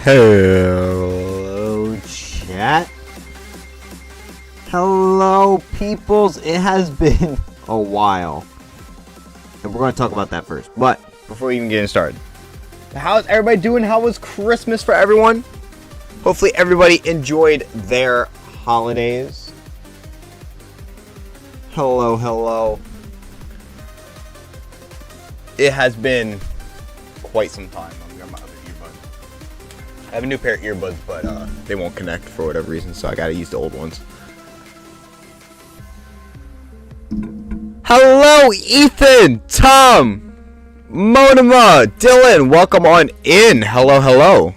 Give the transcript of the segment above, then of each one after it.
Hello, chat. Hello, peoples. It has been a while. And we're going to talk about that first. But before we even get started, how's everybody doing? How was Christmas for everyone? Hopefully everybody enjoyed their holidays. Hello, hello. It has been quite some time. I'm gonna get my other earbuds. I have a new pair of earbuds, but they won't connect for whatever reason, so I gotta use the old ones. Hello, Ethan, Tom, Monima, Dylan, welcome on in. Hello, hello.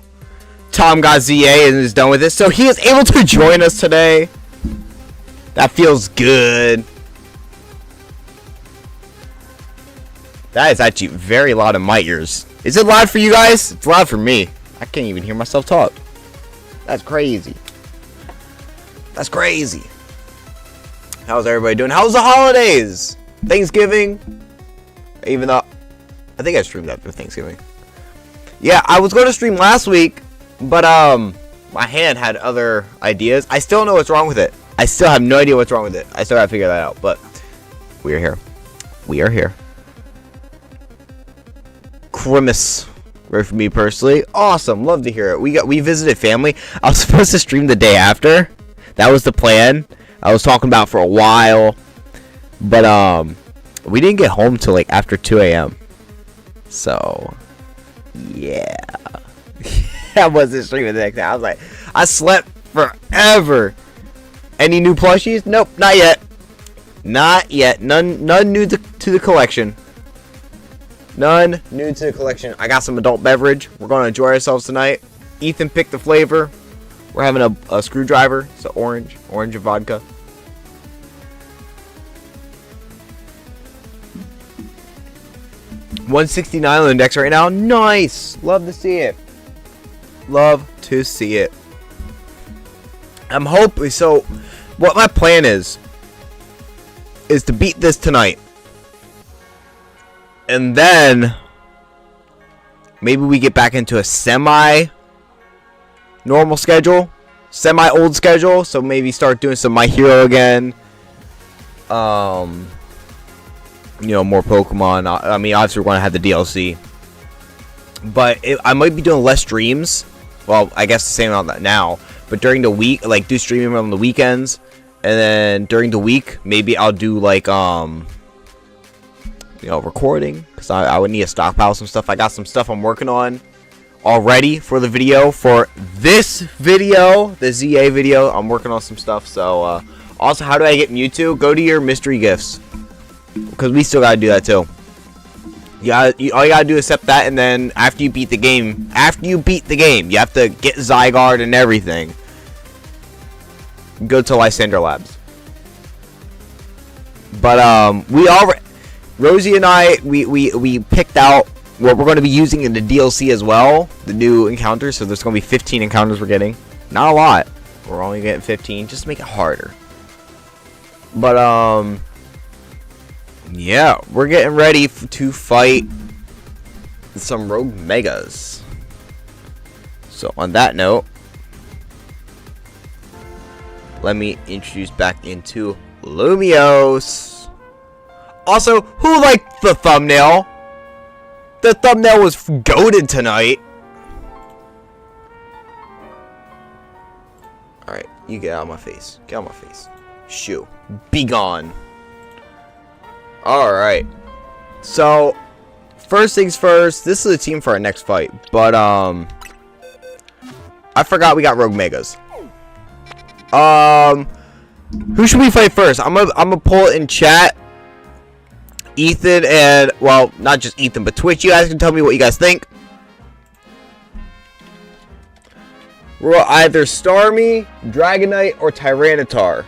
Tom got ZA and is done with it, so he is able to join us today. That feels good. That is actually very loud in my ears. Is it loud for you guys? It's loud for me. I can't even hear myself talk. That's crazy. That's crazy. How's everybody doing? How's the holidays? Thanksgiving? Even though I think I streamed after Thanksgiving. Yeah, I was going to stream last week, but my hand had other ideas. I still don't know what's wrong with it. I still have no idea what's wrong with it. I still gotta figure that out, but we are here. We are here. Christmas, right, for me personally. Awesome, love to hear it. We visited family. I was supposed to stream the day after. That was the plan. I was talking about for a while, but we didn't get home till like after 2 a.m. So yeah, I wasn't streaming the next day. I was like, I slept forever. Any new plushies? Nope, not yet. Not yet. None new to the collection. None new to the collection. I got some adult beverage. We're going to enjoy ourselves tonight. Ethan picked the flavor. We're having a screwdriver. So orange and vodka. $169 on the index right now. Nice. Love to see it. Love to see it. I'm hoping. So, what my plan is to beat this tonight. And then maybe we get back into a semi-normal schedule, semi-old schedule. So maybe start doing some My Hero again. You know, more Pokemon. I mean, obviously we're going to have the DLC, but I might be doing less streams. Well, I guess the same on that now. But during the week, like do streaming on the weekends, and then during the week, maybe I'll do like you know, recording, because I would need to stockpile some stuff. I got some stuff I'm working on already for the video, for this video, the ZA video. I'm working on some stuff. So also, how do I get Mewtwo? Go to your mystery gifts, because we still gotta do that too. Yeah, all you gotta do is accept that, and then after you beat the game, you have to get Zygarde and everything. Go to Lysander Labs. But we already, Rosie and I, we picked out what we're going to be using in the DLC as well, the new encounters. So there's going to be 15 encounters we're getting. Not a lot. We're only getting 15, just to make it harder. But yeah, we're getting ready to fight some rogue megas. So on that note, let me introduce back into Lumiose. Also, who liked the thumbnail? The thumbnail was goated tonight. Alright, you get out of my face. Get out of my face. Shoo. Be gone. Alright. So, first things first, this is a team for our next fight. But, I forgot we got Rogue Megas. Who should we fight first? I'm gonna pull it in chat. Ethan and, well, not just Ethan, but Twitch. You guys can tell me what you guys think. We're either Starmie, Dragonite, or Tyranitar.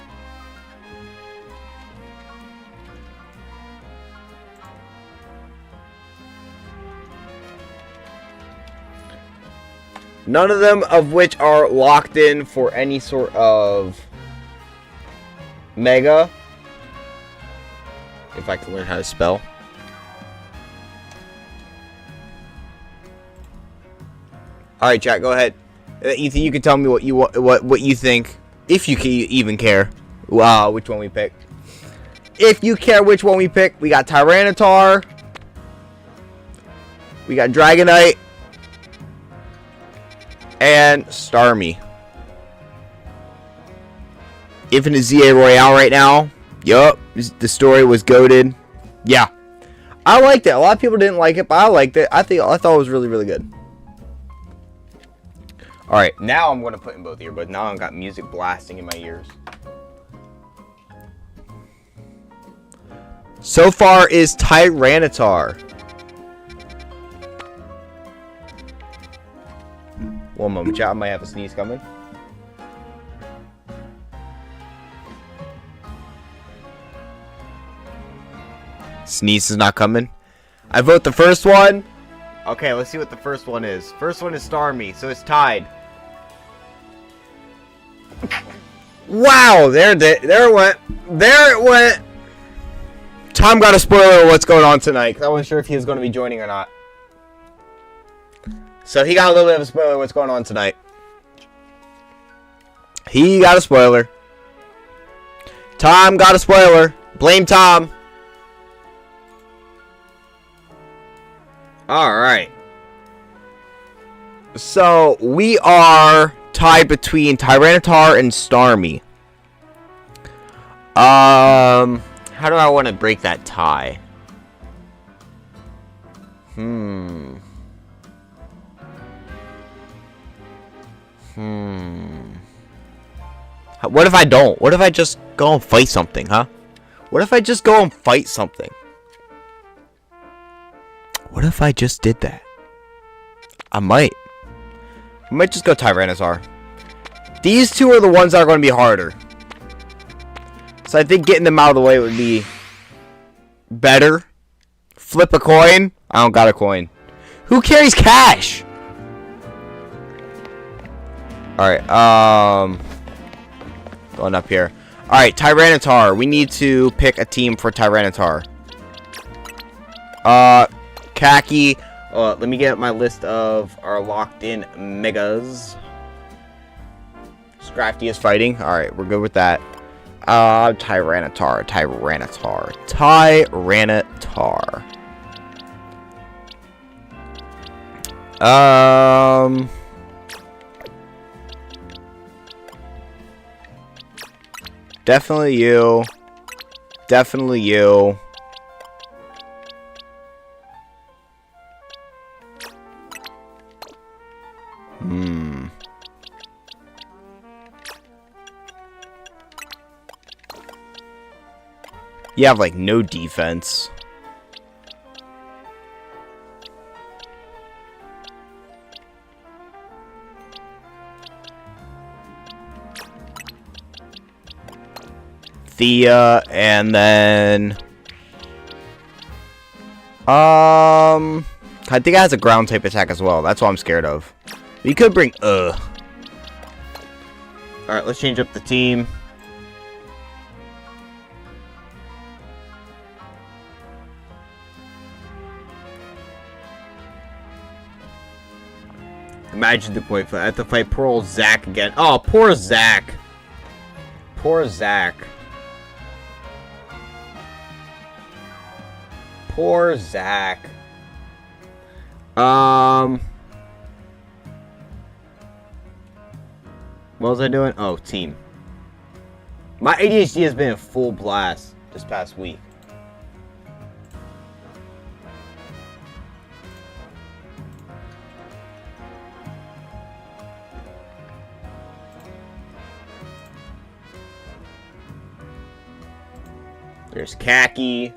None of them of which are locked in for any sort of Mega. If I can learn how to spell. Alright, chat, go ahead. Ethan, you can tell me what you think, if you can even care. Wow, which one we pick? If you care which one we pick, we got Tyranitar, we got Dragonite, and Starmie. Infinite ZA Royale right now. Yup, the story was goated. Yeah, I liked it. A lot of people didn't like it, but I liked it. I thought it was really, really good. All right, now I'm gonna put in both earbuds. Now I've got music blasting in my ears. So far is Tyranitar. One moment, chat. I might have a sneeze coming. Sneeze is not coming. I vote the first one. Okay, let's see what the first one is. First one is Starmie, so it's tied. Wow, there it went. There it went. Tom got a spoiler of what's going on tonight, because I wasn't sure if he was going to be joining or not. So he got a little bit of a spoiler of what's going on tonight. He got a spoiler. Tom got a spoiler. Blame Tom. Alright. So, we are tied between Tyranitar and Starmie. How do I want to break that tie? What if I don't? What if I just go and fight something, huh? What if I just go and fight something? What if I just did that? I might just go Tyranitar. These two are the ones that are going to be harder. So I think getting them out of the way would be better. Flip a coin. I don't got a coin. Who carries cash? Alright, going up here. Alright, Tyranitar. We need to pick a team for Tyranitar. Khaki. Let me get my list of our locked-in megas. Scrafty is fighting. Alright, we're good with that. Tyranitar. Definitely you. Definitely you. You have, like, no defense. Thea, and then... I think it has a ground type attack as well. That's what I'm scared of. You could bring, Alright, let's change up the team. Imagine the coin flip. I have to fight poor old Zach again. Oh, poor Zach. Poor Zach. Poor Zach. What was I doing? Oh, team. My ADHD has been in full blast this past week. There's Khaki.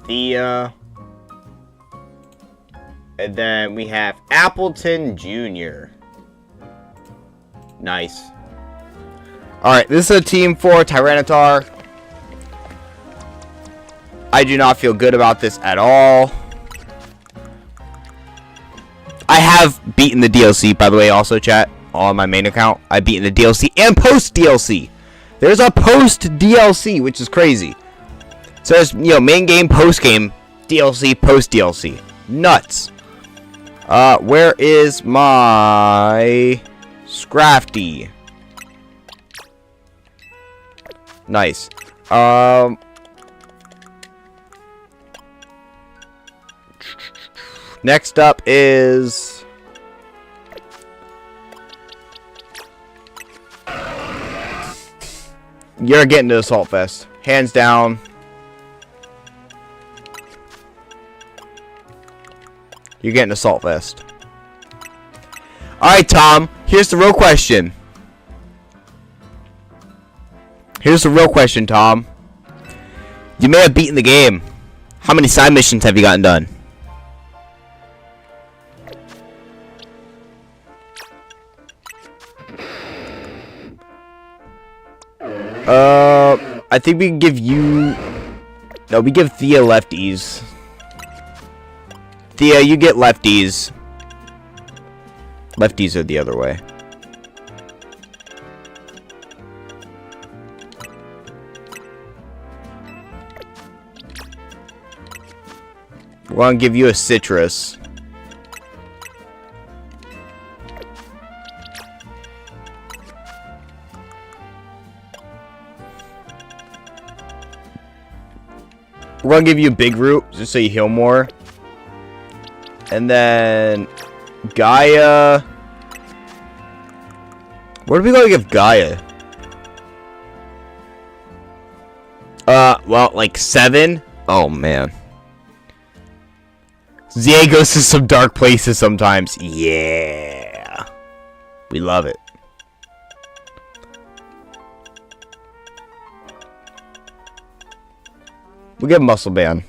Thea. And then we have Appleton Jr. Nice. Alright, this is a team for Tyranitar. I do not feel good about this at all. I have beaten the DLC, by the way, also, chat. On my main account, I've beaten the DLC and post DLC. There's a post DLC, which is crazy. So there's, main game, post game. DLC, post DLC. Nuts. Where is my Scrafty? Nice. Next up is you're getting to the Salt Fest, hands down. You're getting a Salt Vest. Alright, Tom. Here's the real question. Tom. You may have beaten the game. How many side missions have you gotten done? I think we can give you... No, we give Thea lefties. Thea, you get lefties. Lefties are the other way. We're gonna give you a citrus. We're gonna give you a big root just so you heal more. And then Gaia. What are we gonna give Gaia? Well, like 7? Oh man. Zia goes to some dark places sometimes. Yeah. We love it. We'll give Muscle Band.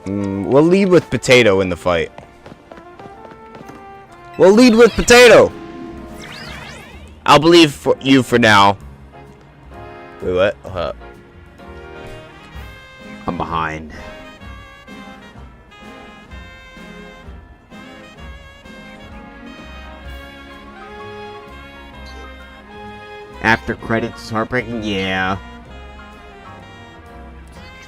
We'll lead with Potato in the fight. We'll lead with Potato. I'll believe you for now. Wait, what? I'm behind. After credits, heartbreaking, yeah.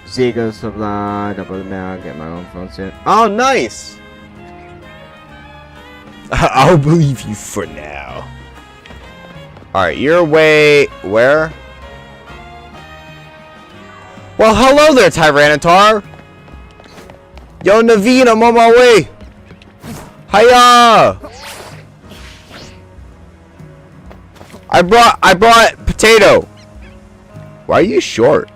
Z goes to double now, get my own phone soon. Oh, nice! I'll believe you for now. Alright, you're away. Where? Well, hello there, Tyranitar! Yo, Naveen, I'm on my way! Hiya! I brought Potato. Why are you short?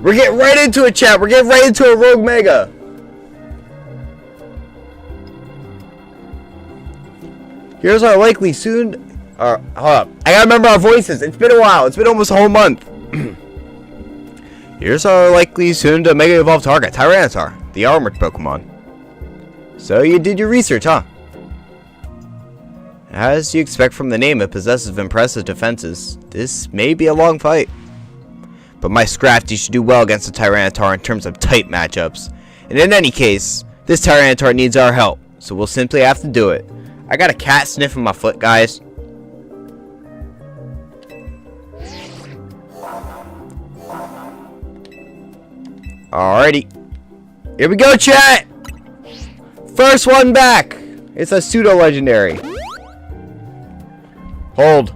We're getting right into it, chat. We're getting right into a Rogue Mega. Here's our likely soon. Hold up. I gotta remember our voices. It's been a while. It's been almost a whole month. Here's our likely soon to Mega Evolve target, Tyranitar, the armored Pokemon. So you did your research, huh? As you expect from the name, it possesses impressive defenses. This may be a long fight, but my Scrafty should do well against the Tyranitar in terms of tight matchups. And in any case, this Tyranitar needs our help, so we'll simply have to do it. I got a cat sniffing my foot, guys. Alrighty. Here we go, chat! First one back! It's a pseudo-legendary. Hold.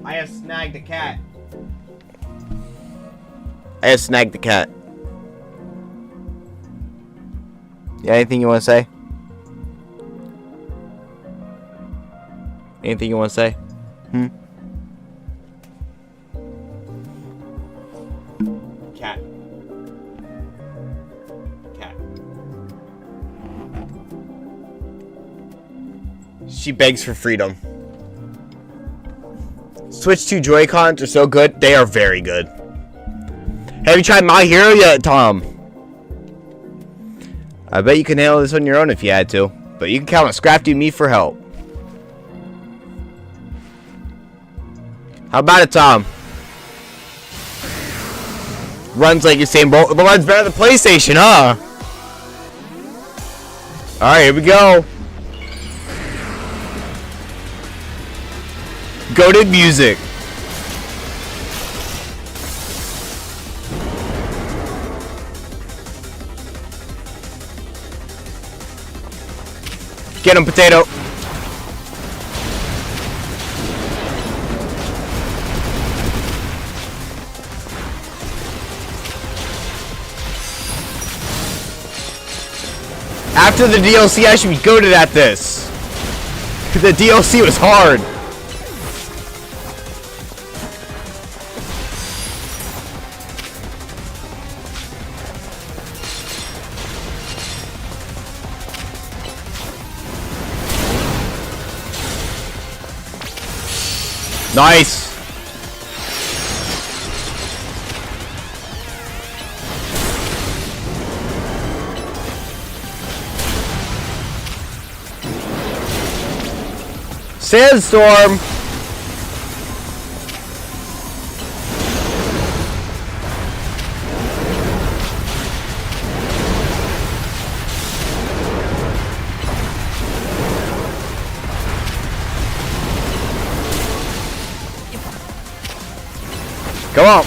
I have snagged a cat. Yeah, anything you want to say? Anything you want to say? Cat. She begs for freedom. Switch 2 Joy-Cons are so good. They are very good. Have you tried My Hero yet, Tom? I bet you can handle this on your own if you had to. But you can count on Scrafty and me for help. How about it, Tom? Runs like you're saying, but runs better than PlayStation, huh? Alright, here we go. Goated music. Get him, potato. After the DLC, I should be goated at this. The DLC was hard. Nice. Sandstorm. Come on.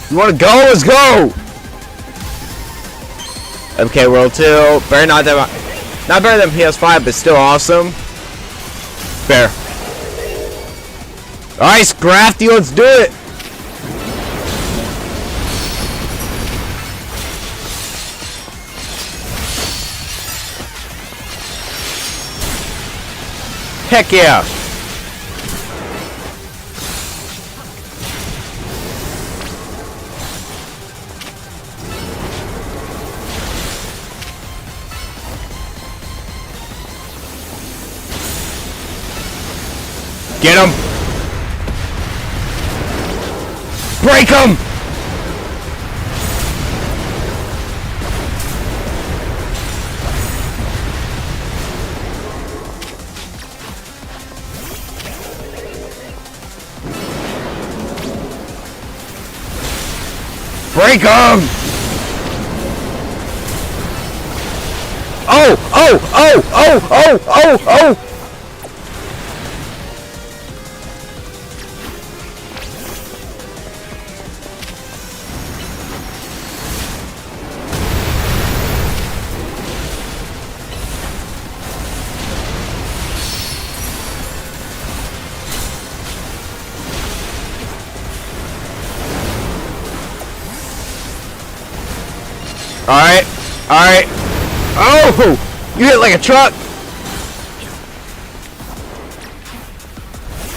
You want to go? Let's go. MK World 2. Better not better than PS5, but still awesome. Fair. Alright, Scrafty, let's do it. Heck yeah! Get him! Break him! Break him! Oh! Oh! Oh! Oh! Oh! Oh! Oh! Alright, alright. Oh! You hit like a truck!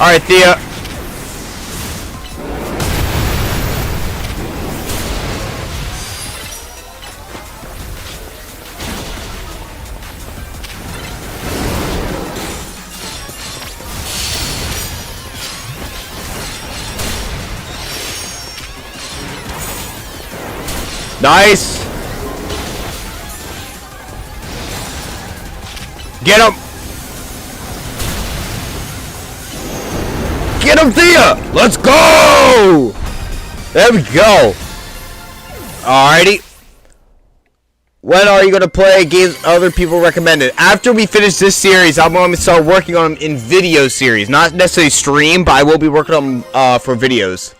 Alright, Thea. Nice! Get him! Get him, Thea! Let's go! There we go. Alrighty. When are you going to play games other people recommended? After we finish this series, I'm going to start working on them in video series. Not necessarily stream, but I will be working on them for videos.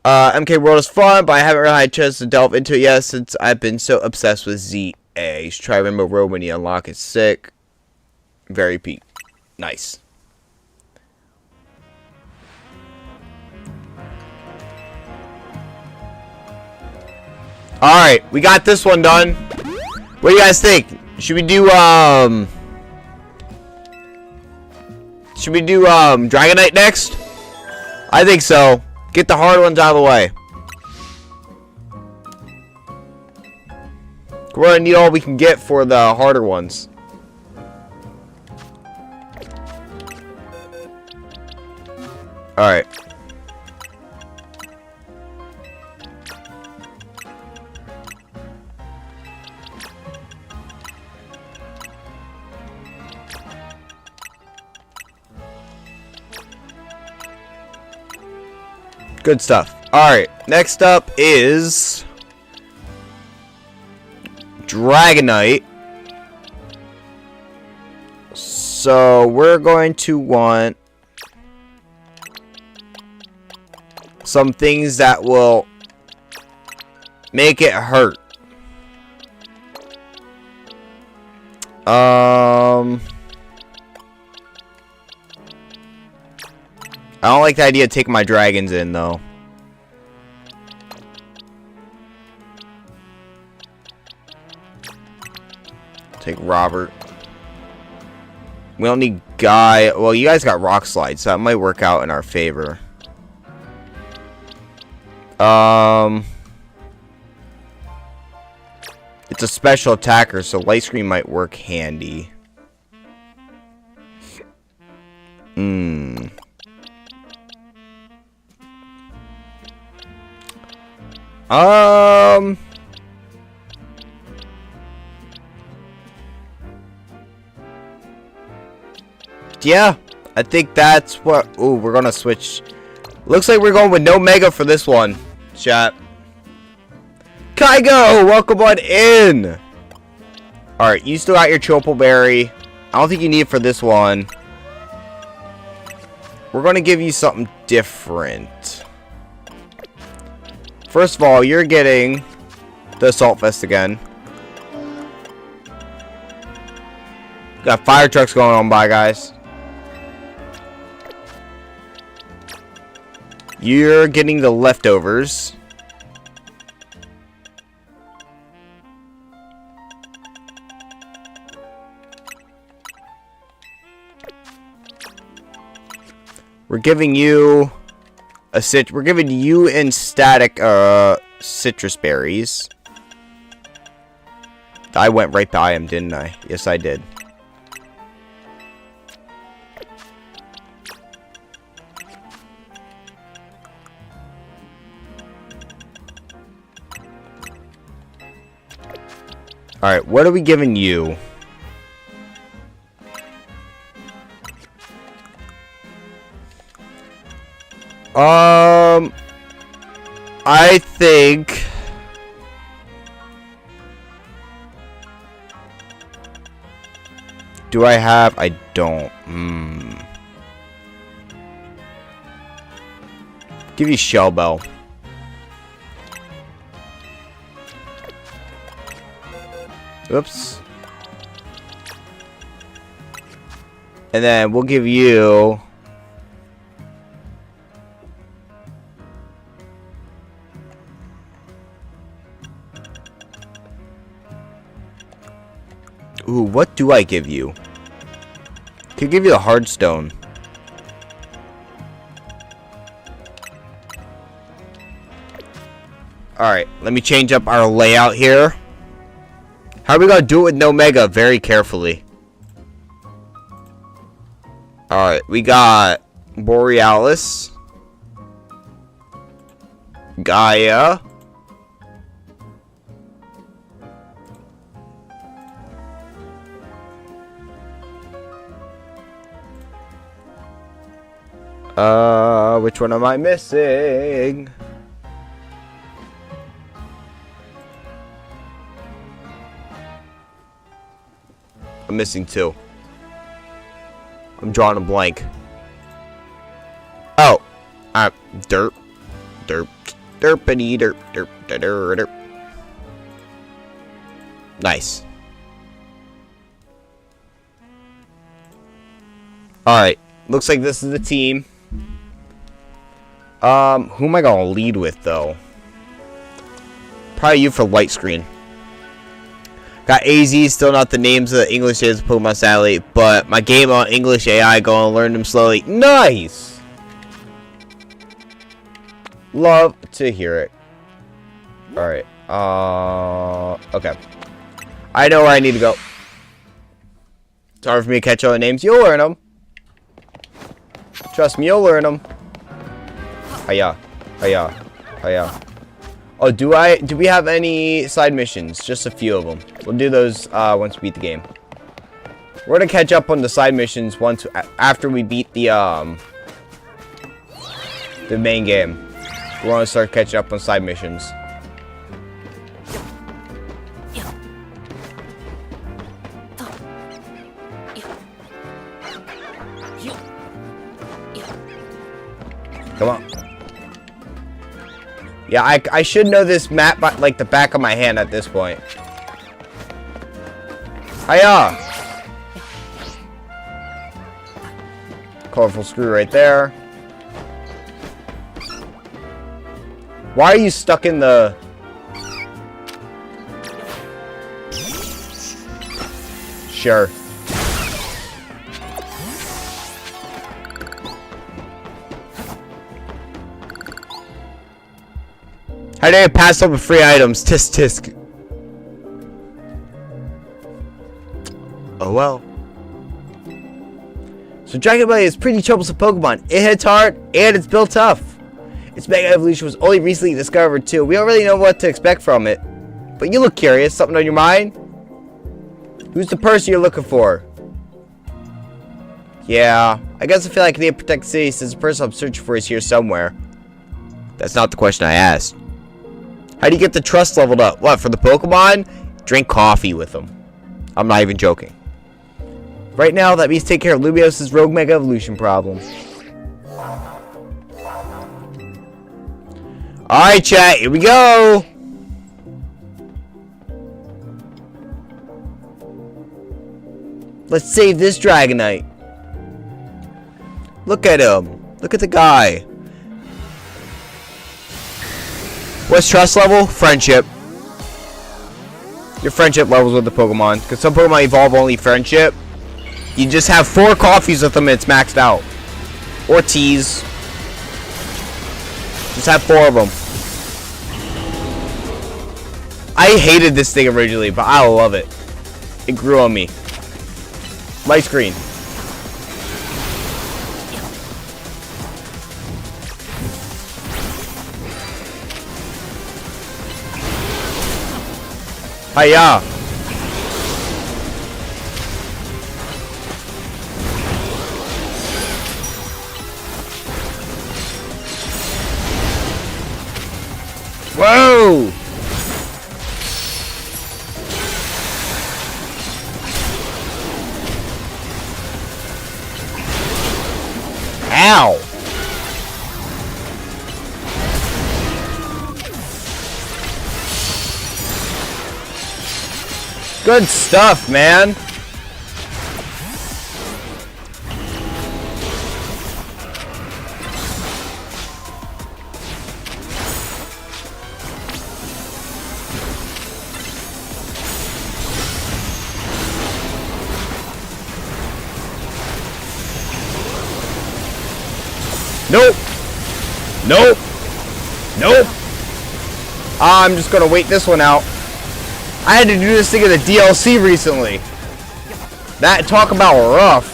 MK World is fun, but I haven't really had a chance to delve into it yet since I've been so obsessed with ZA. You should try Rainbow Road when you unlock it. Sick. Very peak. Nice. Alright, we got this one done. What do you guys think? Should we do Dragonite next? I think so. Get the hard ones out of the way. We're gonna need all we can get for the harder ones. Alright. Good stuff. Alright, next up is Dragonite. So we're going to want some things that will make it hurt. I don't like the idea of taking my dragons in, though. Take Robert. We don't need Guy. Well, you guys got Rock Slide, so that might work out in our favor. It's a special attacker, so Light Screen might work handy. Yeah, I think that's what... Ooh, we're gonna switch. Looks like we're going with no Mega for this one, chat. Kygo, welcome on in. Alright, you still got your Chople Berry. I don't think you need it for this one. We're gonna give you something different. First of all, you're getting the Assault Vest again. Got fire trucks going on by, guys. You're getting the leftovers. We're giving you a we're giving you and Static citrus berries. I went right by him, didn't I? Yes, I did. Alright, what are we giving you? I think... Do I have... I don't. Give you Shell Bell. Oops. And then we'll give you... Ooh, what do I give you? Could give you the Hardstone. Alright, let me change up our layout here. How are we gonna do it with no Mega? Very carefully. Alright, we got Borealis, Gaia, which one am I missing? I'm missing two. I'm drawing a blank. Oh, derp, derpity, derp. Nice. All right, looks like this is the team. Who am I gonna lead with though? Probably you for Light Screen. Got AZ, still not the names of the English names of Pokemon sadly, but my game on English AI, gonna learn them slowly. Nice! Love to hear it. Alright, okay. I know where I need to go. It's hard for me to catch all the names. You'll learn them. Trust me, you'll learn them. Hiya. Hiya. Hiya. Oh, do we have any side missions? Just a few of them. We'll do those once we beat the game. We're gonna catch up on the side missions after we beat the main game. We want to start catching up on side missions. Come on. Yeah, I should know this map by, like, the back of my hand at this point. Hiya! Colorful screw right there. Why are you stuck in the... Sure. How did I pass up with free items? Tisk tisk. Oh well. So Dragon Ball is pretty troublesome Pokemon. It hits hard and it's built tough. Its Mega Evolution was only recently discovered too. We don't really know what to expect from it. But you look curious. Something on your mind? Who's the person you're looking for? Yeah, I guess I feel like I need to protect the city since the person I'm searching for is here somewhere. That's not the question I asked. How do you get the trust leveled up? What, for the Pokemon? Drink coffee with them. I'm not even joking. Right now, that means take care of Lumiose's Rogue Mega Evolution problem. Alright, chat, here we go! Let's save this Dragonite. Look at him. Look at the guy. What's trust level? Friendship. Your friendship levels with the Pokemon. Because some Pokemon evolve only friendship. You just have 4 coffees with them and it's maxed out. Or teas. Just have 4 of them. I hated this thing originally, but I love it. It grew on me. Light screen. Hiya! Whoa! Ow! Good stuff, man. Nope. Nope. Nope. I'm just gonna wait this one out. I had to do this thing in the DLC recently. That, talk about rough.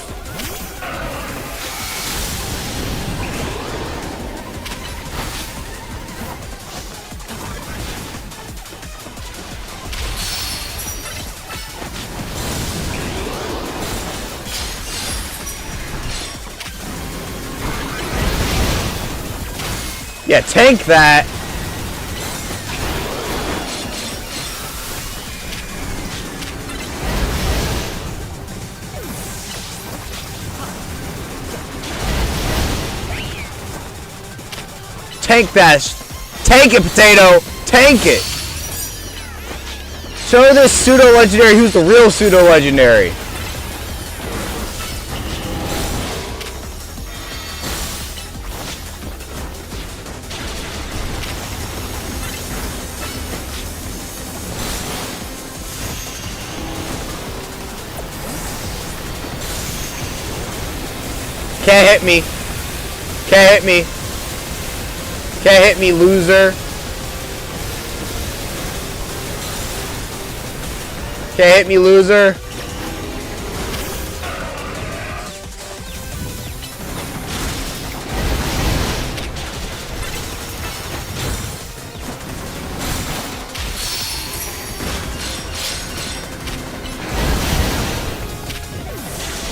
Yeah, tank that. Tank that. Tank it, Potato. Tank it. Show this pseudo-legendary who's the real pseudo-legendary. Can't hit me. Can't hit me. Can't hit me, loser. Can't hit me, loser.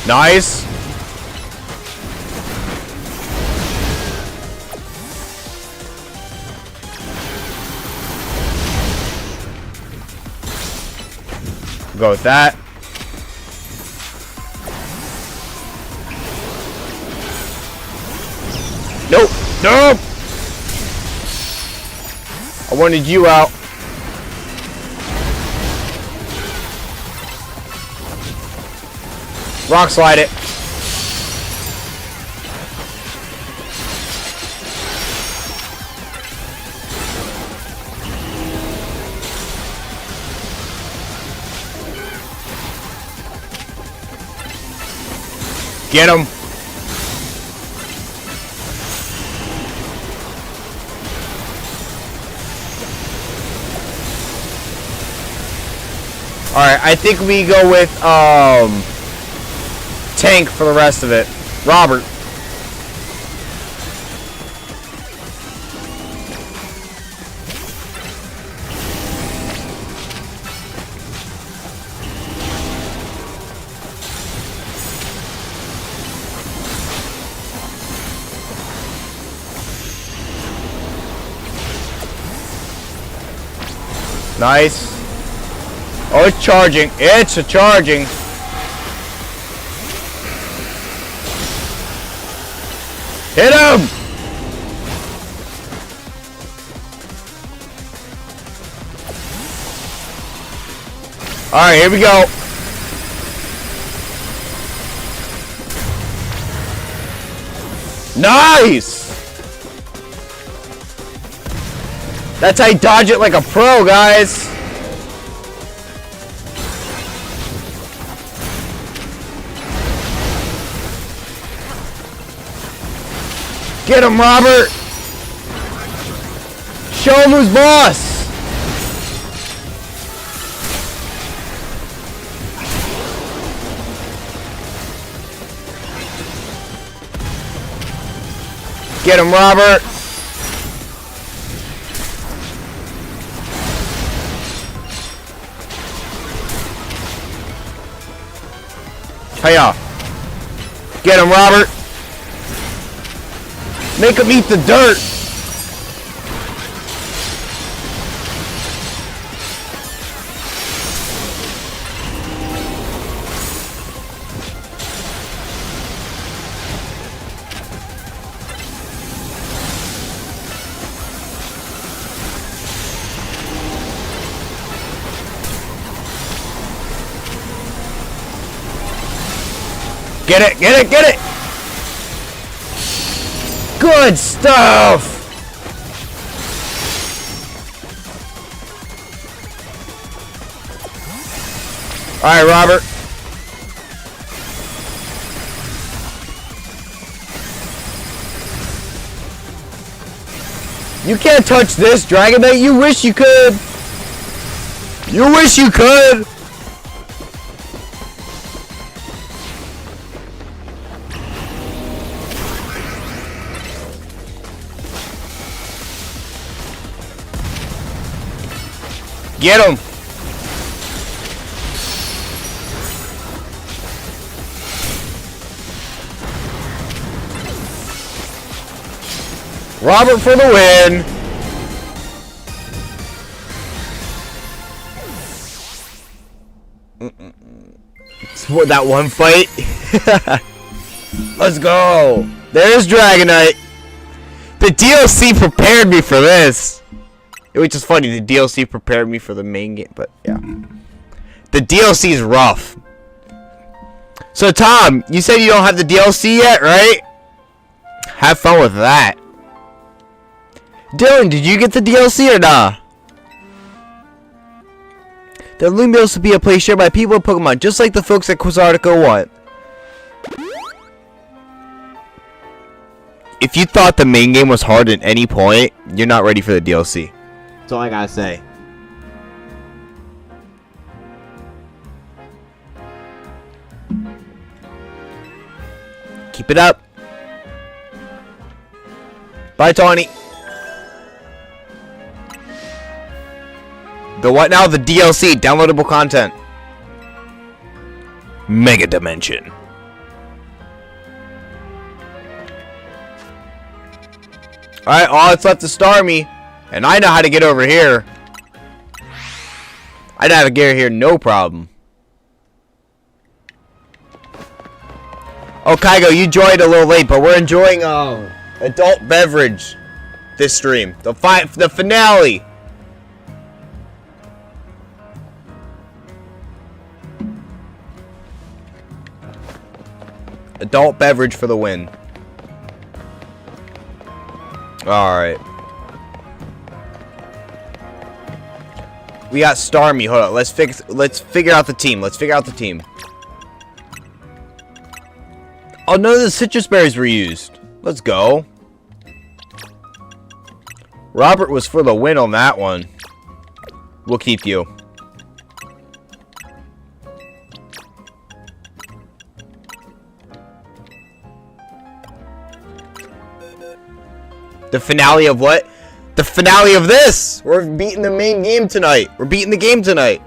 Nice. Go with that. Nope. Nope. I wanted you out. Rock slide it. Get him. Alright, I think we go with tank for the rest of it. Robert. Nice. Oh, it's charging. It's a charging. Hit him! Alright, here we go. Nice! That's how you dodge it like a pro, guys. Get him, Robert! Show him who's boss! Get him, Robert! Hiya! Get him, Robert! Make him eat the dirt! Get it, get it, get it! Good stuff! Alright, Robert. You can't touch this, Dragonite. You wish you could. You wish you could. Get him! Robert for the win! It's what, that one fight? Let's go! There's Dragonite! The DLC prepared me for this! Which is funny, the DLC prepared me for the main game, but yeah. The DLC is rough. So Tom, you said you don't have the DLC yet, right? Have fun with that. Dylan, did you get the DLC or nah? The Lumiose City be a place shared by people with Pokemon, just like the folks at Quizartico want. If you thought the main game was hard at any point, you're not ready for the DLC. That's all I gotta say. Keep it up. Bye, Tawny. The what now? The DLC. Downloadable content. Mega Dimension. Alright, all that's left is Starmie. And I know how to get over here. I know how to get here, no problem. Oh, Kygo, you joined a little late, but we're enjoying adult beverage this stream. The finale. Adult beverage for the win. Alright. We got Starmie. Hold on. Let's figure out the team. Oh, none of the citrus berries were used. Let's go. Robert was for the win on that one. We'll keep you. The finale of what? The finale of this! We're beating the main game tonight. We're beating the game tonight.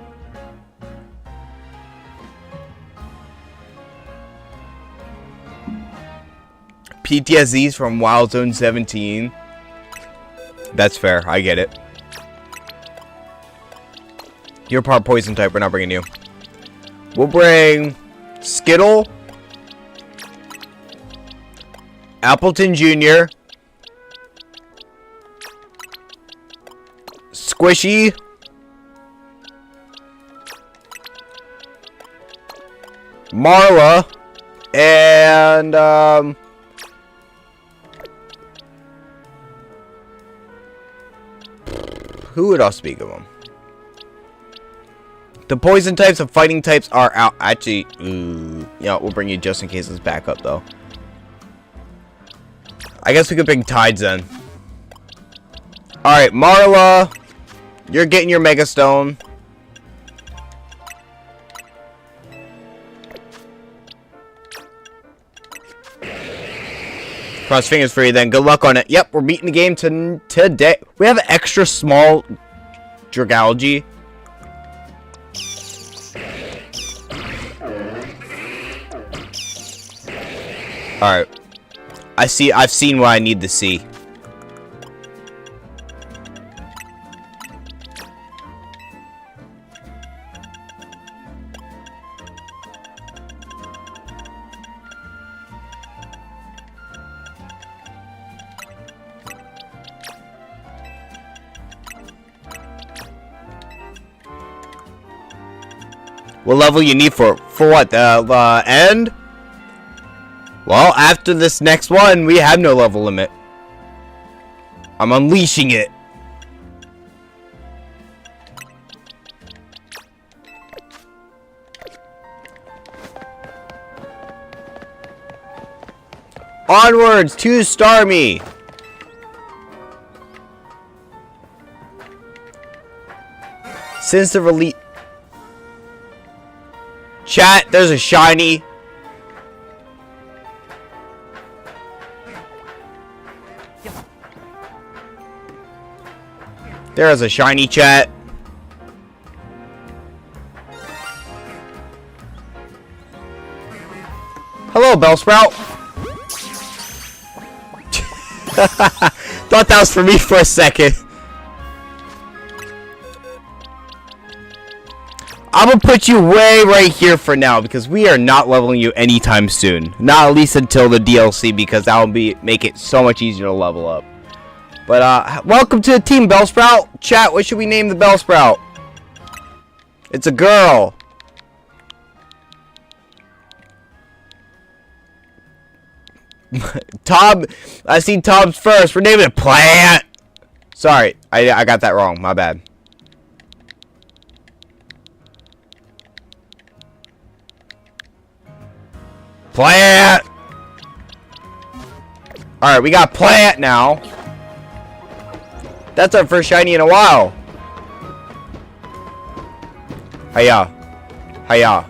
PTSDs from Wild Zone 17. That's fair. I get it. You're part poison type. We're not bringing you. We'll bring Skittle, Appleton Jr., Squishy, Marla, and who would else speak of them? The poison types and fighting types are out. Actually, yeah, we'll bring you just in case it's back up though. I guess we could bring Tides then. Alright, Marla, you're getting your Mega Stone. Cross fingers for you then. Good luck on it. Yep, we're beating the game today. We have an extra small Dragalge. Alright. I've seen what I need to see. What level you need for what? The end? Well, after this next one, we have no level limit. I'm unleashing it. Onwards to Starmie. Since the release... Chat, there's a shiny. There's a shiny, chat. Hello, Bellsprout. Thought that was for me for a second. I'm gonna put you way right here for now because we are not leveling you anytime soon. Not at least until the DLC, because that will make it so much easier to level up. But welcome to the team, Bellsprout. Chat, what should we name the Bellsprout? It's a girl. Tom, I see Tom's first. We're naming it Plant. Sorry, I got that wrong. My bad. Plant! Alright, we got Plant now. That's our first shiny in a while. Hiya. Hiya.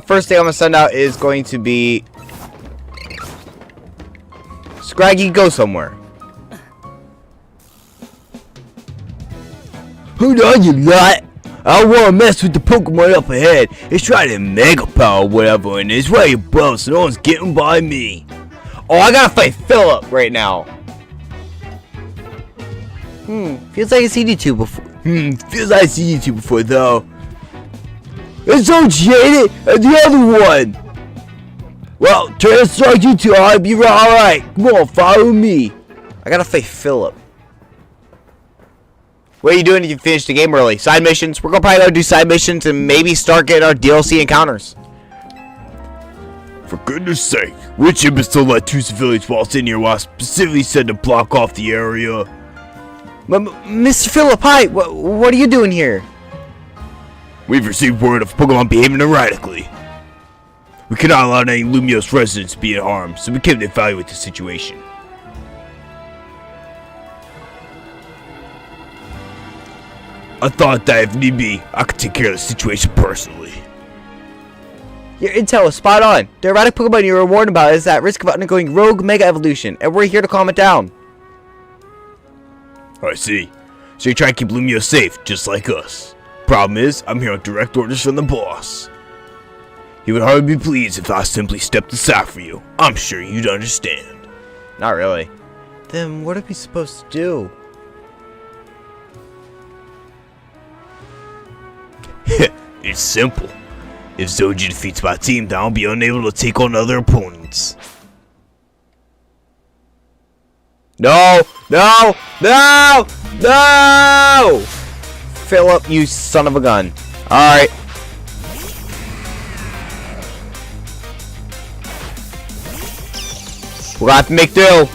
First thing I'm gonna send out is going to be... Scraggy, go somewhere. Hold on, you lot! I don't want to mess with the Pokemon up ahead. It's trying to Mega Power or whatever, and it's way above, so no one's getting by me. Oh, I gotta fight Philip right now. Feels like I've seen you two before. Feels like I've seen you two before, though. Associated and the other one. Well, Transtar, you two, I'll be alright. Come on, follow me. I gotta fight Philip. What are you doing if you finish the game early? Side missions? We're gonna probably go do side missions and maybe start getting our DLC encounters. For goodness sake, which imbecile let two civilians waltz in here while I specifically said to block off the area? Mr. Philip, hi. What are you doing here? We've received word of Pokemon behaving erratically. We cannot allow any Lumiose residents to be in harm, so we came to evaluate the situation. I thought that if need be, I could take care of the situation personally. Your intel is spot on. The erratic Pokemon you were warned about is at risk of undergoing rogue mega evolution, and we're here to calm it down. I see. So you try to keep Lumiose safe, just like us. Problem is, I'm here on direct orders from the boss. He would hardly be pleased if I simply stepped aside for you. I'm sure you'd understand. Not really. Then what are we supposed to do? It's simple. If Zoji defeats my team, then I'll be unable to take on other opponents. No! No! No! No! Philip, you son of a gun. Alright. We're gonna have to make do.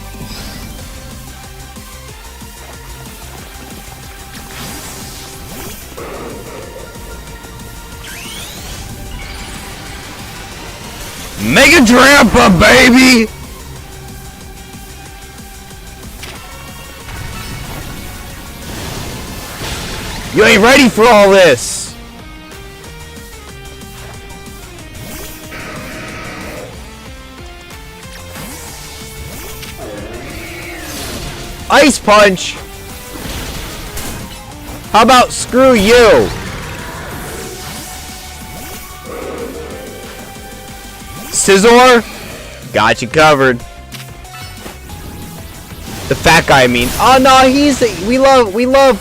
Mega Drampa, baby! You ain't ready for all this. Ice Punch. How about screw you? Scizor? Got you covered. The fat guy, I mean. Oh no, we love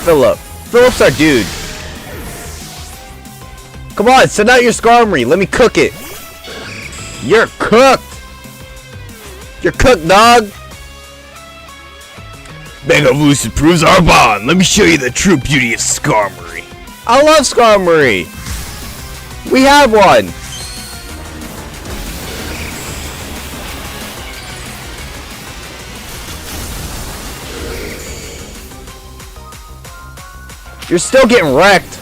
Philip. Philip's our dude. Come on, send out your Skarmory. Let me cook it. You're cooked. You're cooked, dog. Mega Evolution proves our bond. Let me show you the true beauty of Skarmory. I love Skarmory. We have one. You're still getting wrecked.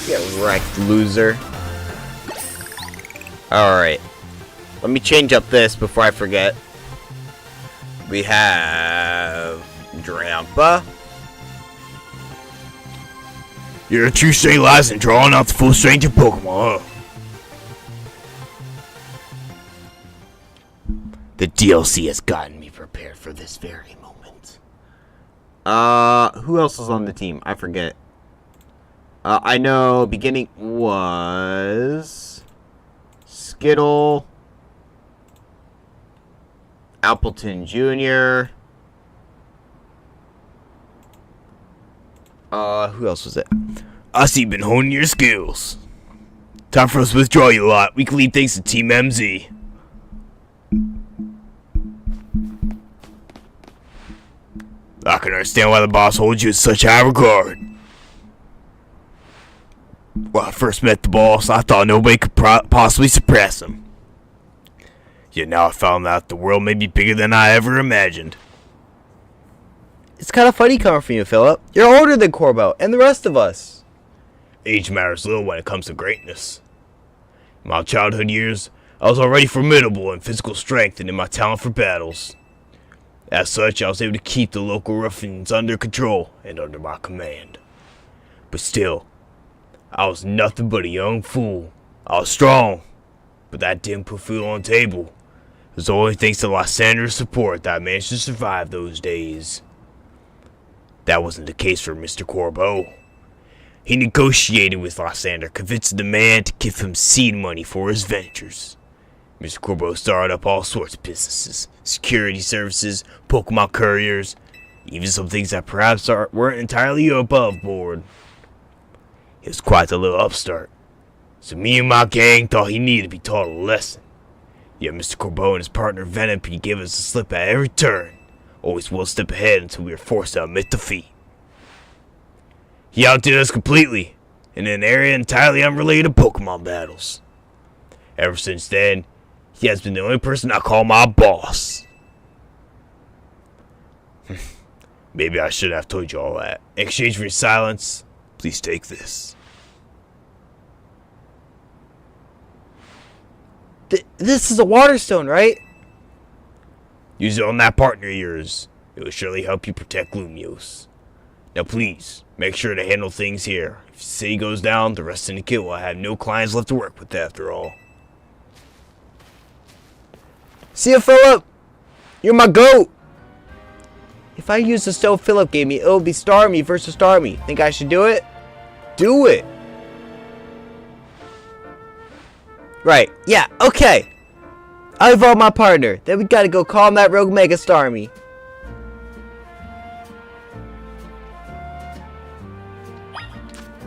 Get wrecked, loser. Alright. Let me change up this before I forget. We have Drampa. Your true strength lies in drawing out the full strength of Pokemon, huh? The DLC has gotten me prepared for this very moment. Who else was on the team? I forget. I know beginning was Skittle, Appleton Jr. Who else was it? I see you've been honing your skills. Time for us to withdraw you lot. We can leave things to Team MZ. I can understand why the boss holds you in such high regard. When I first met the boss, I thought nobody could possibly suppress him. Yet now I found out the world may be bigger than I ever imagined. It's kind of funny coming from you, Philip. You're older than Corbo and the rest of us. Age matters little when it comes to greatness. In my childhood years, I was already formidable in physical strength and in my talent for battles. As such, I was able to keep the local ruffians under control and under my command. But still, I was nothing but a young fool. I was strong, but that didn't put food on the table. It was only thanks to Lysander's support that I managed to survive those days. That wasn't the case for Mr. Corbo. He negotiated with Lysander, convincing the man to give him seed money for his ventures. Mr. Corbo started up all sorts of businesses. Security services, Pokemon couriers, even some things that perhaps weren't entirely above board. He was quite a little upstart, so me and my gang thought he needed to be taught a lesson. Yet Mr. Corbeau and his partner Venipede gave us a slip at every turn, always one step ahead until we were forced to admit defeat. He outdid us completely, in an area entirely unrelated to Pokemon battles. Ever since then, he has been the only person I call my boss. Maybe I should have told you all that. In exchange for your silence, please take this. This is a water stone, right? Use it on that partner of yours. It will surely help you protect Lumiose. Now please, make sure to handle things here. If the city goes down, the rest of the kit will have no clients left to work with after all. See ya, Philip! You're my goat! If I use the stone Philip gave me, it'll be Starmie versus Starmie. Think I should do it? Do it! Right, yeah, okay. I vote my partner. Then we gotta go calm that rogue Mega Starmie.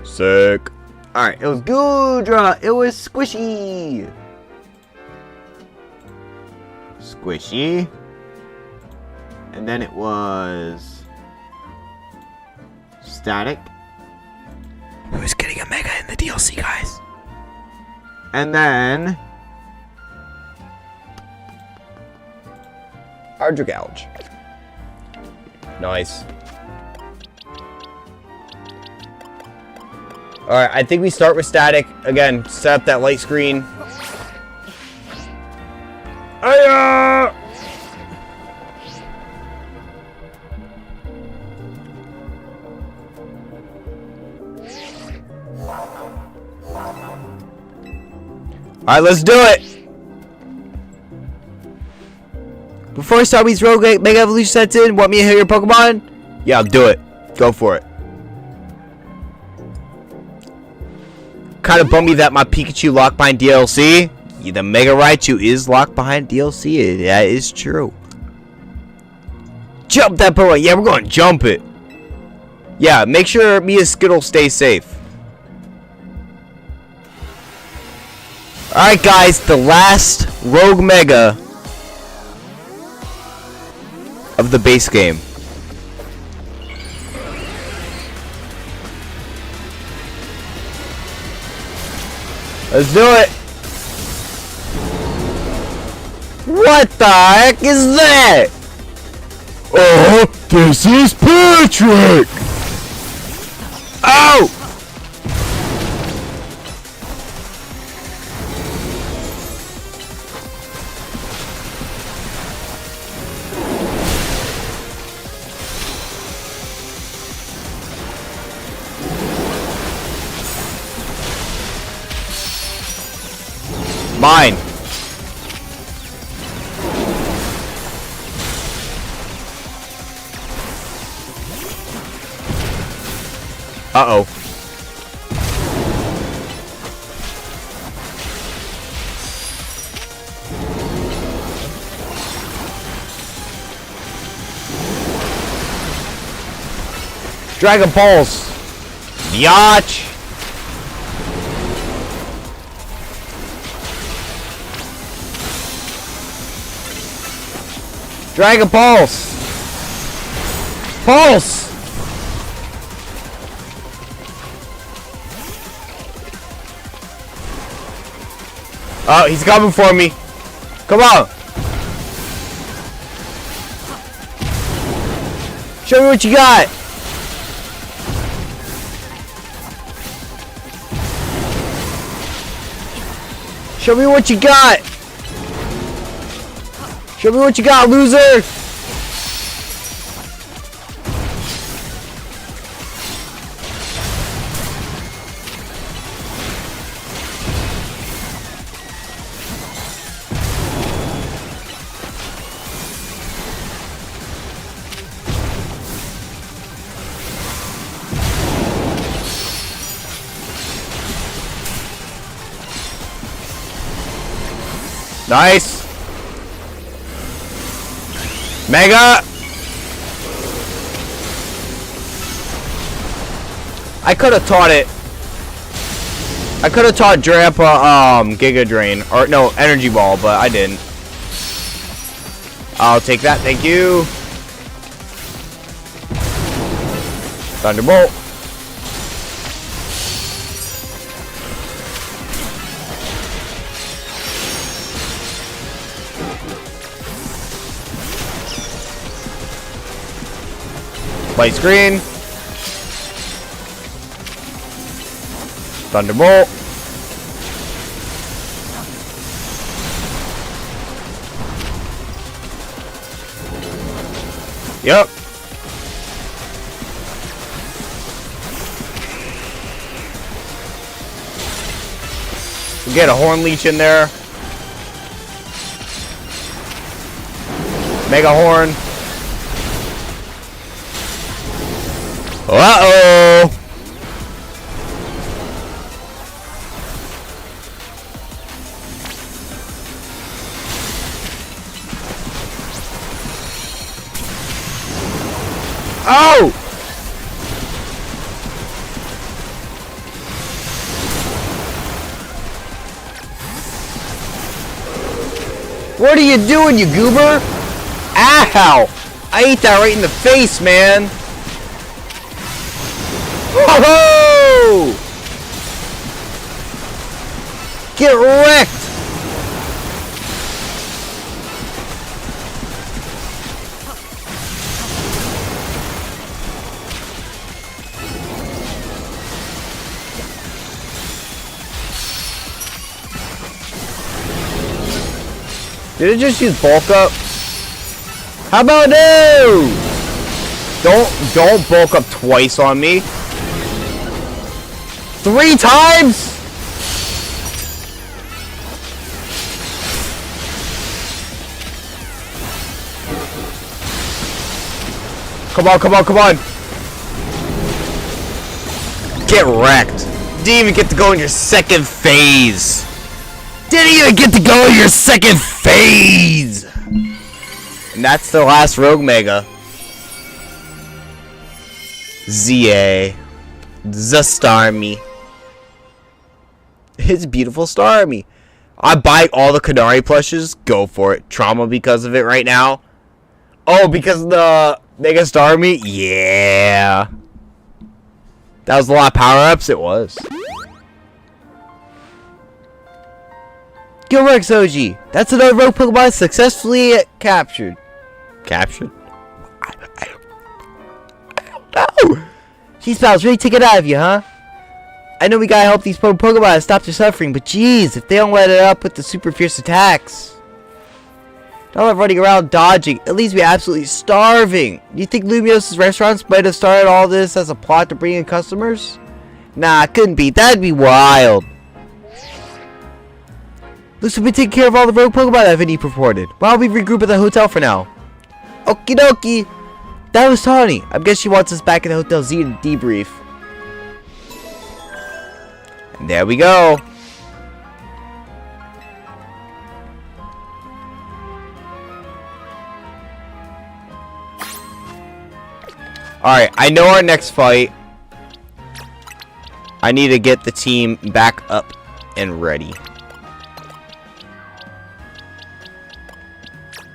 Sick. Alright, it was Gudra. It was Squishy. Squishy. And then it was Static. Who's getting a Mega in the DLC, guys? And then Ardragalge. Nice. Alright, I think we start with Static. Again, set up that light screen. Hiya! Alright, let's do it! Before Starmie's Rogue Mega Evolution sets in, want me to hit your Pokemon? Yeah, I'll do it. Go for it. Kind of bummed me that my Pikachu locked behind DLC. Yeah, the Mega Raichu is locked behind DLC. That is true. Jump that Pokemon. Yeah, we're going to jump it. Yeah, make sure me and Skittle stay safe. Alright guys, the last Rogue Mega of the base game. Let's do it! What the heck is that? Oh, this is Patrick! Oh! Mine. Uh-oh. Dragon Balls. Biatch. Dragon Pulse! Pulse! Oh, he's coming for me. Come on! Show me what you got! Show me what you got! Show me what you got, loser! Nice! Mega! I could have taught it. I could have taught Grandpa Giga Drain or no Energy Ball, but I didn't. I'll take that. Thank you. Thunderbolt. Light screen. Thunderbolt. Yep. We get a Horn Leech in there. Mega Horn. Uh-oh. Oh! What are you doing, you goober? Ow! I ate that right in the face, man. Whoa! Get wrecked! Did it just use bulk up? How about no? Don't bulk up twice on me. 3 times? Come on, come on, come on. Get wrecked. Didn't even get to go in your second phase. Didn't even get to go in your second phase. And that's the last Rogue Mega. ZA. The Starmie. It's beautiful Starmie. I buy all the Canary plushes. Go for it. Trauma because of it right now. Oh, because of the Mega Starmie? Yeah. That was a lot of power-ups. It was. Gilrex OG. That's another Rogue Pokemon successfully captured. Captured? I don't know. Jeez, pals, really take it out of you, huh? I know we gotta help these Pokemon stop their suffering, but jeez, if they don't let it up with the super fierce attacks. Don't let running around dodging. At least we're absolutely starving. Do you think Lumiose's restaurants might have started all this as a plot to bring in customers? Nah, couldn't be. That'd be wild. Looks like we taking care of all the rogue Pokemon that Vinny purported. Why don't we regroup at the hotel for now? Okie dokie. That was Tawny. I guess she wants us back in the Hotel Z to debrief. And there we go. Alright, I know our next fight. I need to get the team back up and ready.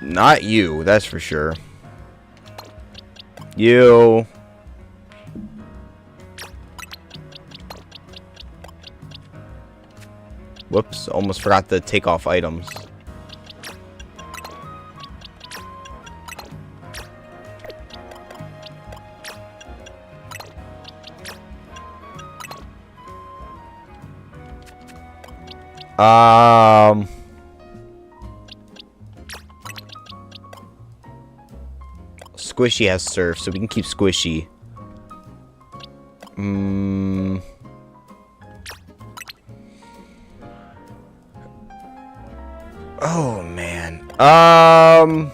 Not you, that's for sure. You. Whoops, almost forgot to take off items. Squishy has surf, so we can keep Squishy. Oh man. I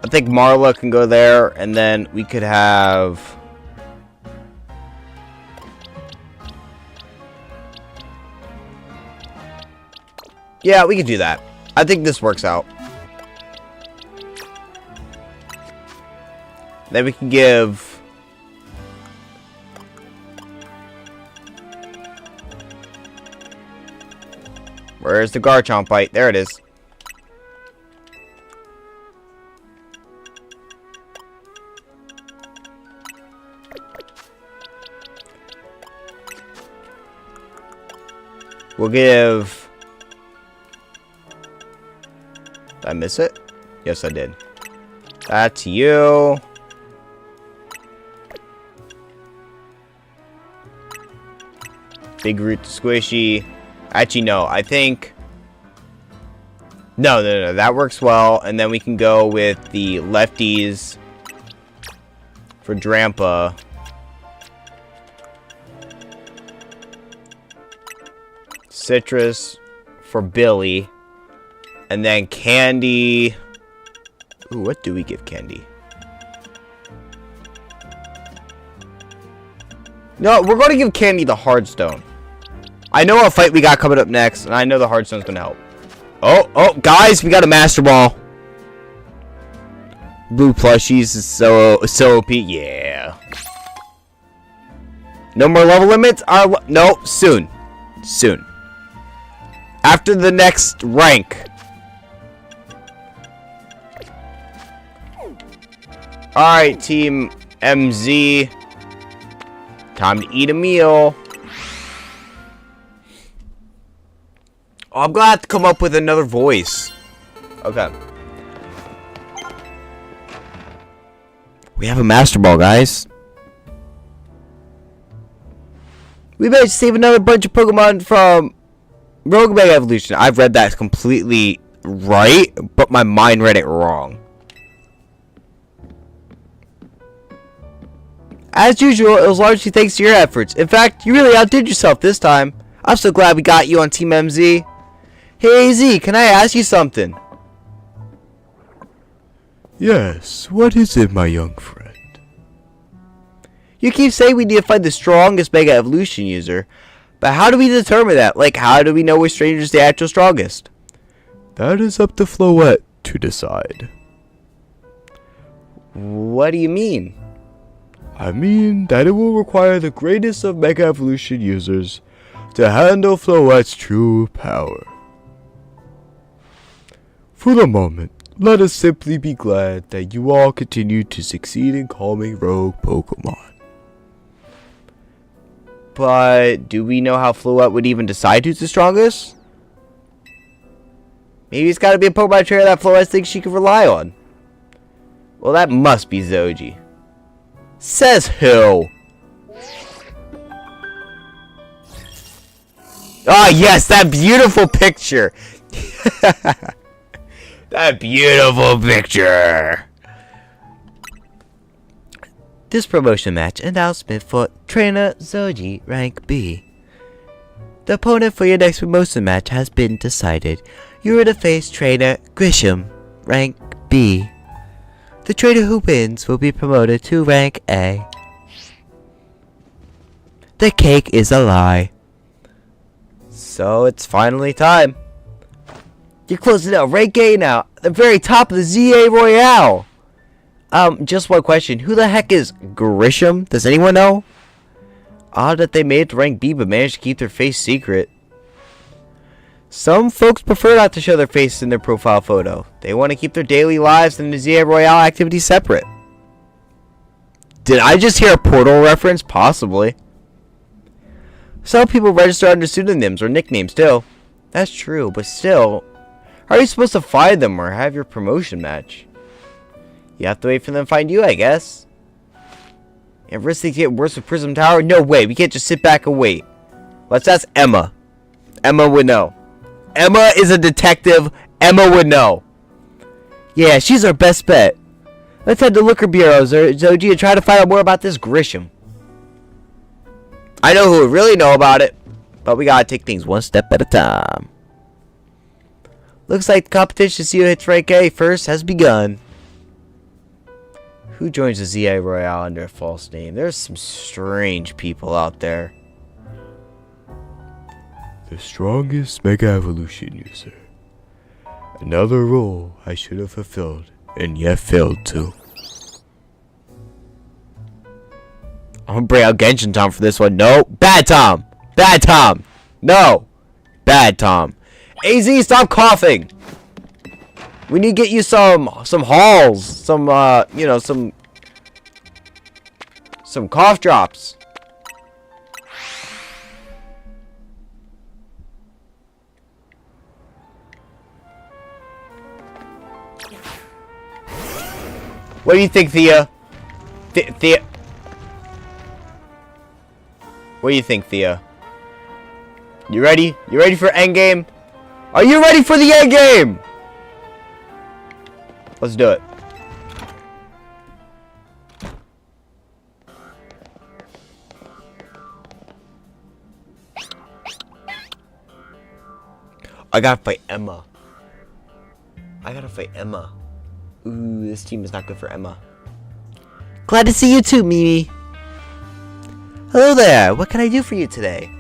think Marla can go there, and then we could have. Yeah, we could do that. I think this works out. Then we can give Where's the Garchomp bite? There it is. We'll give... Did I miss it? Yes, I did. That's you. Big root to squishy. Actually, no. I think... No. That works well. And then we can go with the lefties for Drampa. Citrus for Billy. And then Candy. Ooh, what do we give Candy? No, we're going to give Candy the Hardstone. I know what fight we got coming up next, and I know the Hardstone's going to help. Oh, guys, we got a Master Ball. Blue plushies is so OP. Yeah. No more level limits? No, soon. Soon. After the next rank. Alright, Team MZ. Time to eat a meal. Oh, I'm glad to come up with another voice. Okay. We have a Master Ball, guys. We managed to save another bunch of Pokemon from Rogue Mega Evolution. I've read that completely right, but my mind read it wrong. As usual, it was largely thanks to your efforts. In fact, you really outdid yourself this time. I'm so glad we got you on Team MZ. Hey, AZ, can I ask you something? Yes, what is it, my young friend? You keep saying we need to find the strongest Mega Evolution user, but how do we determine that? Like, how do we know which stranger is the actual strongest? That is up to Floette to decide. What do you mean? I mean that it will require the greatest of Mega Evolution users to handle Floette's true power. For the moment, let us simply be glad that you all continue to succeed in calming rogue Pokemon. But do we know how Floette would even decide who's the strongest? Maybe it's got to be a Pokemon trainer that Floette thinks she can rely on. Well, that must be Zoji. Says who? Ah, yes, that beautiful picture. That beautiful picture. This promotion match announcement for Trainer Zoji, Rank B. The opponent for your next promotion match has been decided. You are to face Trainer Grisham, Rank B. The trainer who wins will be promoted to Rank A. The cake is a lie. So it's finally time. You're closing out Rank A now, at the very top of the ZA Royale. Just one question. Who the heck is Grisham? Does anyone know? Odd that they made it to Rank B but managed to keep their face secret. Some folks prefer not to show their face in their profile photo. They want to keep their daily lives and the ZA Royale activities separate. Did I just hear a Portal reference? Possibly. Some people register under pseudonyms or nicknames too. That's true, but still, how are you supposed to find them or have your promotion match? You have to wait for them to find you, I guess. If risk things get worse with Prism Tower, no way. We can't just sit back and wait. Let's ask Emma. Emma would know. Emma is a detective. Emma would know. Yeah, she's our best bet. Let's head to Looker Bureau, Zoji, and try to find out more about this Grisham. I know who would really know about it, but we gotta take things one step at a time. Looks like the competition to see who hits Rank A first has begun. Who joins the ZA Royale under a false name? There's some strange people out there. The strongest Mega Evolution user. Another role I should have fulfilled and yet failed to. I'm gonna bring out Genshin Tom for this one. No. Bad Tom. Bad Tom. No. Bad Tom. AZ, stop coughing. We need to get you some halls, some you know, some cough drops. What do you think, Thea? Thea. What do you think, Thea? You ready? You ready for endgame? Are you ready for the endgame? Let's do it. I gotta fight Emma. Ooh, this team is not good for Emma. Glad to see you too, Mimi. Hello there. What can I do for you today?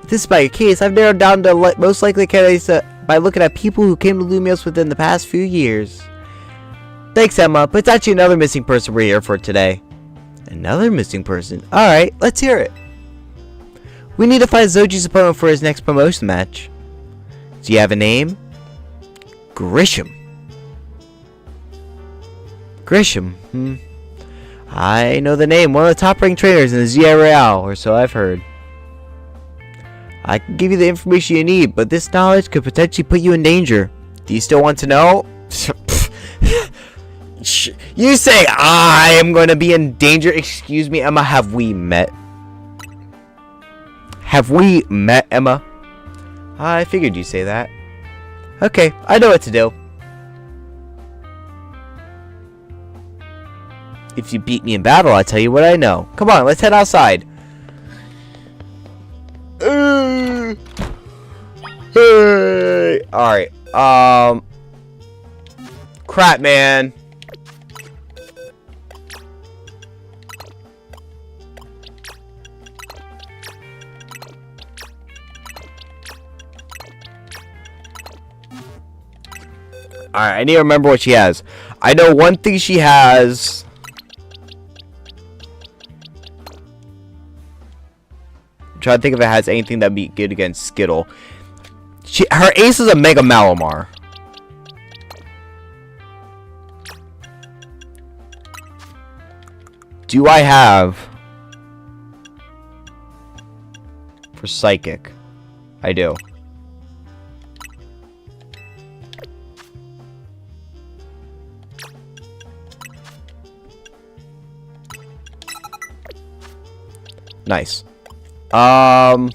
If this is by your case, I've narrowed down the most likely candidates by looking at people who came to Lumiose within the past few years. Thanks, Emma, but it's actually another missing person we're here for today. Another missing person? Alright, let's hear it. We need to find Zoji's opponent for his next promotion match. Do you have a name? Grisham. Grisham, I know the name. One of the top-ranked trainers in the ZI Royale, or so I've heard. I can give you the information you need, but this knowledge could potentially put you in danger. Do you still want to know? You say I am going to be in danger? Excuse me, Emma, have we met? Have we met, Emma? I figured you'd say that. Okay, I know what to do. If you beat me in battle, I'll tell you what I know. Come on, let's head outside. Hey. Alright, crap, man. Alright, I need to remember what she has. I know one thing she has. I'm trying to think if it has anything that'd be good against Skittle. Her ace is a Mega Malamar. Do I have for Psychic? I do. Nice. Try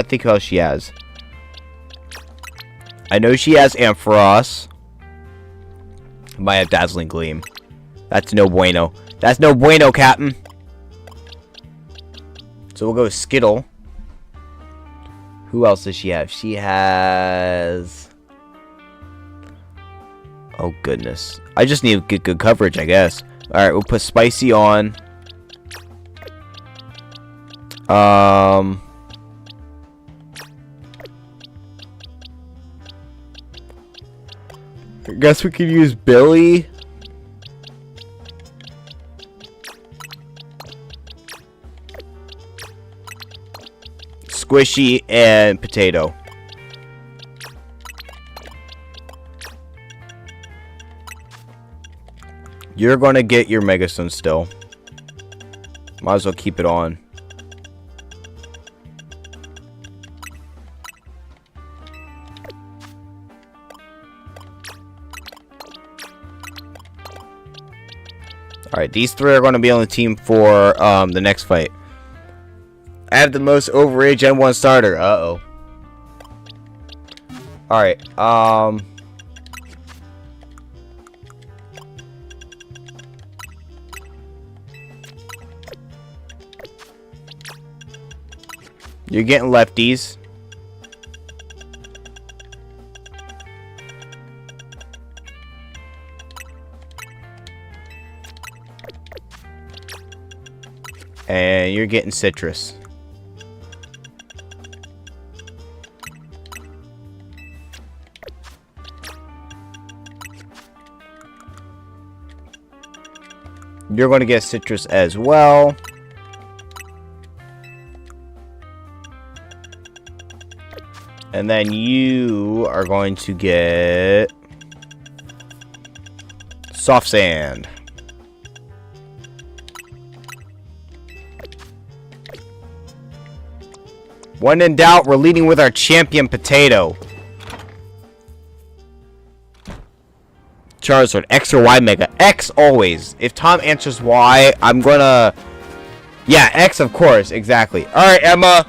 to think who else she has. I know she has Ampharos. Might have Dazzling Gleam. That's no bueno. That's no bueno, Captain. So we'll go with Skittle. Who else does she have? She has... Oh, goodness. I just need to get good coverage, I guess. Alright, we'll put Spicy on. I guess we could use Billy. Squishy and Potato. You're gonna get your Megastone still. Might as well keep it on. Alright, these three are going to be on the team for the next fight. I have the most overage M1 starter. Uh-oh. Alright, you're getting lefties. And you're getting citrus. You're going to get citrus as well. And then you are going to get soft sand. When in doubt, we're leading with our champion potato. Charizard, X or Y Mega? X always. If Tom answers Y, I'm gonna... Yeah, X of course, exactly. Alright, Emma.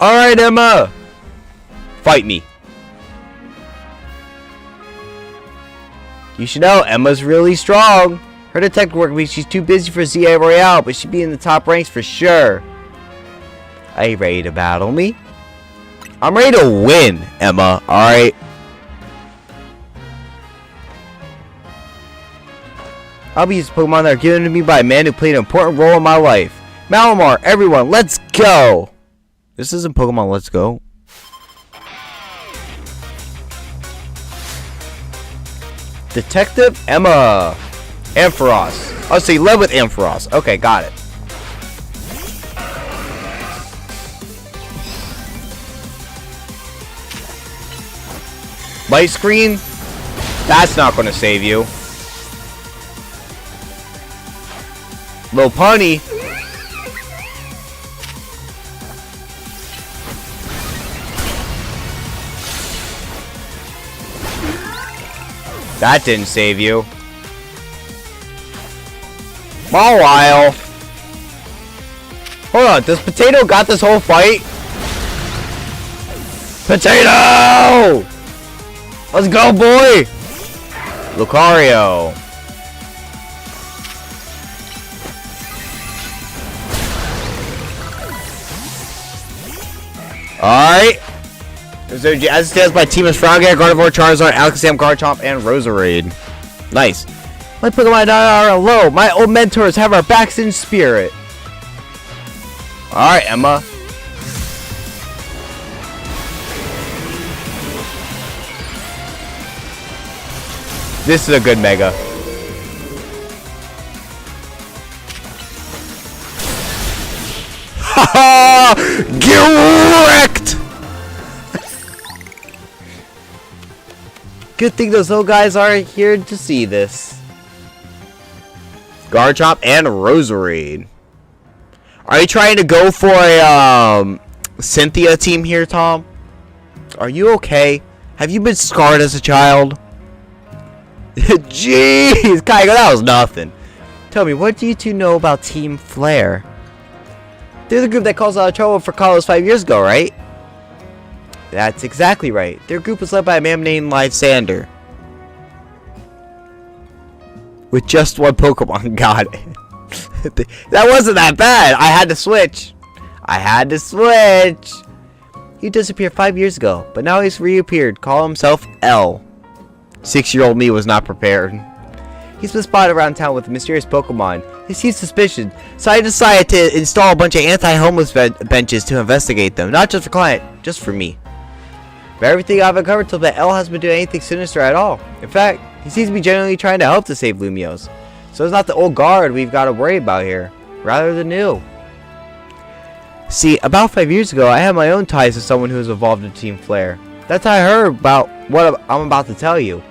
Alright, Emma. Fight me. You should know, Emma's really strong. Her detective work means she's too busy for ZA Royale, but she'd be in the top ranks for sure. Are you ready to battle me? I'm ready to win, Emma, alright? I'll be using Pokemon that are given to me by a man who played an important role in my life. Malamar, everyone, let's go! This isn't Pokemon Let's Go. Detective Emma. Ampharos. Oh, so you led with Ampharos. Okay, got it. Light screen? That's not going to save you. Little punny. That didn't save you. While. Hold on, does Potato got this whole fight? Potato! Let's go, boy! Lucario. Alright. As it stands, my team is Frogger, Gardevoir, Charizard, Alakazam, Garchomp, and Roserade. Nice. My Pokemon are low. My old mentors have our backs in spirit. Alright, Emma. This is a good Mega. Haha! Get wrecked! Good thing those little guys aren't here to see this. Garchomp and Roserade. Are you trying to go for a Cynthia team here, Tom? Are you okay? Have you been scarred as a child? Jeez, Kygo, that was nothing. Tell me, what do you two know about Team Flare? They're the group that caused a lot of trouble for Carlos 5 years ago, right? That's exactly right. Their group was led by a man named Lysander. With just one Pokemon. Got it. That wasn't that bad. I had to switch. He disappeared 5 years ago, but now he's reappeared. Call himself L. 6-year-old me was not prepared. He's been spotted around town with a mysterious Pokemon. He seems suspicious, so I decided to install a bunch of anti-homeless benches to investigate them. Not just for client, just for me. But everything I've uncovered till that L hasn't been doing anything sinister at all. In fact, he seems to be genuinely trying to help to save Lumiose. So it's not the old guard we've got to worry about here, rather the new. See, about 5 years ago, I had my own ties to someone who has evolved into Team Flare. That's how I heard about what I'm about to tell you.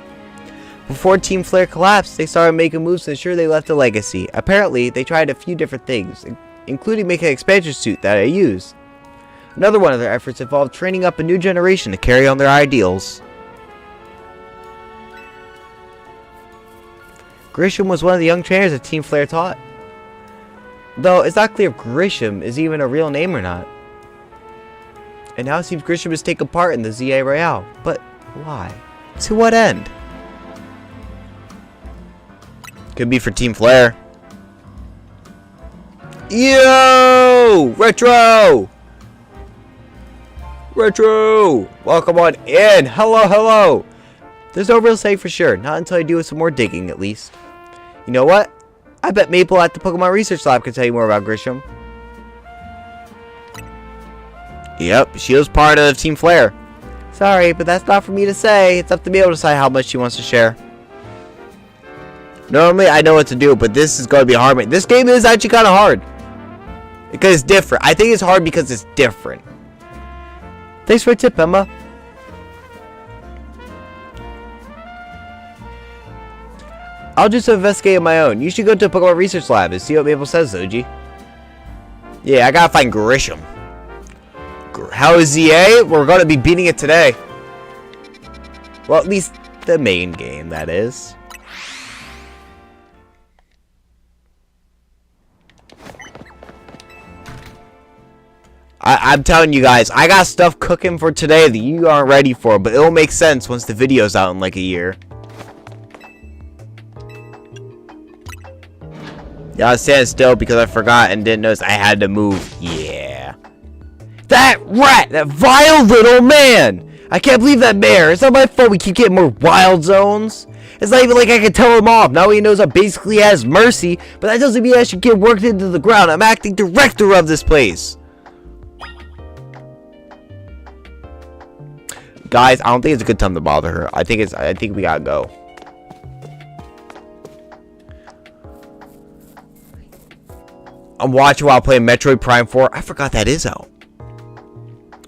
Before Team Flare collapsed, they started making moves to ensure they left a legacy. Apparently, they tried a few different things, including making an expansion suit that I use. Another one of their efforts involved training up a new generation to carry on their ideals. Grisham was one of the young trainers that Team Flare taught. Though it's not clear if Grisham is even a real name or not. And now it seems Grisham has taken part in the ZA Royale. But why? To what end? Could be for Team Flare. Yo! Retro! Welcome on in! Hello! There's no real saying for sure. Not until I do some more digging, at least. You know what? I bet Maple at the Pokemon Research Lab can tell you more about Grisham. Yep, she was part of Team Flare. Sorry, but that's not for me to say. It's up to me to decide how much she wants to share. Normally, I know what to do, but this is going to be hard. This game is actually kind of hard. Because it's different. I think it's hard because it's different. Thanks for a tip, Emma. I'll do some investigating on my own. You should go to a Pokemon Research Lab and see what Mabel says, Zoji. Yeah, I gotta find Grisham. How is ZA? We're gonna be beating it today. Well, at least the main game, that is. I'm telling you guys, I got stuff cooking for today that you aren't ready for, but it'll make sense once the video's out in like a year. Y'all stand still because I forgot and didn't notice I had to move. Yeah. That rat! That vile little man! I can't believe that bear. It's not my fault we keep getting more wild zones. It's not even like I can tell him off. Now he knows I basically has mercy, but that doesn't mean I should get worked into the ground. I'm acting director of this place. Guys, I don't think it's a good time to bother her. I think we gotta go. I'm watching while playing Metroid Prime 4. I forgot that is out.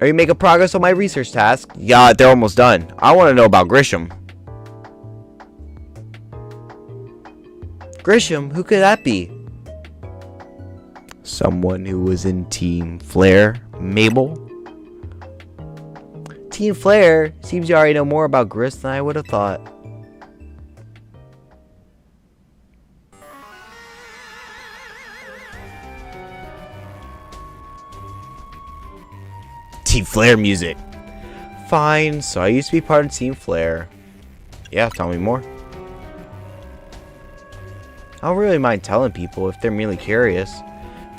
Are you making progress on my research task? Yeah, they're almost done. I want to know about Grisham. Grisham? Who could that be? Someone who was in Team Flare. Mabel? Team Flare? Seems you already know more about Gris than I would have thought. Team Flare music. Fine, so I used to be part of Team Flare. Yeah, tell me more. I don't really mind telling people if they're merely curious.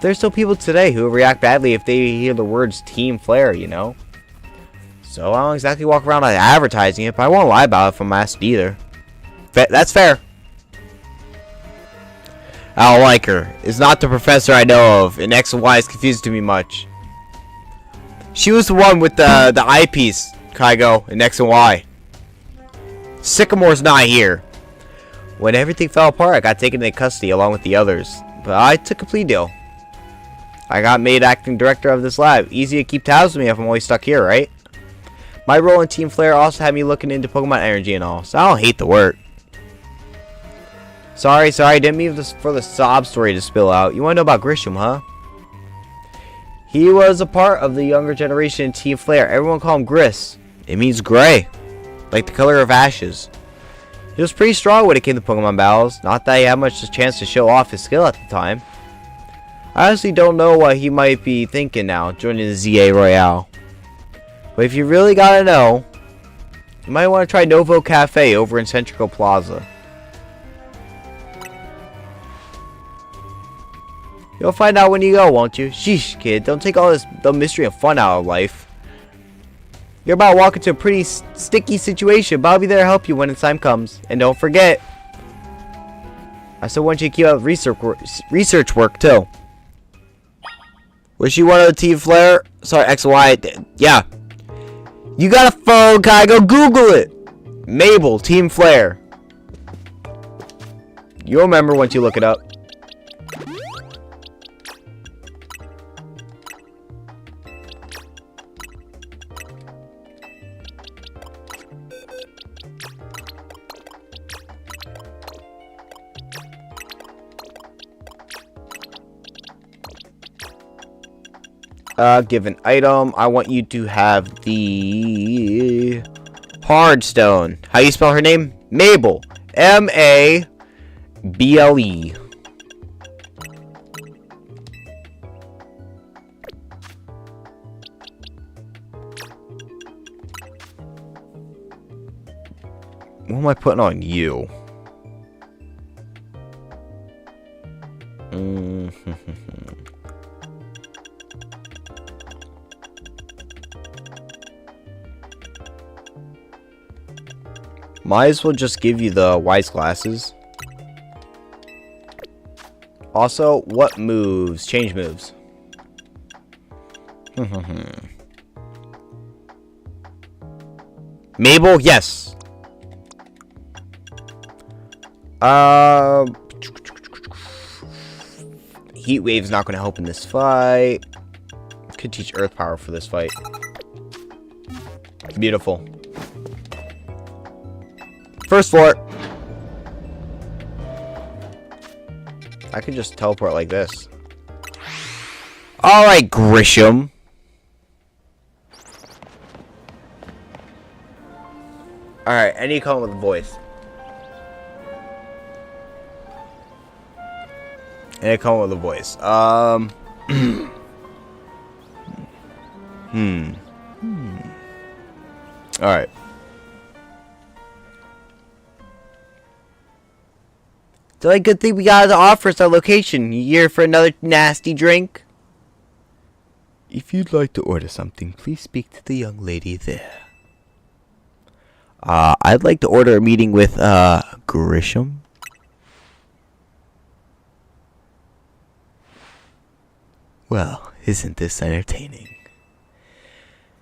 There's still people today who react badly if they hear the words Team Flare, you know? So I don't exactly walk around advertising it, but I won't lie about it if I'm asked either. That's fair. I don't like her. It's not the professor I know of, and X and Y is confused to me much. She was the one with the eyepiece, Kygo, in X and Y. Sycamore's not here. When everything fell apart, I got taken into custody along with the others. But I took a plea deal. I got made acting director of this lab. Easy to keep tabs with me if I'm always stuck here, right? My role in Team Flare also had me looking into Pokemon energy and all, so I don't hate the work. Sorry, didn't mean for the sob story to spill out. You want to know about Grisham, huh? He was a part of the younger generation in Team Flare. Everyone called him Gris. It means gray, like the color of ashes. He was pretty strong when it came to Pokemon battles. Not that he had much chance to show off his skill at the time. I honestly don't know what he might be thinking now, joining the ZA Royale. But if you really gotta know, you might want to try Novo Cafe over in Centrical Plaza. You'll find out when you go, won't you? Sheesh, kid, don't take all the mystery and fun out of life. You're about to walk into a pretty sticky situation, but I'll be there to help you when the time comes. And don't forget, I still want you to keep up research work too. Was she one of the Team Flare? Sorry, X and Y. Yeah. You got a phone, Kai? Go Google it. Mabel, Team Flare. You'll remember once you look it up. Give an item. I want you to have the Hard Stone. How you spell her name? Mabel. M-A-B-L-E. What am I putting on you? Might as well just give you the wise glasses. Also, what moves? Change moves. Mabel, yes. Heat Wave's not going to help in this fight. Could teach Earth Power for this fight. Beautiful. First floor. I can just teleport like this. Alright, Grisham. Alright, I need to come up with a voice. Alright. The only good thing we got to offer is our location. You here for another nasty drink? If you'd like to order something, please speak to the young lady there. I'd like to order a meeting with, Grisham. Well, isn't this entertaining?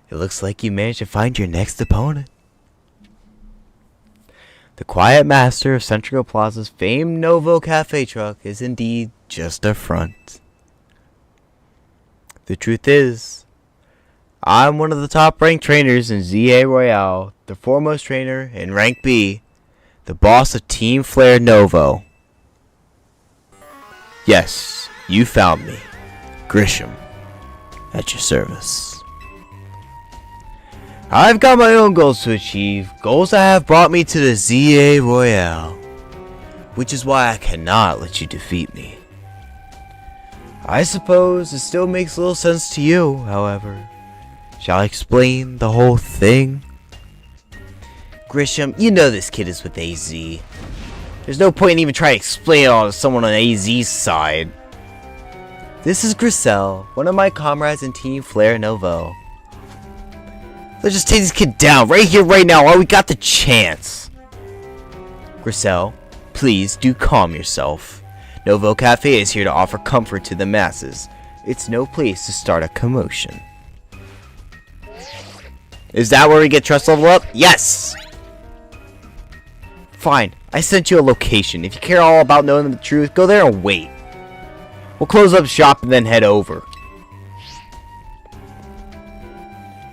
It looks like you managed to find your next opponent. The quiet master of Central Plaza's famed Novo Cafe truck is indeed just a front. The truth is, I'm one of the top-ranked trainers in ZA Royale, the foremost trainer in Rank B, the boss of Team Flare Novo. Yes, you found me, Grisham, at your service. I've got my own goals to achieve, goals that have brought me to the ZA Royale, which is why I cannot let you defeat me. I suppose it still makes little sense to you, however. Shall I explain the whole thing? Grisham, you know this kid is with AZ. There's no point in even trying to explain it all to someone on AZ's side. This is Grisel, one of my comrades in Team Flare Novo. Let's just take this kid down right here, right now, while we got the chance. Grisel, please do calm yourself. Novo Cafe is here to offer comfort to the masses. It's no place to start a commotion. Is that where we get trust level up? Yes! Fine, I sent you a location. If you care all about knowing the truth, go there and wait. We'll close up shop and then head over.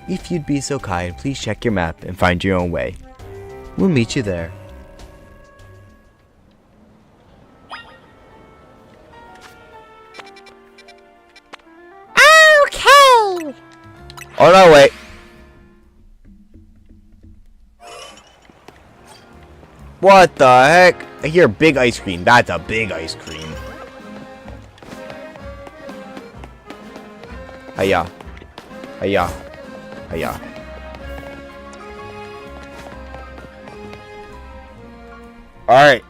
If you'd be so kind, please check your map and find your own way. We'll meet you there. Okay! Oh no, wait. What the heck? I hear big ice cream. That's a big ice cream. Hiya. Hiya. Hiya. Alright.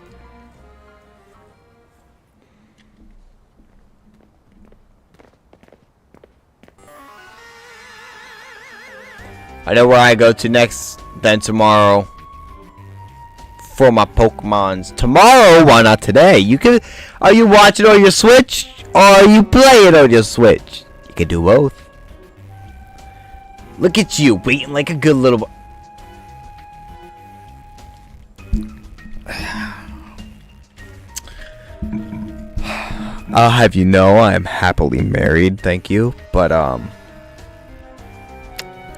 I know where I go to next, then tomorrow. For my Pokemons. Tomorrow? Why not today? You can. Are you watching on your Switch? Or are you playing on your Switch? You can do both. Look at you, waiting like a good little boy. I'll have you know I am happily married, thank you. But,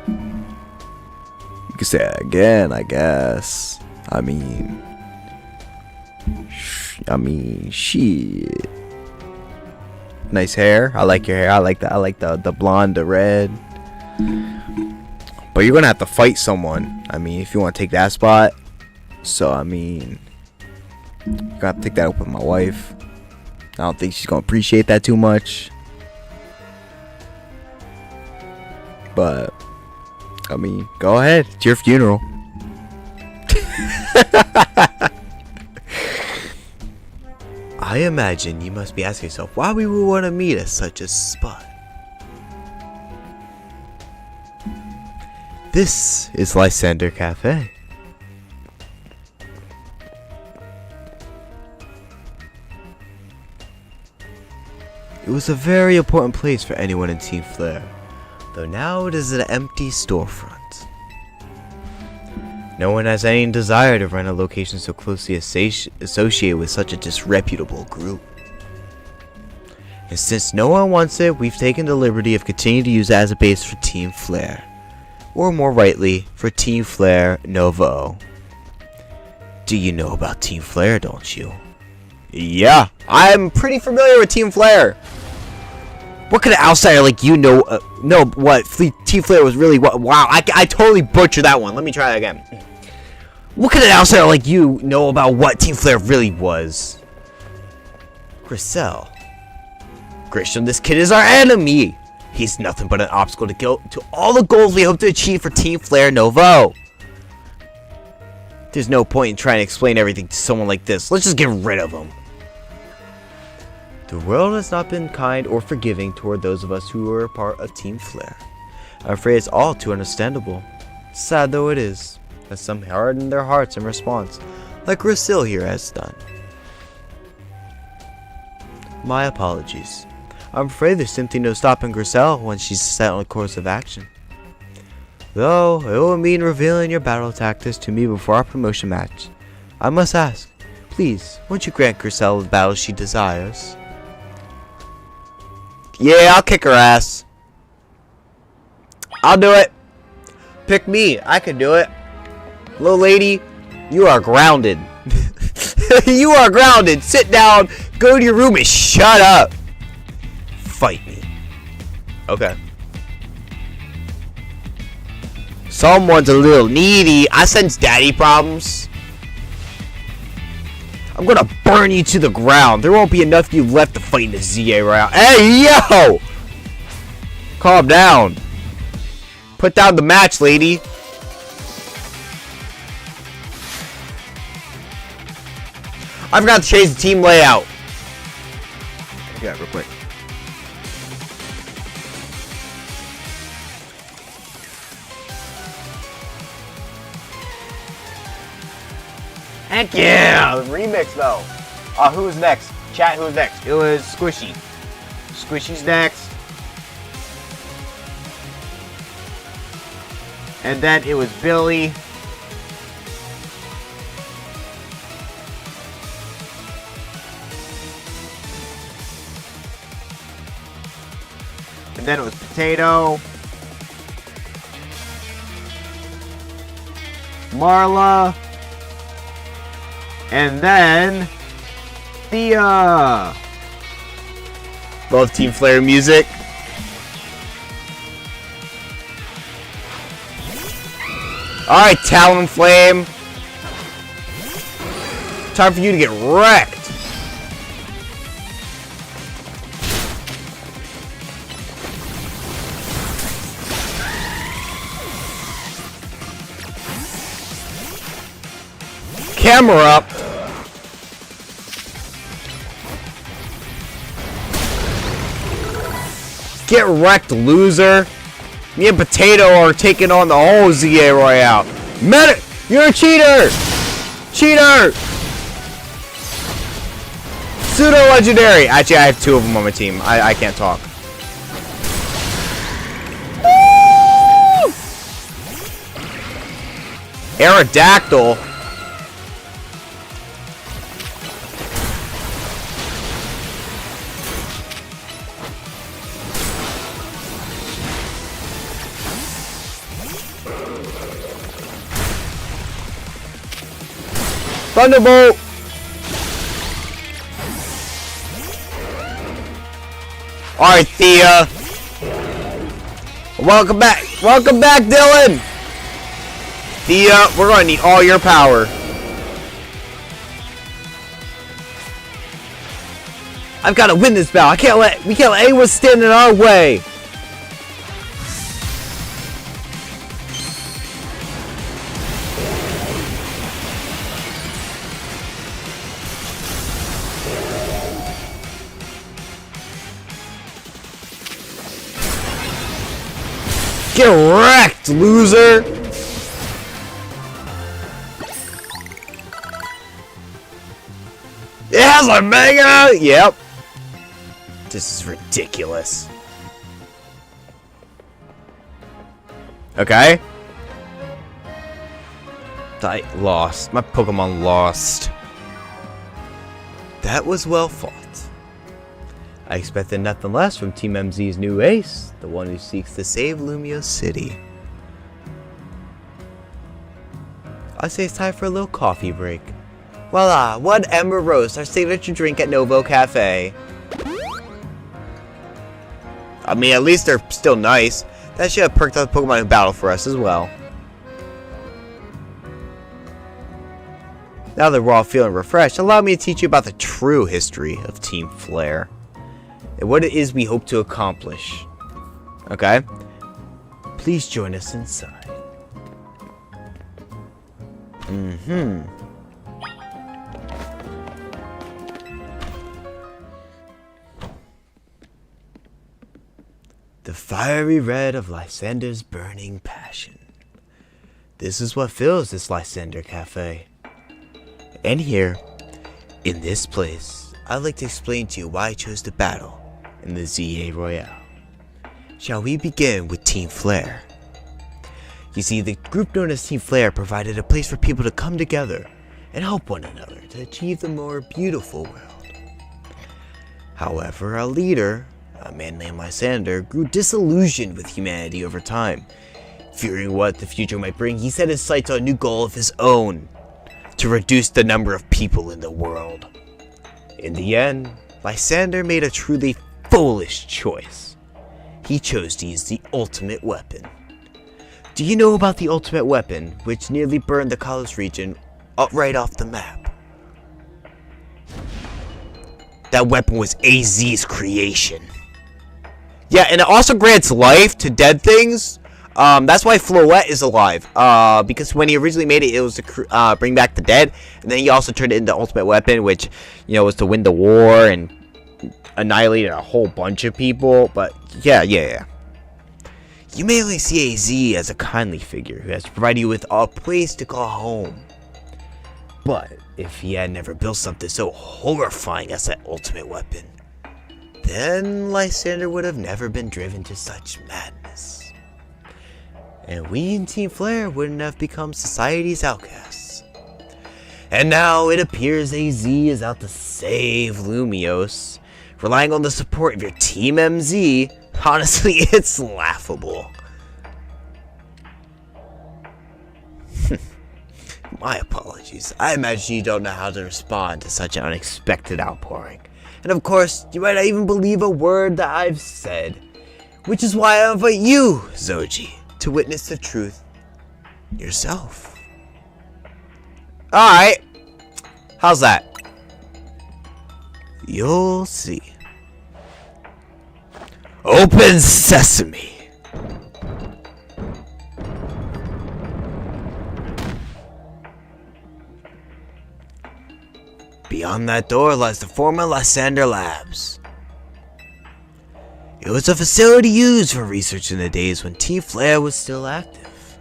you can say that again, I guess. I mean, shit. Nice hair. I like your hair. I like the blonde, the red. But you're gonna have to fight someone. I mean, if you want to take that spot. So I mean, you gotta take that up with my wife. I don't think she's gonna appreciate that too much. But I mean, go ahead. It's your funeral. I imagine you must be asking yourself why we would want to meet at such a spot. This is Lysander Cafe. It was a very important place for anyone in Team Flare, though now it is an empty storefront. No one has any desire to rent a location so closely associated with such a disreputable group. And since no one wants it, we've taken the liberty of continuing to use it as a base for Team Flare. or more rightly, for Team Flare Novo. Do you know about Team Flare, don't you? Yeah, I'm pretty familiar with Team Flare. What could an outsider like you know what Team Flare was really? Wow, I totally butchered that one. Let me try that again. What could an outsider like you know about what Team Flare really was? Grisel. Grisham, this kid is our enemy. He's nothing but an obstacle to all the goals we hope to achieve for Team Flare Novo. There's no point in trying to explain everything to someone like this. Let's just get rid of him. The world has not been kind or forgiving toward those of us who are a part of Team Flare. I'm afraid it's all too understandable. Sad though it is, as some harden their hearts in response, like Grisel here has done. My apologies. I'm afraid there's simply no stopping Grisel when she's set on a course of action. Though, it will mean revealing your battle tactics to me before our promotion match. I must ask, please, won't you grant Grisel the battle she desires? Yeah, I'll kick her ass. I'll do it. Pick me, I can do it. Little lady, you are grounded. You are grounded. Sit down, go to your room and shut up. Fight me. Okay. Someone's a little needy. I sense daddy problems. I'm gonna burn you to the ground. There won't be enough of you left to fight in the ZA round. Hey, yo! Calm down. Put down the match, lady. I forgot to change the team layout. Yeah, real quick. Heck yeah! Remix though. Who was next? Chat, who was next? It was Squishy. Squishy's next. And then it was Billy. And then it was Potato. Marla. And then Thea. Love Team Flare music. Alright, Talonflame. Time for you to get wrecked. Camera up. Get wrecked, loser. Me and Potato are taking on the whole ZA Royale. You're a cheater! Cheater! Pseudo legendary. Actually, I have two of them on my team. I can't talk. Woo! Aerodactyl. Thunderbolt! Alright, Thea. Welcome back. Welcome back, Dylan! Thea, we're gonna need all your power. I've gotta win this battle. We can't let anyone stand in our way. Get wrecked, loser! It has a mega! Yep. This is ridiculous. Okay. I lost. My Pokemon lost. That was well fought. I expected nothing less from Team MZ's new ace, the one who seeks to save Lumiose City. I say it's time for a little coffee break. Voila, one Ember Roast, our signature drink at Novo Cafe. I mean, at least they're still nice. That should have perked up the Pokemon battle for us as well. Now that we're all feeling refreshed, allow me to teach you about the true history of Team Flare. And what it is we hope to accomplish. Okay? Please join us inside. The fiery red of Lysander's burning passion. This is what fills this Lysander Cafe. And here, in this place, I'd like to explain to you why I chose to battle in the ZA Royale. Shall we begin with Team Flare? You see, the group known as Team Flare provided a place for people to come together and help one another to achieve the more beautiful world. However, our leader, a man named Lysander, grew disillusioned with humanity over time. Fearing what the future might bring, he set his sights on a new goal of his own, to reduce the number of people in the world. In the end, Lysander made a truly foolish choice. He chose to use the ultimate weapon. Do you know about the ultimate weapon, which nearly burned the Kalos region right off the map? That weapon was AZ's creation. Yeah, and it also grants life to dead things. That's why Floette is alive. Because when he originally made it, it was to bring back the dead. And then he also turned it into Ultimate Weapon, which, you know, was to win the war and annihilate a whole bunch of people. But, yeah. You may only see AZ as a kindly figure who has provided you with a place to call home. But, if he had never built something so horrifying as that Ultimate Weapon, then Lysander would have never been driven to such madness. And we in Team Flare wouldn't have become society's outcasts. And now it appears AZ is out to save Lumiose, relying on the support of your Team MZ. Honestly, it's laughable. My apologies. I imagine you don't know how to respond to such an unexpected outpouring. And of course, you might not even believe a word that I've said. Which is why I invite you, Zoji, to witness the truth yourself. Alright. How's that? You'll see. Open sesame. Beyond that door lies the former Lysander Labs. It was a facility used for research in the days when Team Flare was still active.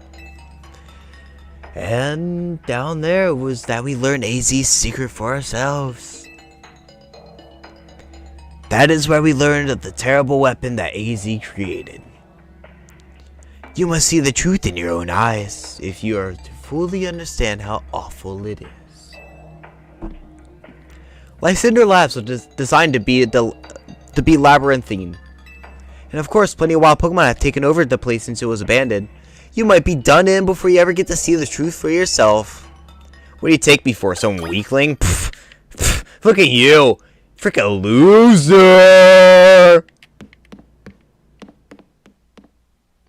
And down there was that we learned AZ's secret for ourselves. That is where we learned of the terrible weapon that AZ created. You must see the truth in your own eyes if you are to fully understand how awful it is. Lysander Labs was designed to be labyrinthine. And of course, plenty of wild Pokemon have taken over the place since it was abandoned. You might be done in before you ever get to see the truth for yourself. What do you take me for, some weakling? Look at you! Freaking loser!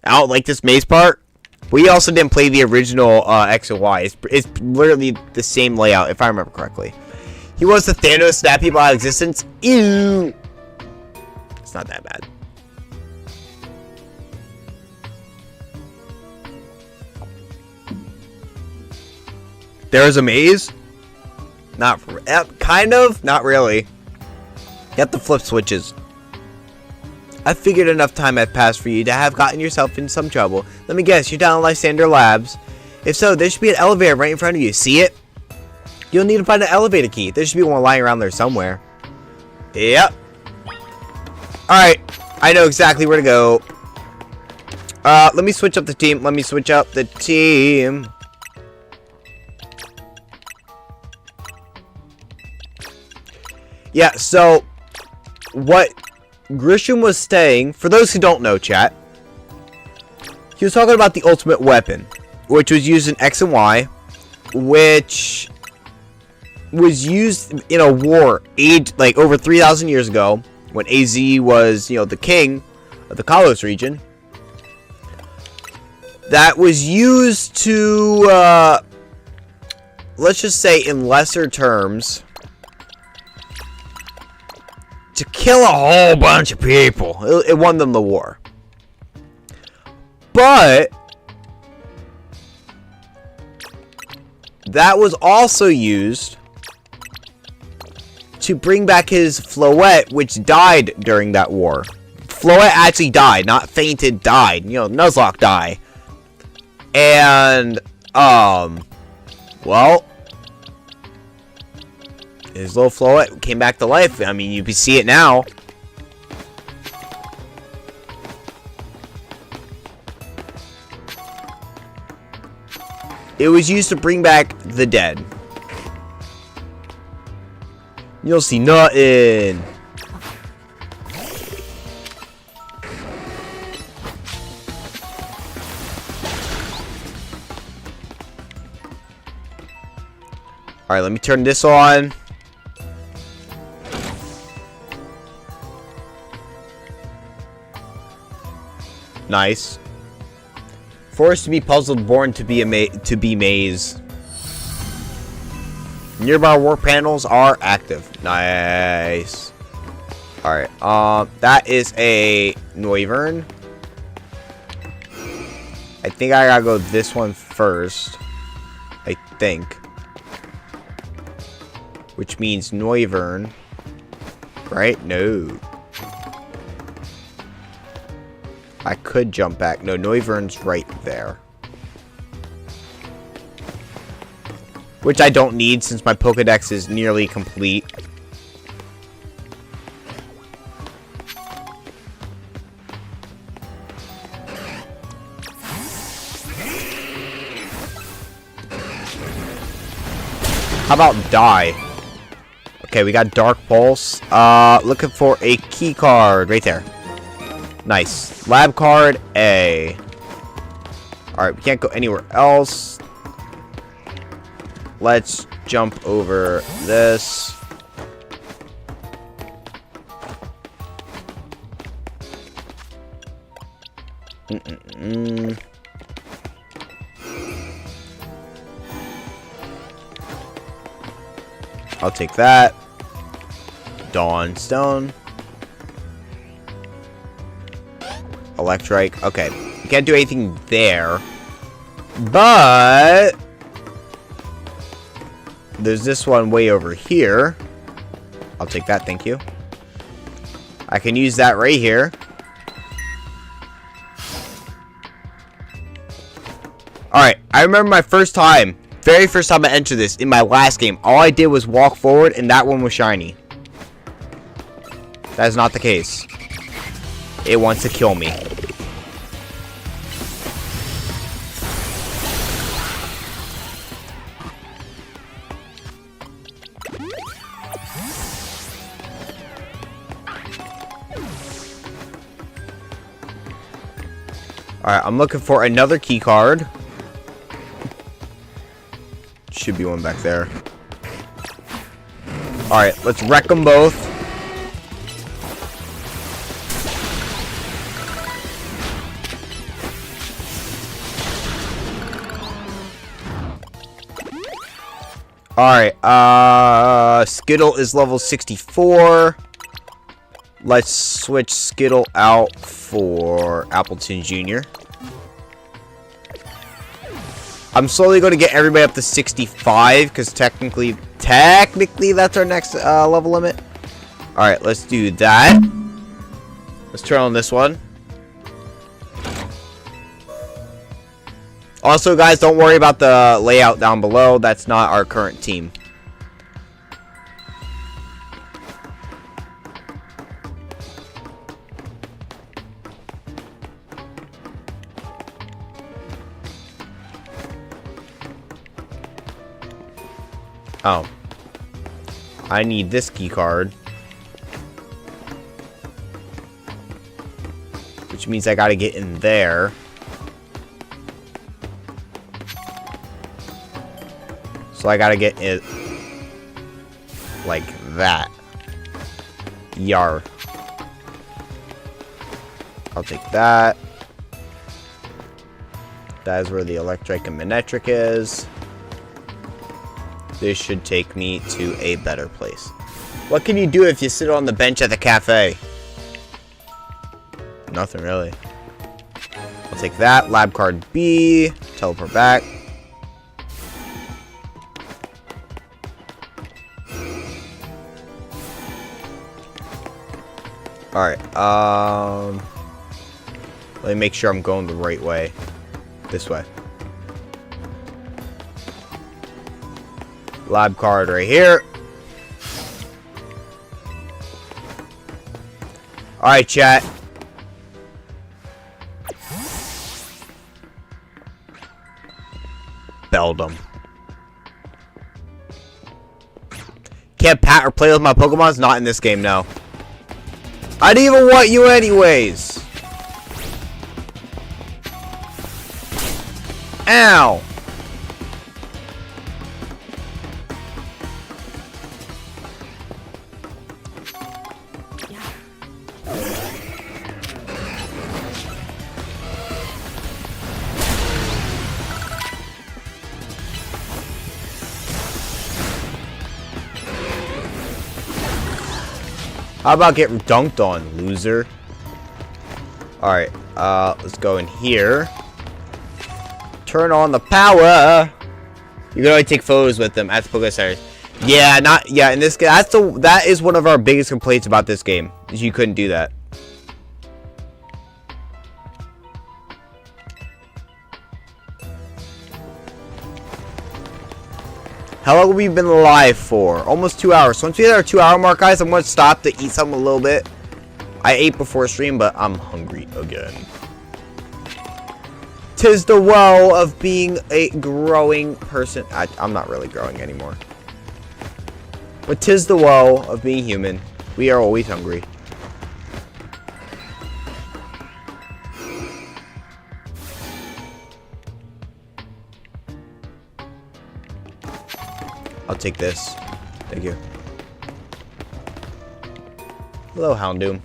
I don't like this maze part. We also didn't play the original X and Y. It's literally the same layout, if I remember correctly. He wants the Thanos snap people out of existence. Ew! It's not that bad. There's a maze? Not kind of, not really. You have to flip switches. I figured enough time had passed for you to have gotten yourself in some trouble. Let me guess, you're down at Lysander Labs. If so, there should be an elevator right in front of you. See it? You'll need to find an elevator key. There should be one lying around there somewhere. Yep. Alright, I know exactly where to go. Let me switch up the team. Yeah, so what Grisham was saying, for those who don't know, chat, he was talking about the ultimate weapon, which was used in X and Y, which was used in a war like over 3,000 years ago when AZ was, the king of the Kalos region. That was used to, let's just say in lesser terms, to kill a whole bunch of people. It won them the war. But that was also used to bring back his Floette, which died during that war. Floette actually died, not fainted, died. Nuzlocke died. And, well, his little Floette came back to life. I mean, you can see it now. It was used to bring back the dead. You'll see nothing. Alright, let me turn this on. Nice. Forced to be puzzled, born to be maze. Nearby war panels are active. Nice. Alright, that is a Noivern. I think I gotta go this one first. I think. Which means Noivern. Right? No. I could jump back. No, Noivern's right there. Which I don't need since my Pokedex is nearly complete. How about die? Okay, we got Dark Pulse. Looking for a key card right there. Nice. Lab card A. Alright, we can't go anywhere else. Let's jump over this. I'll take that. Dawn Stone. Electrike. Okay. You can't do anything there. But there's this one way over here. I'll take that, thank you. I can use that right here. Alright, I remember my first time. Very first time I entered this in my last game. All I did was walk forward and that one was shiny. That is not the case. It wants to kill me. Alright, I'm looking for another key card. Should be one back there. Alright, let's wreck them both. Alright, Skittle is level 64. Let's switch Skittle out for Appleton Jr. I'm slowly going to get everybody up to 65 because technically that's our next level limit. Alright, let's do that. Let's turn on this one. Also, guys, don't worry about the layout down below. That's not our current team. Oh. I need this key card. Which means I gotta get in there. So I gotta get it like that. Yar. I'll take that. That is where the electric and magnetic is. This should take me to a better place. What can you do if you sit on the bench at the cafe? Nothing really. I'll take that. Lab card B. Teleport back. Alright, let me make sure I'm going the right way. This way. Lab card right here. Alright, chat. Beldum. Can't pat or play with my Pokemons? Not in this game, no. I didn't even want you anyways. Ow. How about get dunked on, loser? Alright, let's go in here. Turn on the power. You can only take photos with them at the Poké Centers. Yeah, in this game, that is one of our biggest complaints about this game. Is you couldn't do that. How long have we been live for? Almost 2 hours. So once we hit our 2 hour mark, guys, I'm going to stop to eat something a little bit. I ate before stream, but I'm hungry again. 'Tis the woe of being a growing person. I'm not really growing anymore. But 'tis the woe of being human. We are always hungry. I'll take this. Thank you. Hello, Houndoom.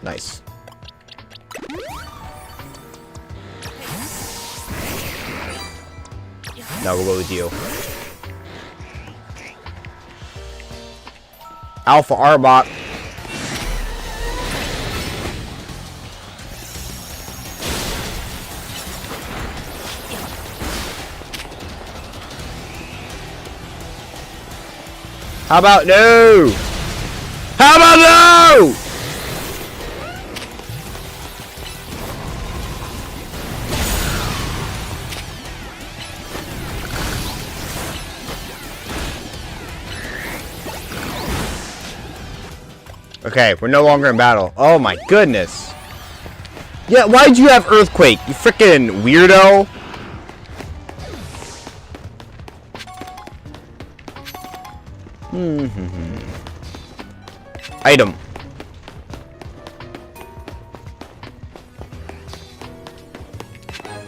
Nice. Now we'll go with you. Alpha Arbok. How about no? How about no? Okay, we're no longer in battle. Oh my goodness. Yeah, why'd you have Earthquake? You freaking weirdo. Item.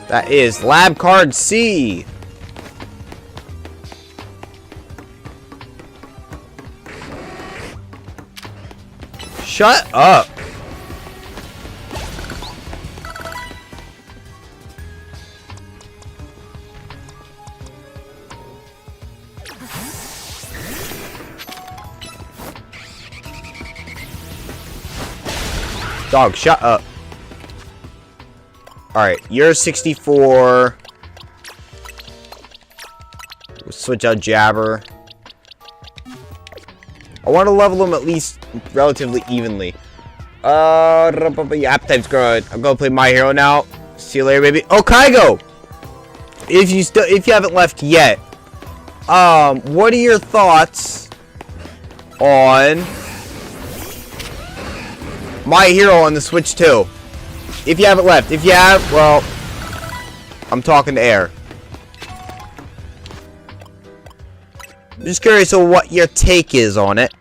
That is Lab Card C. Shut up. Dog, shut up. Alright, you're 64. We'll switch out Jabber. I want to level them at least relatively evenly. Appetite's growing. I'm gonna play My Hero now. See you later, baby. Oh, Kygo! If you haven't left yet, what are your thoughts on My Hero on the Switch too. If you haven't left. If you have, well, I'm talking to air. I'm just curious of what your take is on it.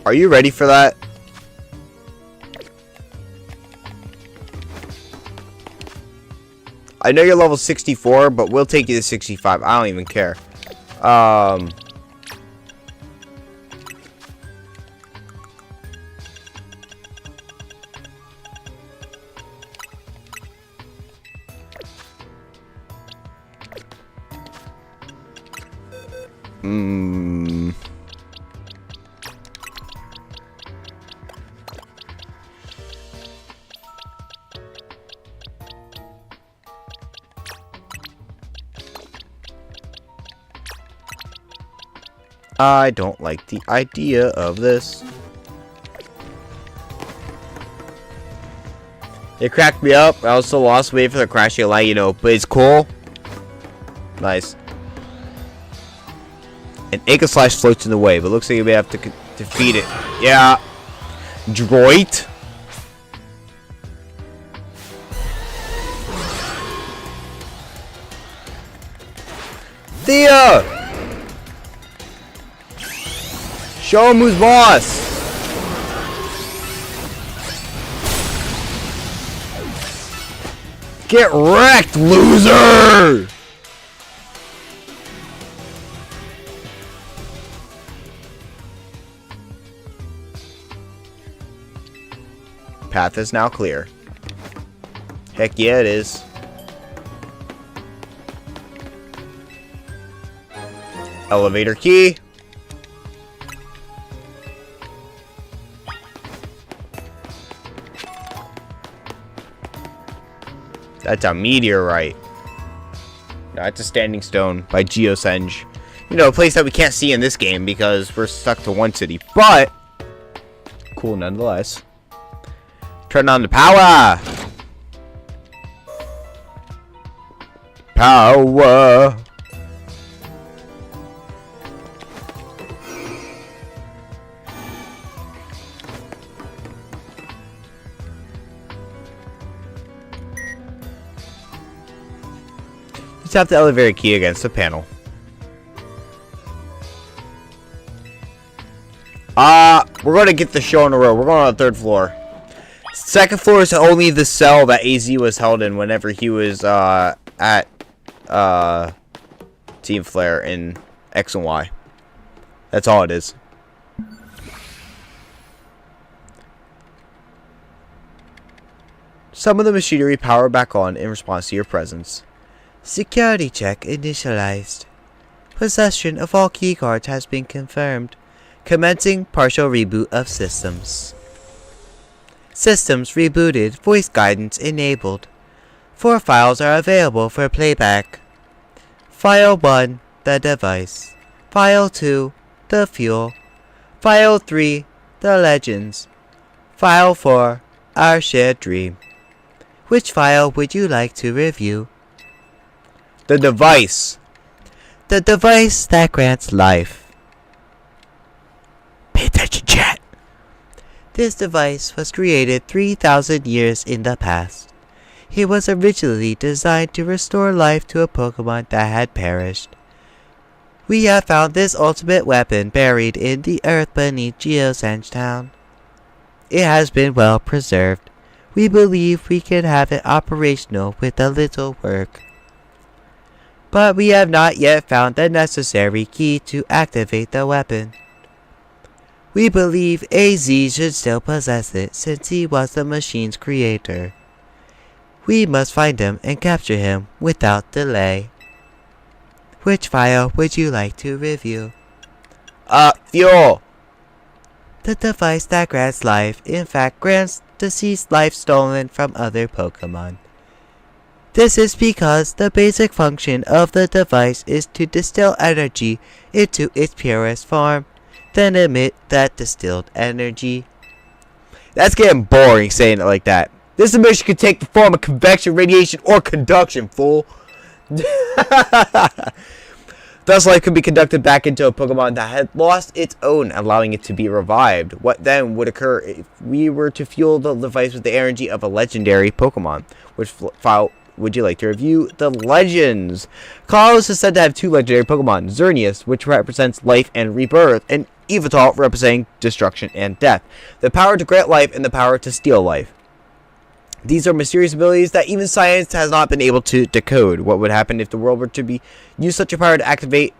Are you ready for that? I know you're level 64, but we'll take you to 65. I don't even care. I don't like the idea of this. It cracked me up. I also lost weight for the crashing light, you know, but it's cool. Nice. An Acre Slash floats in the way, but looks like you may have to defeat it. Yeah. Droid. Thea! Show him who's boss! Get wrecked, loser! Path is now clear. Heck yeah, it is. Elevator key. That's a meteorite. No, it's a standing stone by Geosenge. You know, a place that we can't see in this game because we're stuck to one city. But cool nonetheless. Turn on the power. Power. Tap the elevator key against the panel. We're gonna get the show in a row. We're going on the 3rd floor. 2nd floor is only the cell that AZ was held in whenever he was at Team Flare in X and Y. That's all it is. Some of the machinery power back on in response to your presence. Security check initialized. Possession of all keycards has been confirmed. Commencing partial reboot of systems. Systems rebooted. Voice guidance enabled. 4 files are available for playback. File 1, the device. File 2, the fuel. File 3, the legends. File 4, our shared dream. Which file would you like to review? The device. The device that grants life. Pay attention, chat. This device was created 3,000 years in the past. It was originally designed to restore life to a Pokemon that had perished. We have found this ultimate weapon buried in the earth beneath Geosenge Town. It has been well preserved. We believe we can have it operational with a little work. But we have not yet found the necessary key to activate the weapon. We believe AZ should still possess it since he was the machine's creator. We must find him and capture him without delay. Which file would you like to review? Fuel! The device that grants life, in fact, grants deceased life stolen from other Pokemon. This is because the basic function of the device is to distill energy into its purest form, then emit that distilled energy. That's getting boring saying it like that. This emission could take the form of convection, radiation, or conduction, fool. Thus, life could be conducted back into a Pokemon that had lost its own, allowing it to be revived. What then would occur if we were to fuel the device with the energy of a legendary Pokemon? Which file would you like to review? The legends. Kalos is said to have 2 legendary Pokemon: Xerneas, which represents life and rebirth, and Yveltal, representing destruction and death. The power to grant life and the power to steal life. These are mysterious abilities that even science has not been able to decode. What would happen if the world were to use such a power to activate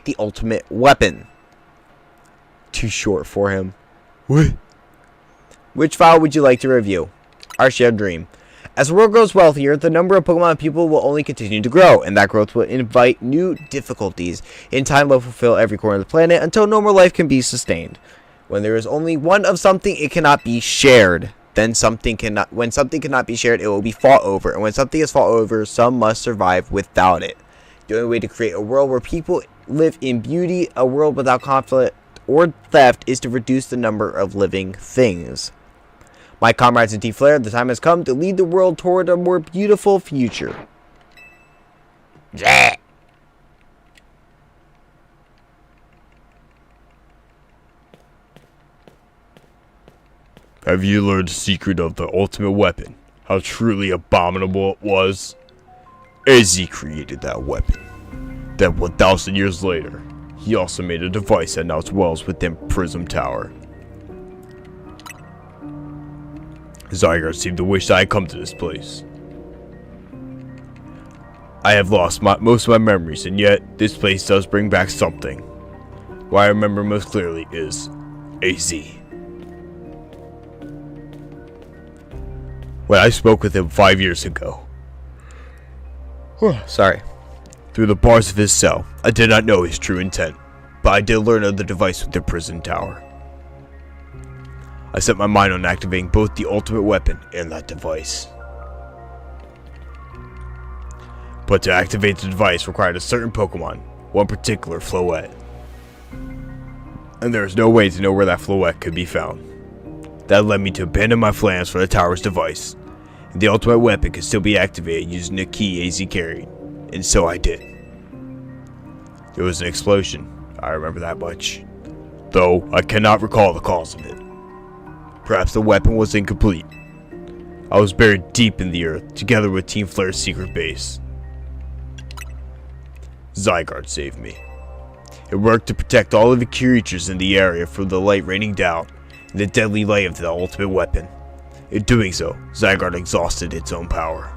the ultimate weapon? Too short for him. What? Which file would you like to review? Our shared dream. As the world grows wealthier, the number of Pokemon people will only continue to grow, and that growth will invite new difficulties. In time, life will fill every corner of the planet until no more life can be sustained. When there is only one of something, it cannot be shared. When something cannot be shared, it will be fought over. And when something is fought over, some must survive without it. The only way to create a world where people live in beauty, a world without conflict or theft, is to reduce the number of living things. My comrades in T-Flare, the time has come to lead the world toward a more beautiful future. Yeah. Have you learned the secret of the ultimate weapon? How truly abominable it was? AZ created that weapon. Then 1,000 years later, he also made a device that now dwells within Prism Tower. Zygarde seemed to wish that I had come to this place. I have lost most of my memories, and yet this place does bring back something. What I remember most clearly is AZ. When I spoke with him 5 years ago. Sorry. Through the bars of his cell, I did not know his true intent, but I did learn of the device with the prison tower. I set my mind on activating both the ultimate weapon and that device. But to activate the device required a certain Pokemon, one particular Floette. And there is no way to know where that Floette could be found. That led me to abandon my plans for the tower's device, and the ultimate weapon could still be activated using the key AZ carried, and so I did. There was an explosion, I remember that much, though I cannot recall the cause of it. Perhaps the weapon was incomplete. I was buried deep in the earth, together with Team Flare's secret base. Zygarde saved me. It worked to protect all of the creatures in the area from the light raining down, and the deadly light of the ultimate weapon. In doing so, Zygarde exhausted its own power.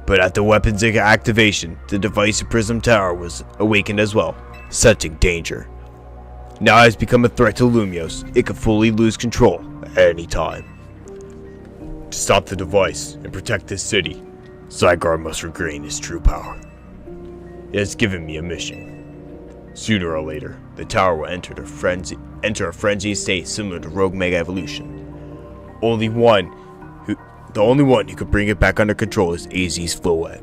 But at the weapon's activation, the device in Prism Tower was awakened as well, sensing danger. Now it has become a threat to Lumiose. It could fully lose control at any time. To stop the device and protect this city, Zygarde must regain his true power. It has given me a mission. Sooner or later, the tower will enter a frenzied state similar to Rogue Mega Evolution. The only one who could bring it back under control is AZ's Floette.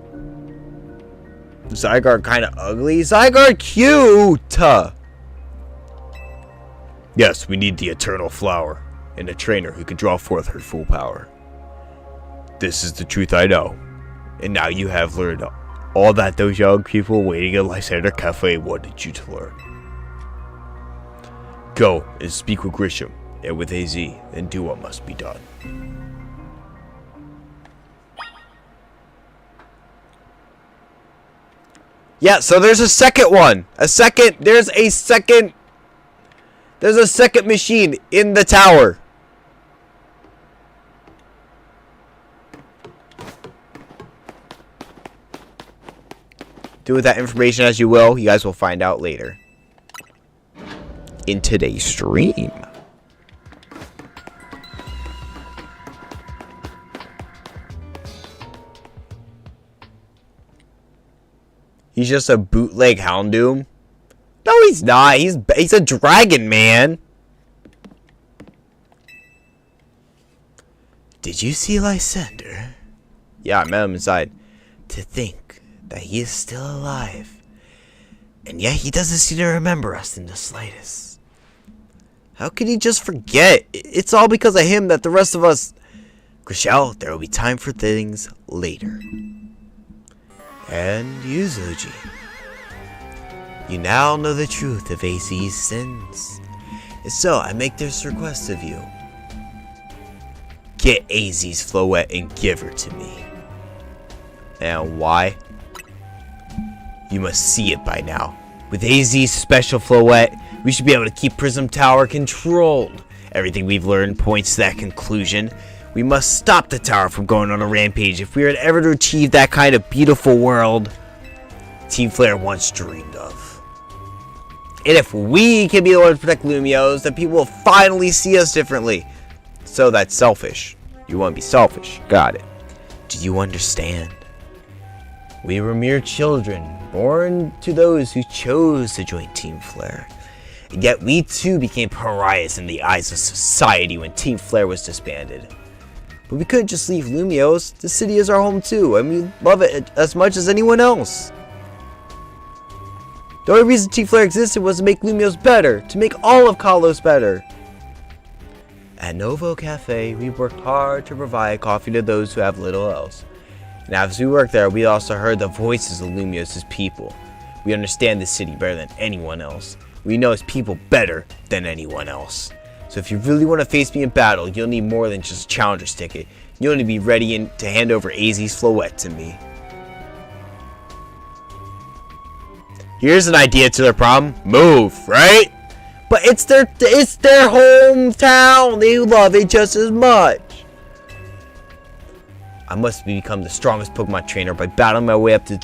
Zygarde kind of ugly. Zygarde cute. Yes, we need the Eternal Flower and a trainer who can draw forth her full power. This is the truth I know, and now you have learned all that those young people waiting in Lysander Cafe wanted you to learn. Go and speak with Grisham and with AZ and do what must be done. Yeah, so there's a second one. There's a second machine in the tower. Do with that information as you will. You guys will find out later in today's stream. He's just a bootleg Houndoom. No, he's not. He's a dragon, man. Did you see Lysander? Yeah, I met him inside. To think that he is still alive, and yet he doesn't seem to remember us in the slightest. How could he just forget? It's all because of him that the rest of us... Grishel, there will be time for things later. And you, Zoji. You now know the truth of AZ's sins. And so, I make this request of you. Get AZ's Floette and give her to me. And why? You must see it by now. With AZ's special Floette, we should be able to keep Prism Tower controlled. Everything we've learned points to that conclusion. We must stop the tower from going on a rampage if we are ever to achieve that kind of beautiful world Team Flare once dreamed of. And if we can be the ones to protect Lumiose, then people will finally see us differently. So that's selfish. You want to be selfish. Got it. Do you understand? We were mere children, born to those who chose to join Team Flare. And yet we too became pariahs in the eyes of society when Team Flare was disbanded. But we couldn't just leave Lumiose. The city is our home too, and we love it as much as anyone else. The only reason Team Flare existed was to make Lumiose better, to make all of Kalos better. At Novo Cafe, we worked hard to provide coffee to those who have little else. And as we worked there, we also heard the voices of Lumiose's people. We understand this city better than anyone else. We know its people better than anyone else. So if you really want to face me in battle, you'll need more than just a challenger's ticket. You'll need to be ready to hand over AZ's Floette to me. Here's an idea to their problem. Move, right? But it's their hometown. They love it just as much. I must become the strongest Pokemon trainer by battling my way up to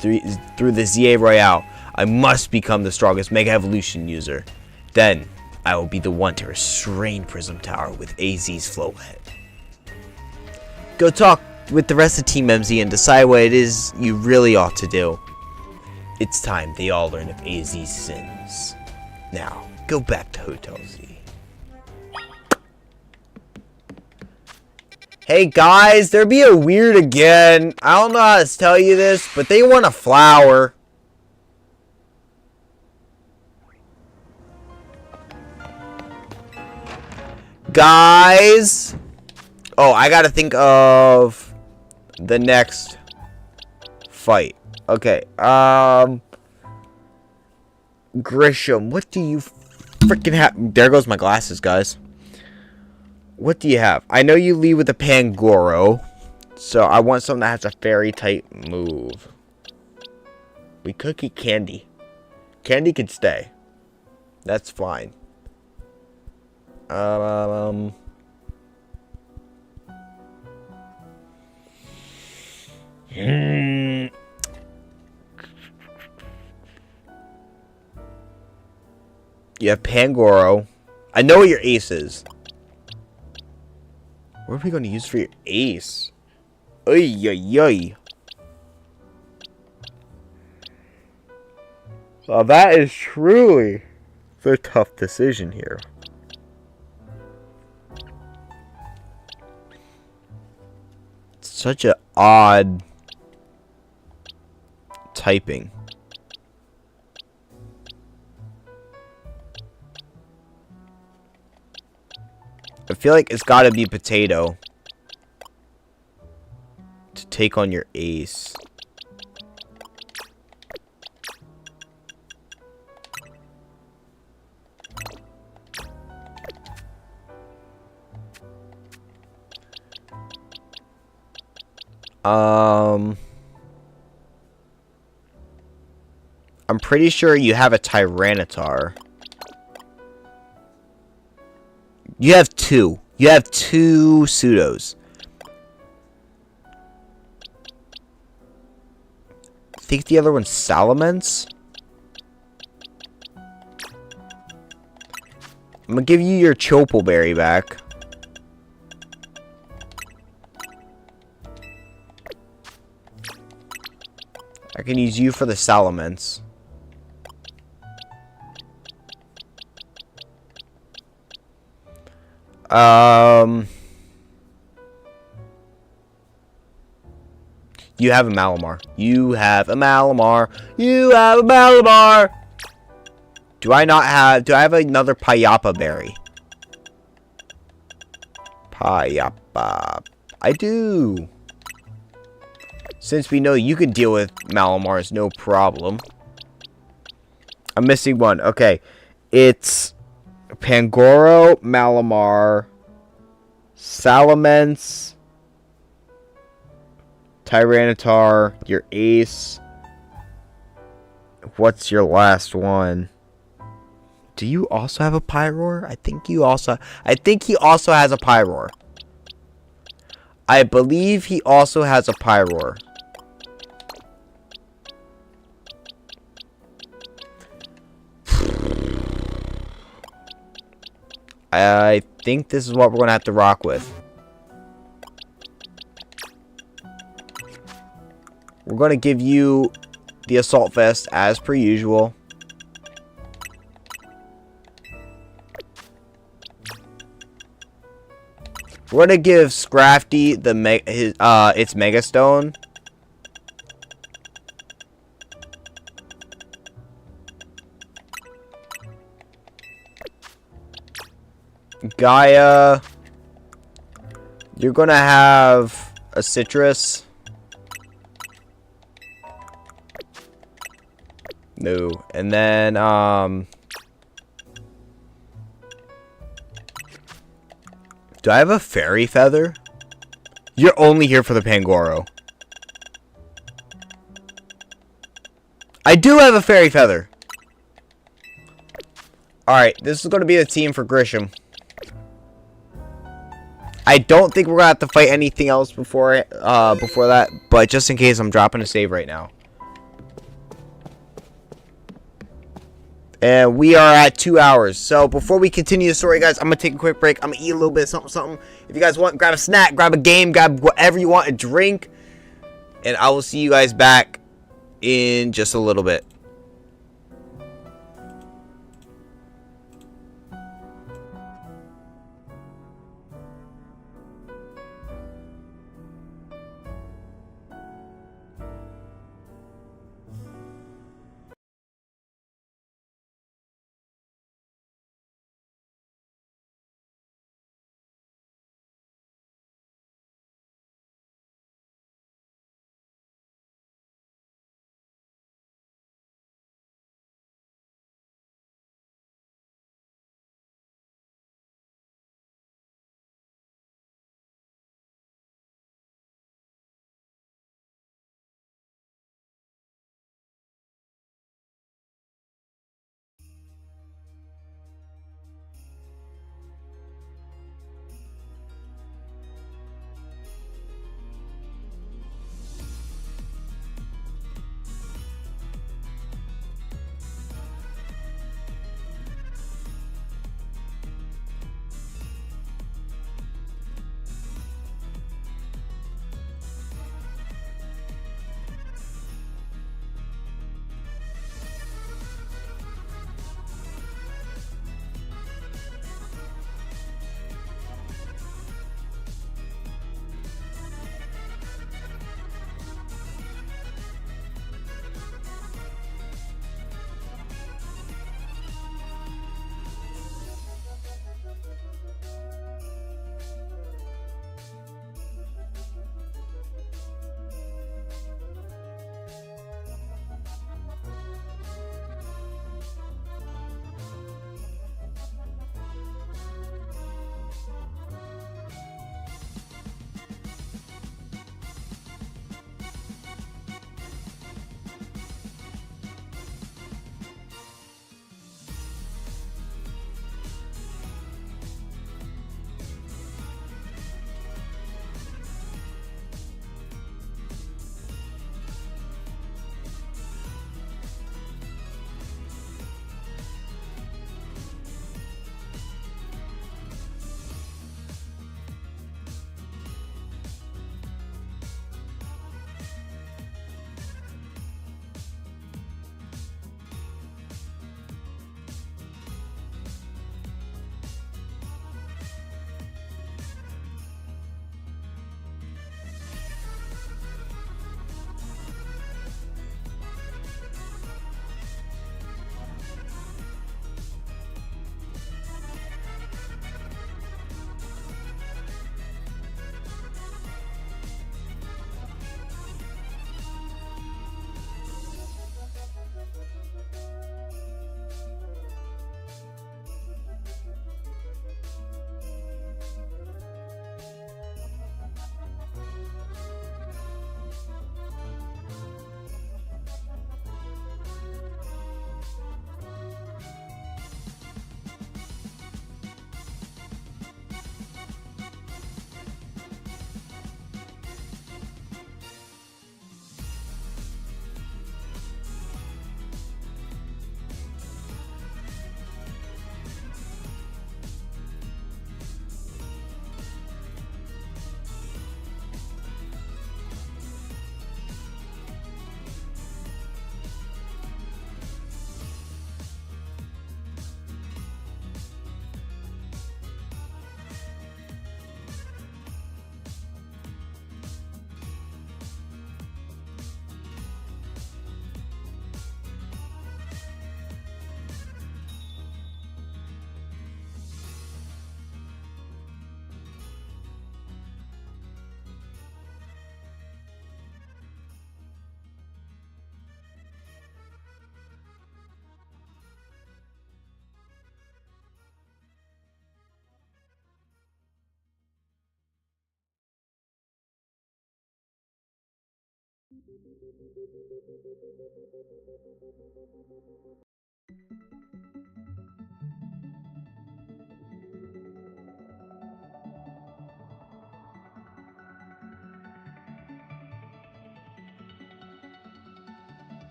through the ZA Royale. I must become the strongest Mega Evolution user. Then, I will be the one to restrain Prism Tower with AZ's Floette. Go talk with the rest of Team MZ and decide what it is you really ought to do. It's time they all learn of AZ's sins. Now, go back to Hotel Z. Hey guys, they're being weird again. I don't know how to tell you this, but they want a flower. Guys. Oh, I gotta think of the next fight. Okay, Grisham, what do you freaking have? There goes my glasses, guys. What do you have? I know you lead with a Pangoro, so I want something that has a fairy type move. We could keep Candy. Candy can stay. That's fine. You have Pangoro. I know what your ace is. What are we going to use for your ace? Oy, oy, oy. Well, that is truly the tough decision here. It's such an odd typing. I feel like it's gotta be Potato to take on your ace. I'm pretty sure you have a Tyranitar. You have two. You have two pseudos. I think the other one's Salamence. I'm gonna give you your Choppleberry back. I can use you for the Salamence. You have a Malamar. You have a Malamar. You have a Malamar. Do I not have... Do I have another Payapa Berry? Payapa. I do. Since we know you can deal with Malamars, no problem. I'm missing one. Okay. It's Pangoro, Malamar, Salamence, Tyranitar, your ace. What's your last one? Do you also have a Pyroar? I think he also has a Pyroar. I believe he also has a Pyroar. I think this is what we're going to have to rock with. We're going to give you the Assault Vest as per usual. We're going to give Scrafty its Mega Stone. Gaia, you're going to have a Citrus. No. And then, do I have a Fairy Feather? You're only here for the Pangoro. I do have a Fairy Feather. Alright, this is going to be the team for Grisham. I don't think we're going to have to fight anything else before that, but just in case, I'm dropping a save right now. And we are at 2 hours. So before we continue the story, guys, I'm going to take a quick break. I'm going to eat a little bit of something. If you guys want, grab a snack, grab a game, grab whatever you want, a drink. And I will see you guys back in just a little bit.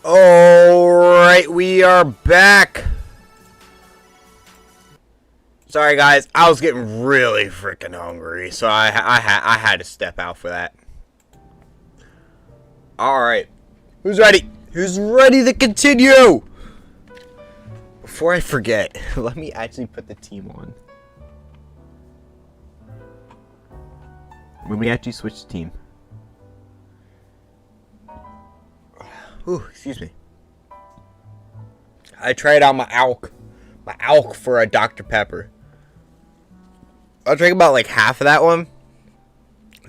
Alright, we are back. Sorry guys, I was getting really freaking hungry, so I had to step out for that. Alright, who's ready? Who's ready to continue? Before I forget, let me actually put the team on. Let me actually switch the team. Ooh, excuse me. I tried out my alk for a Dr. Pepper. I'll drink about like half of that one.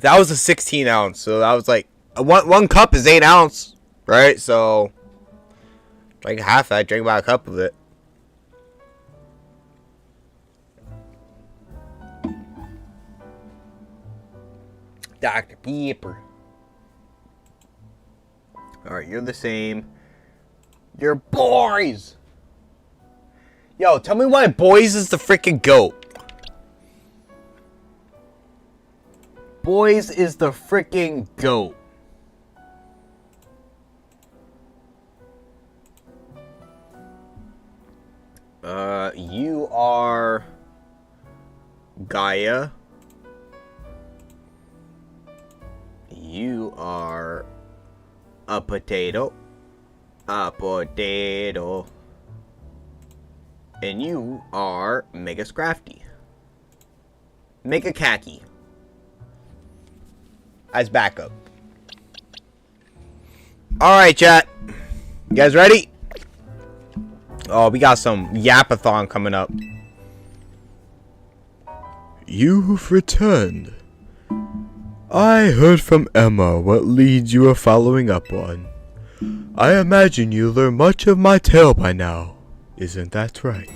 That was a 16 ounce, so that was like one cup is 8 ounce, right? So drink half of that, drink about a cup of it. Dr. Pepper. Alright, you're the same. You're boys! Yo, tell me why boys is the freaking GOAT. Boys is the freaking GOAT. You are Gaia. You are a potato. A potato. And you are Mega Scrafty. Mega Khaki. As backup. Alright, chat. You guys ready? Oh, we got some Yapathon coming up. You've returned. I heard from Emma what leads you are following up on. I imagine you learned much of my tale by now. Isn't that right?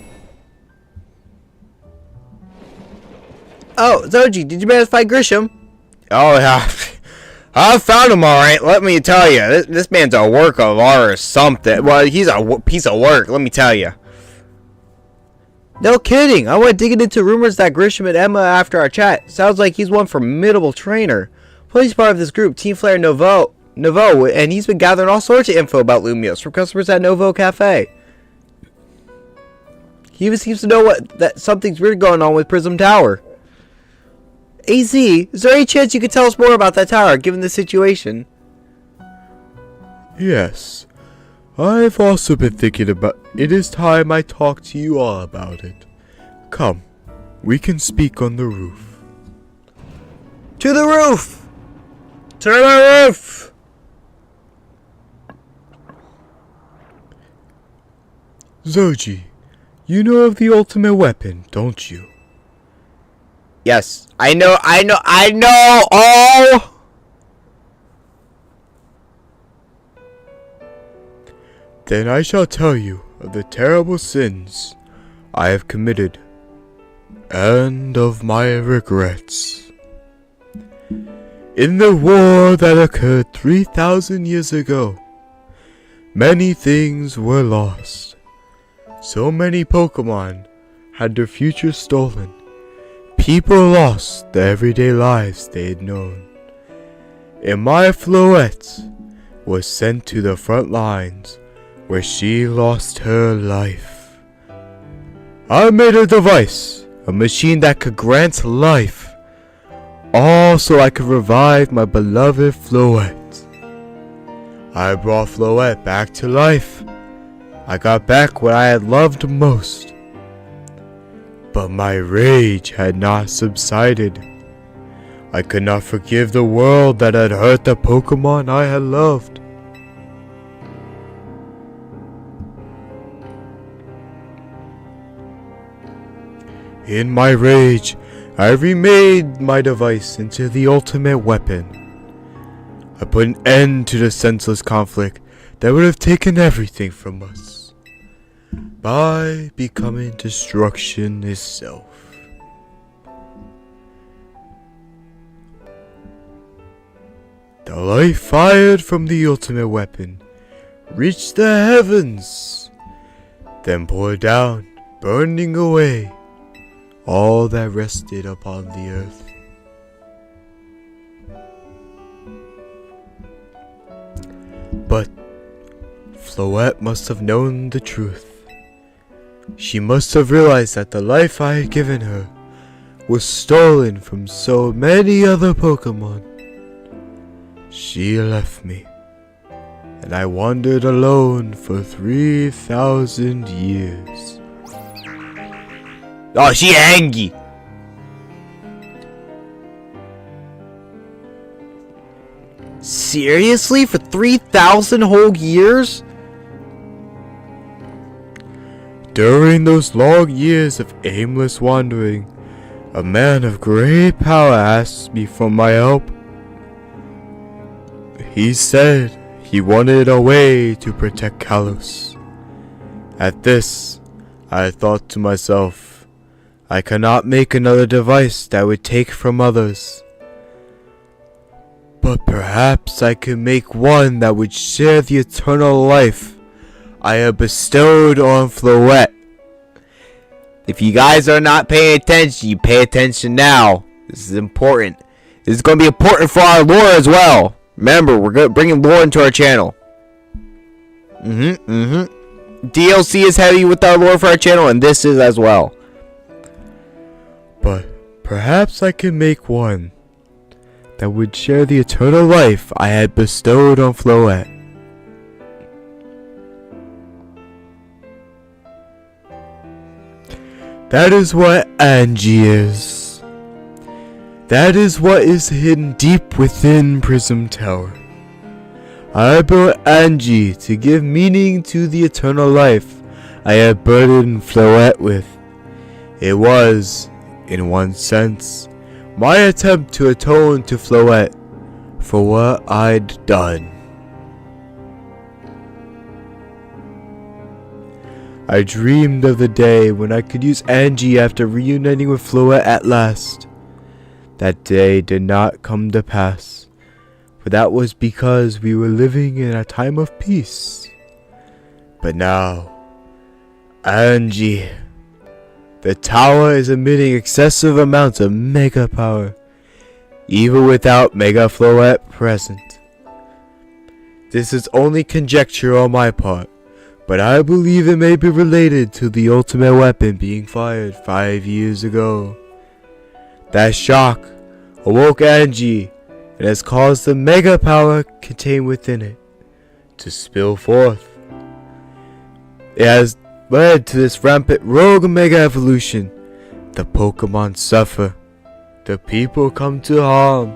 Oh, Zoji, did you manage to fight Grisham? Oh, yeah. I found him alright, let me tell you. This man's a work of art or something. Well, he's a piece of work, let me tell you. No kidding. I went digging into rumors that Grisham and Emma after our chat. Sounds like he's one formidable trainer. Well, he's part of this group, Team Flare Novo, and he's been gathering all sorts of info about Lumiose from customers at Novo Cafe. He even seems to know that something's weird going on with Prism Tower. AZ, is there any chance you could tell us more about that tower, given the situation? Yes. I've also been thinking about it. Is time I talk to you all about it. Come, we can speak on the roof. To the roof! To the roof! Zoji, you know of the ultimate weapon, don't you? Yes, I know, oh! Then I shall tell you of the terrible sins I have committed, and of my regrets. In the war that occurred 3,000 years ago, many things were lost. So many Pokemon had their future stolen. People lost the everyday lives they had known. And my Floette was sent to the front lines, where she lost her life. I made a device, a machine that could grant life, all so I could revive my beloved Floette. I brought Floette back to life. I got back what I had loved most. But my rage had not subsided. I could not forgive the world that had hurt the Pokemon I had loved. In my rage, I remade my device into the ultimate weapon. I put an end to the senseless conflict that would have taken everything from us, by becoming destruction itself. The light fired from the ultimate weapon reached the heavens, then poured down, burning away all that rested upon the earth. But Floette must have known the truth. She must have realized that the life I had given her was stolen from so many other Pokemon. She left me, and I wandered alone for 3,000 years. Oh, she angry. Seriously? For 3,000 whole years? During those long years of aimless wandering, a man of great power asked me for my help. He said he wanted a way to protect Kalos. At this, I thought to myself, I cannot make another device that would take from others. But perhaps I could make one that would share the eternal life I have bestowed on Floette. If you guys are not paying attention, you pay attention now. This is important. This is going to be important for our lore as well. Remember, we're bringing lore into our channel. DLC is heavy with our lore for our channel, and this is as well. But perhaps I could make one that would share the eternal life I had bestowed on Floette. That is what Angie is. That is what is hidden deep within Prism Tower. I built Angie to give meaning to the eternal life I had burdened Floette with. It was, in one sense, my attempt to atone to Floette for what I'd done. I dreamed of the day when I could use Angie after reuniting with Floette at last. That day did not come to pass, for that was because we were living in a time of peace. But now, Angie, The tower is emitting excessive amounts of mega power, even without Mega Floette present. This is only conjecture on my part, but I believe it may be related to the ultimate weapon being fired 5 years ago. That shock awoke Angie and has caused the mega power contained within it to spill forth. It has led to this rampant rogue mega evolution. The Pokemon suffer. The people come to harm.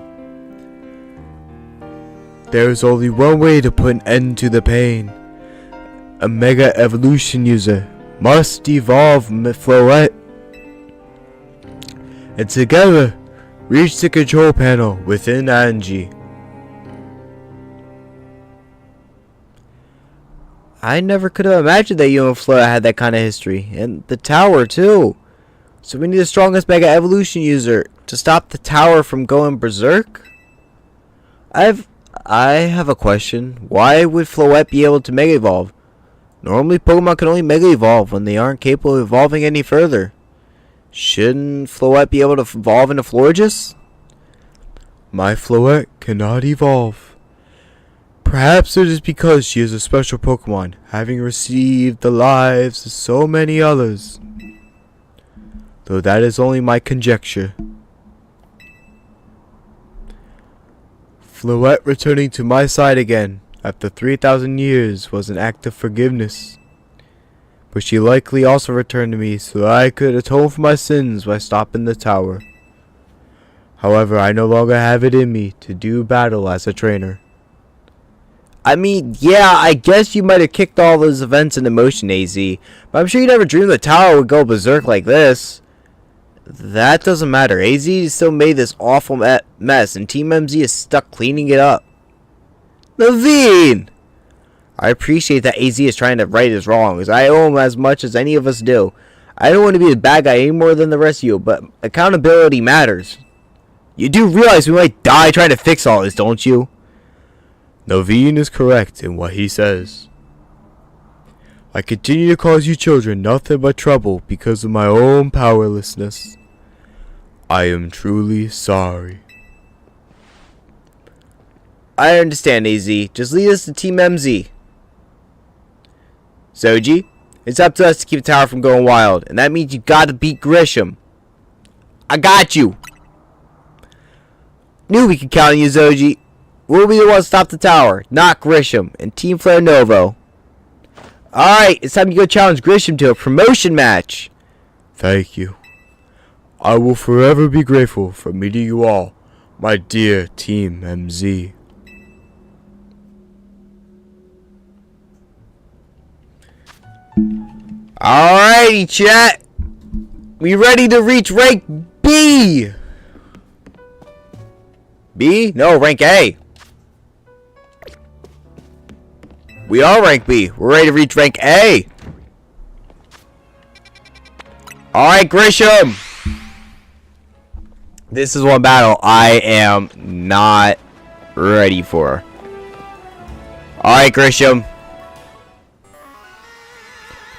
There is only one way to put an end to the pain. A mega evolution user must evolve Floette, and together reach the control panel within Angie. I never could have imagined that you and Floette had that kind of history. And the tower, too. So we need the strongest Mega Evolution user to stop the tower from going berserk? I have a question. Why would Floette be able to Mega Evolve? Normally, Pokemon can only Mega Evolve when they aren't capable of evolving any further. Shouldn't Floette be able to evolve into Florges? My Floette cannot evolve. Perhaps it is because she is a special Pokemon, having received the lives of so many others. Though that is only my conjecture. Floette returning to my side again after 3,000 years was an act of forgiveness. But she likely also returned to me so that I could atone for my sins by stopping the tower. However, I no longer have it in me to do battle as a trainer. I mean, yeah, I guess you might have kicked all those events into motion, AZ. But I'm sure you never dreamed the tower would go berserk like this. That doesn't matter. AZ still made this awful mess, and Team MZ is stuck cleaning it up. Naveen! I appreciate that AZ is trying to right his wrongs. I owe him as much as any of us do. I don't want to be the bad guy any more than the rest of you, but accountability matters. You do realize we might die trying to fix all this, don't you? Naveen is correct in what he says. I continue to cause you children nothing but trouble because of my own powerlessness. I am truly sorry. I understand, AZ. Just lead us to Team MZ. Zoji, it's up to us to keep the tower from going wild, and that means you gotta beat Grisham. I got you. Knew we could count on you, Zoji. We'll be the ones to stop the tower, not Grisham, and Team Flare Novo. Alright, it's time to go challenge Grisham to a promotion match. Thank you. I will forever be grateful for meeting you all, my dear Team MZ. Alrighty, chat. We ready to reach rank B? B? No, rank A. We are rank B. We're ready to reach rank A. Alright, Grisham. This is one battle I am not ready for. Alright, Grisham.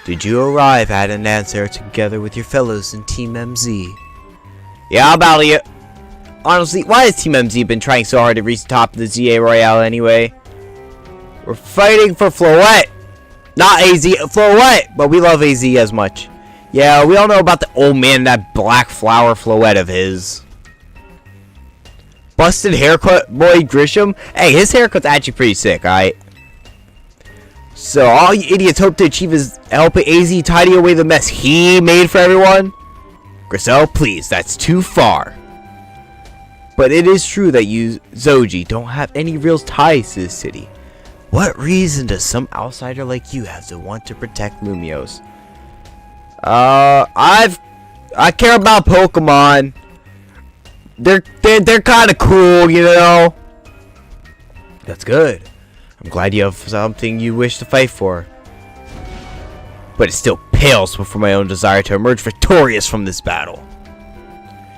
Did you arrive at an answer together with your fellows in Team MZ? Yeah, I'll battle you. Honestly, why has Team MZ been trying so hard to reach the top of the ZA Royale anyway? We're fighting for Floette. Not AZ, Floette, but we love AZ as much. Yeah, we all know about the old man, that black flower Floette of his. Busted haircut boy Grisham. Hey, his haircut's actually pretty sick, alright? So all you idiots hope to achieve is helping AZ tidy away the mess he made for everyone? Grisel, please, that's too far. But it is true that you, Zoji, don't have any real ties to this city. What reason does some outsider like you have to want to protect Lumiose? I care about Pokemon. They're kind of cool, you know. That's good. I'm glad you have something you wish to fight for. But it still pales before my own desire to emerge victorious from this battle.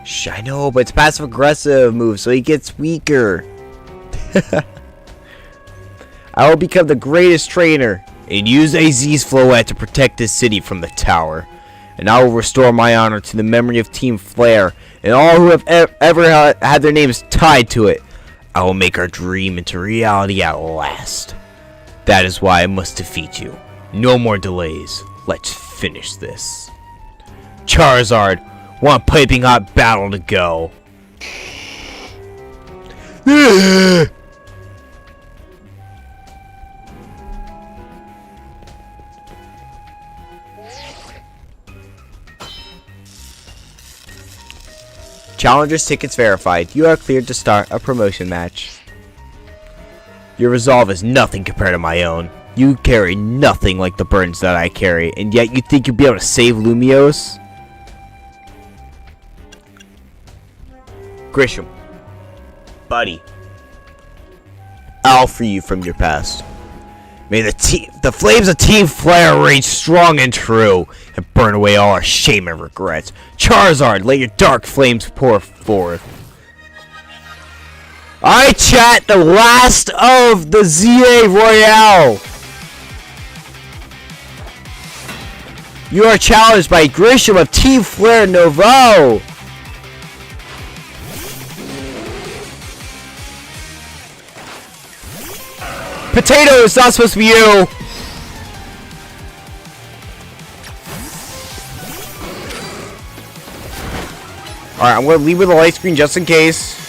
Shh, I know, but it's passive aggressive move, so he gets weaker. I will become the greatest trainer and use AZ's Floette to protect this city from the tower. and I will restore my honor to the memory of Team Flare and all who have ever had their names tied to it. I will make our dream into reality at last. That is why I must defeat you. No more delays. Let's finish this. Charizard, one piping hot battle to go. Challenger's tickets verified. You are cleared to start a promotion match. Your resolve is nothing compared to my own. You carry nothing like the burdens that I carry, and yet you think you'll be able to save Lumiose? Grisham, buddy, I'll free you from your past. May the flames of Team Flare rage strong and true, and burn away all our shame and regrets. Charizard, let your dark flames pour forth. Alright, chat, the last of the ZA Royale. You are challenged by Grisham of Team Flare Novo. Potato, it's not supposed to be you. Alright, I'm going to leave with a light screen just in case.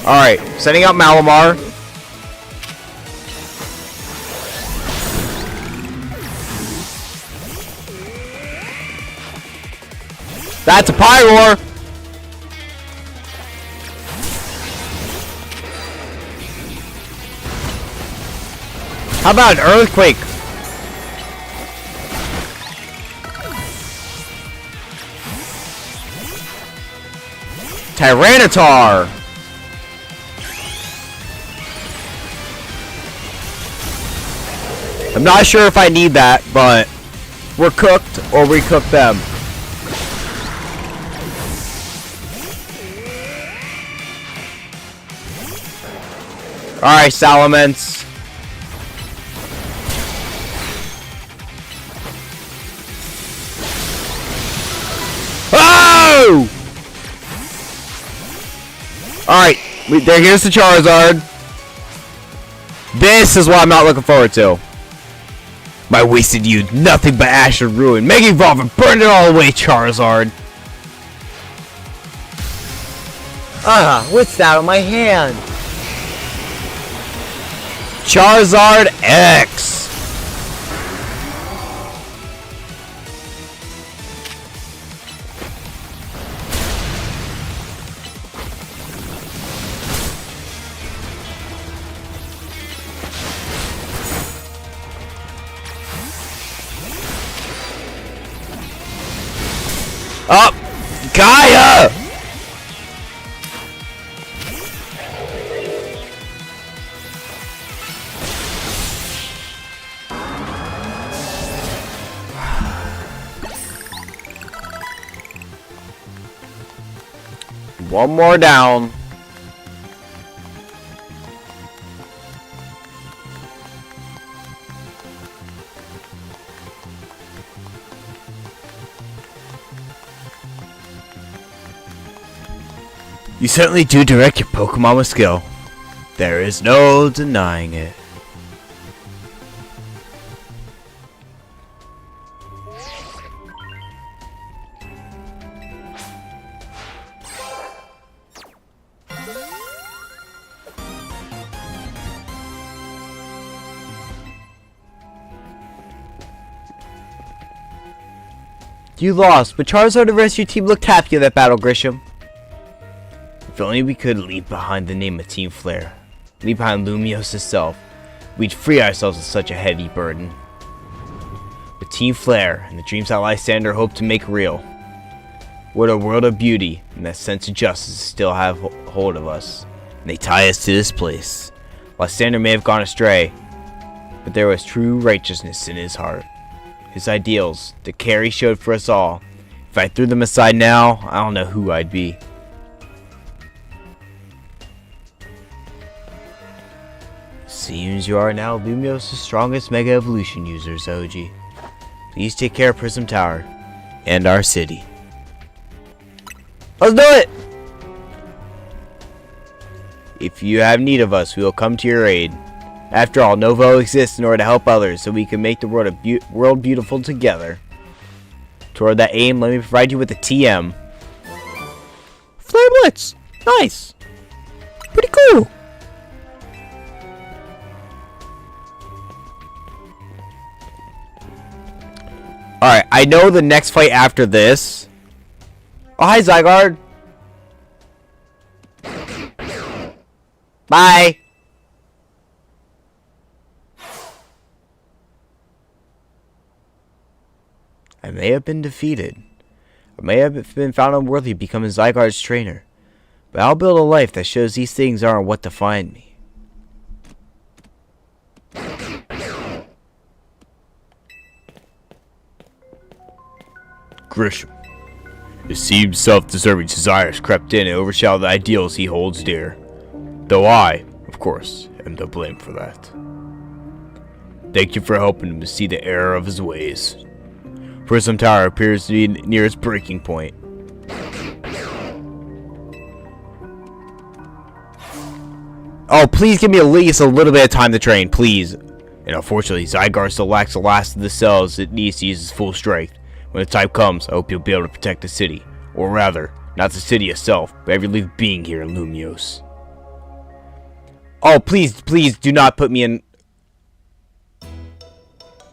Alright, sending out Malamar. That's a Pyroar! How about an Earthquake? Tyranitar! I'm not sure if I need that, but we're cooked or we cook them. Alright, Salamence. Oh! Alright, here's the Charizard. This is what I'm not looking forward to. My wasted youth, nothing but ash and ruin. Mega Evolve and burn it all away, Charizard. What's that on my hand? Charizard X. Up, Gaia! One more down. You certainly do direct your Pokemon with skill. There is no denying it. You lost, but Charizard and the rest of your team looked happy in that battle, Grisham. If only we could leave behind the name of Team Flare. Leave behind Lumiose itself. We'd free ourselves of such a heavy burden. With Team Flare and the dreams that Lysander hoped to make real. What a world of beauty, and that sense of justice still have hold of us. And they tie us to this place. Lysander may have gone astray, but there was true righteousness in his heart. His ideals, the care he showed for us all. If I threw them aside now, I don't know who I'd be. Seems you are now Lumiose's strongest Mega Evolution user, Zoji. Please take care of Prism Tower and our city. Let's do it! If you have need of us, we will come to your aid. After all, Novo exists in order to help others, so we can make the world beautiful together. Toward that aim, let me provide you with a TM. Flare Blitz! Nice! Pretty cool! Alright, I know the next fight after this. Oh, hi, Zygarde. Bye! I may have been defeated. I may have been found unworthy of becoming Zygarde's trainer. But I'll build a life that shows these things aren't what define me. Grisham. It seems self-deserving desires crept in and overshadowed the ideals he holds dear. Though I, of course, am to blame for that. Thank you for helping him to see the error of his ways. Prism Tower appears to be near its breaking point. Oh, please give me at least a little bit of time to train, please. And unfortunately, Zygarde still lacks the last of the cells it needs to use its full strength. When the time comes, I hope you'll be able to protect the city. Or rather, not the city itself, but every living being here in Lumiose. Oh, please, please do not put me in...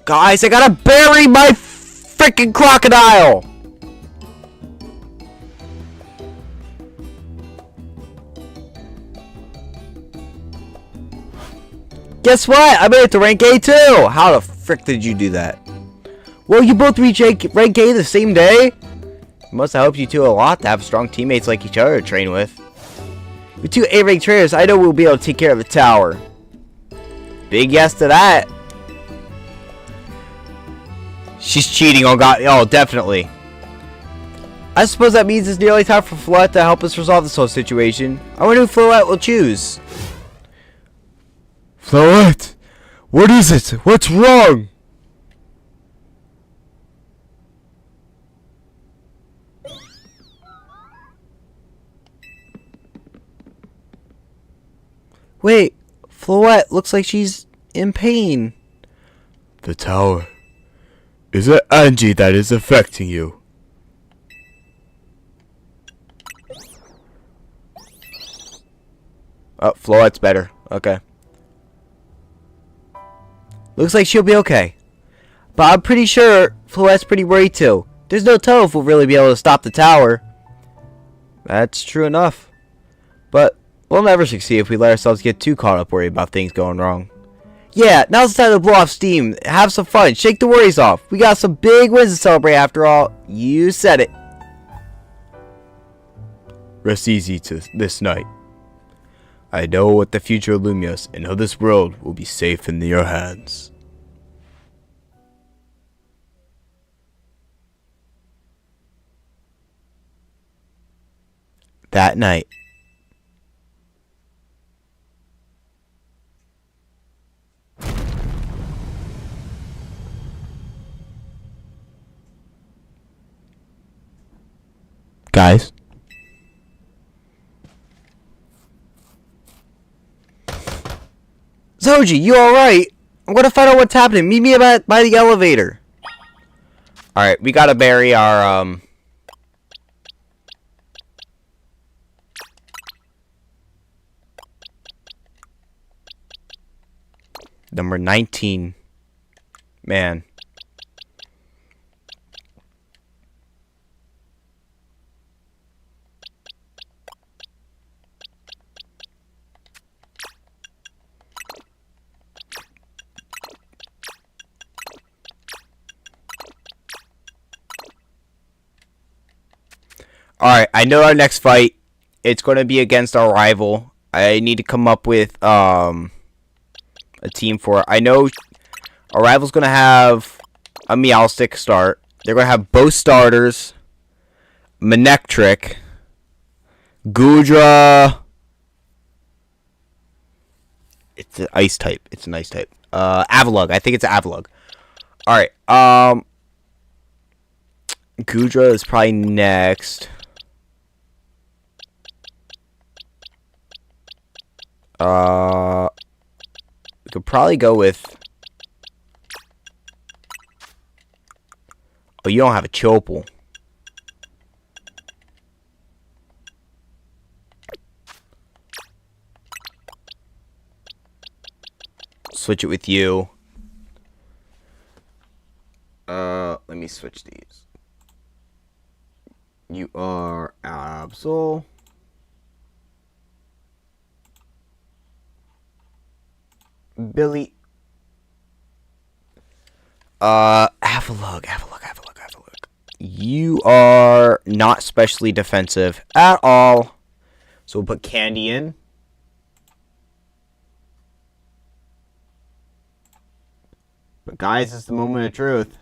Guys, I gotta bury my freaking crocodile! Guess what? I made it to rank A too! How the frick did you do that? Well, you both reach rank A the same day? It must have helped you two a lot to have strong teammates like each other to train with. With two A-rank trainers, I know we'll be able to take care of the tower. Big yes to that. She's cheating on God. Oh, definitely. I suppose that means it's nearly time for Floette to help us resolve this whole situation. I wonder who Floette will choose. Floette! What is it? What's wrong? Wait, Floette looks like she's in pain. The tower. Is it Angie that is affecting you? Oh, Floette's better. Okay. Looks like she'll be okay. But I'm pretty sure Floette's pretty worried too. There's no telling if we'll really be able to stop the tower. That's true enough. But we'll never succeed if we let ourselves get too caught up worried about things going wrong. Yeah, now's the time to blow off steam. Have some fun. Shake the worries off. We got some big wins to celebrate after all. You said it. Rest easy this night. I know what the future of Lumiose and of this world will be safe in your hands. That night. Guys. Zoji, you alright? I'm gonna find out what's happening. Meet me by the elevator. Alright, we gotta bury our, number 19. Man. Alright, I know our next fight, it's going to be against our rival. I need to come up with a team for it. I know our rival's going to have a Meowstic start. They're going to have both starters, Manectric, Goodra, It's an ice type. It's an ice type. Avalugg. I think it's Avalugg. Alright, Gudra is probably next. We could probably go with... Oh, you don't have a Chopal. Switch it with you. Let me switch these. You are Absol. Billy. Avalugg. You are not specially defensive at all. So we'll put Candy in. But guys, it's the moment of truth.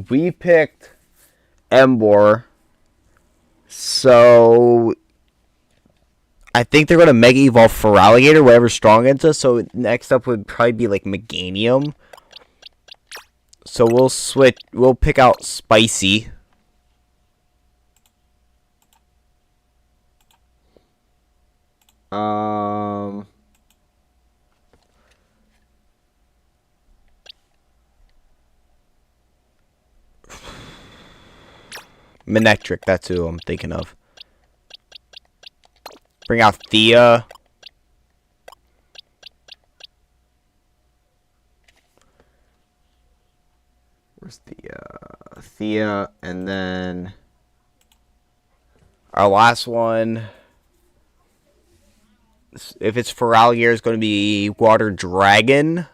We picked Emboar. So I think they're gonna Mega Evolve Feraligatr, whatever's strong into. So next up would probably be like Meganium. So we'll switch. We'll pick out Spicy. Manectric, that's who I'm thinking of. Bring out Thea. Where's Thea, and then our last one. If it's Feraligatr, it's going to be Water Dragon.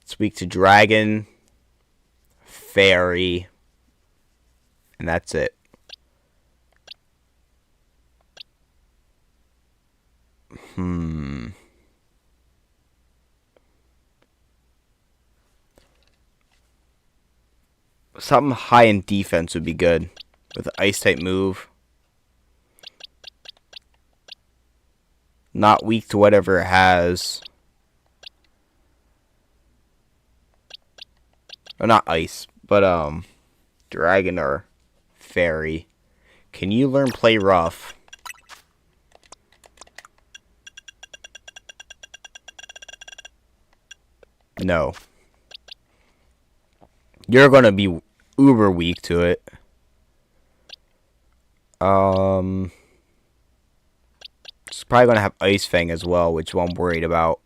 It's weak to Dragon, Fairy, and that's it. Something high in defense would be good. With an Ice type move. Not weak to whatever it has. Or not Ice, but Dragon or Fairy. Can you learn Play Rough? No. You're gonna be uber weak to it. It's probably gonna have Ice Fang as well, which I'm worried about.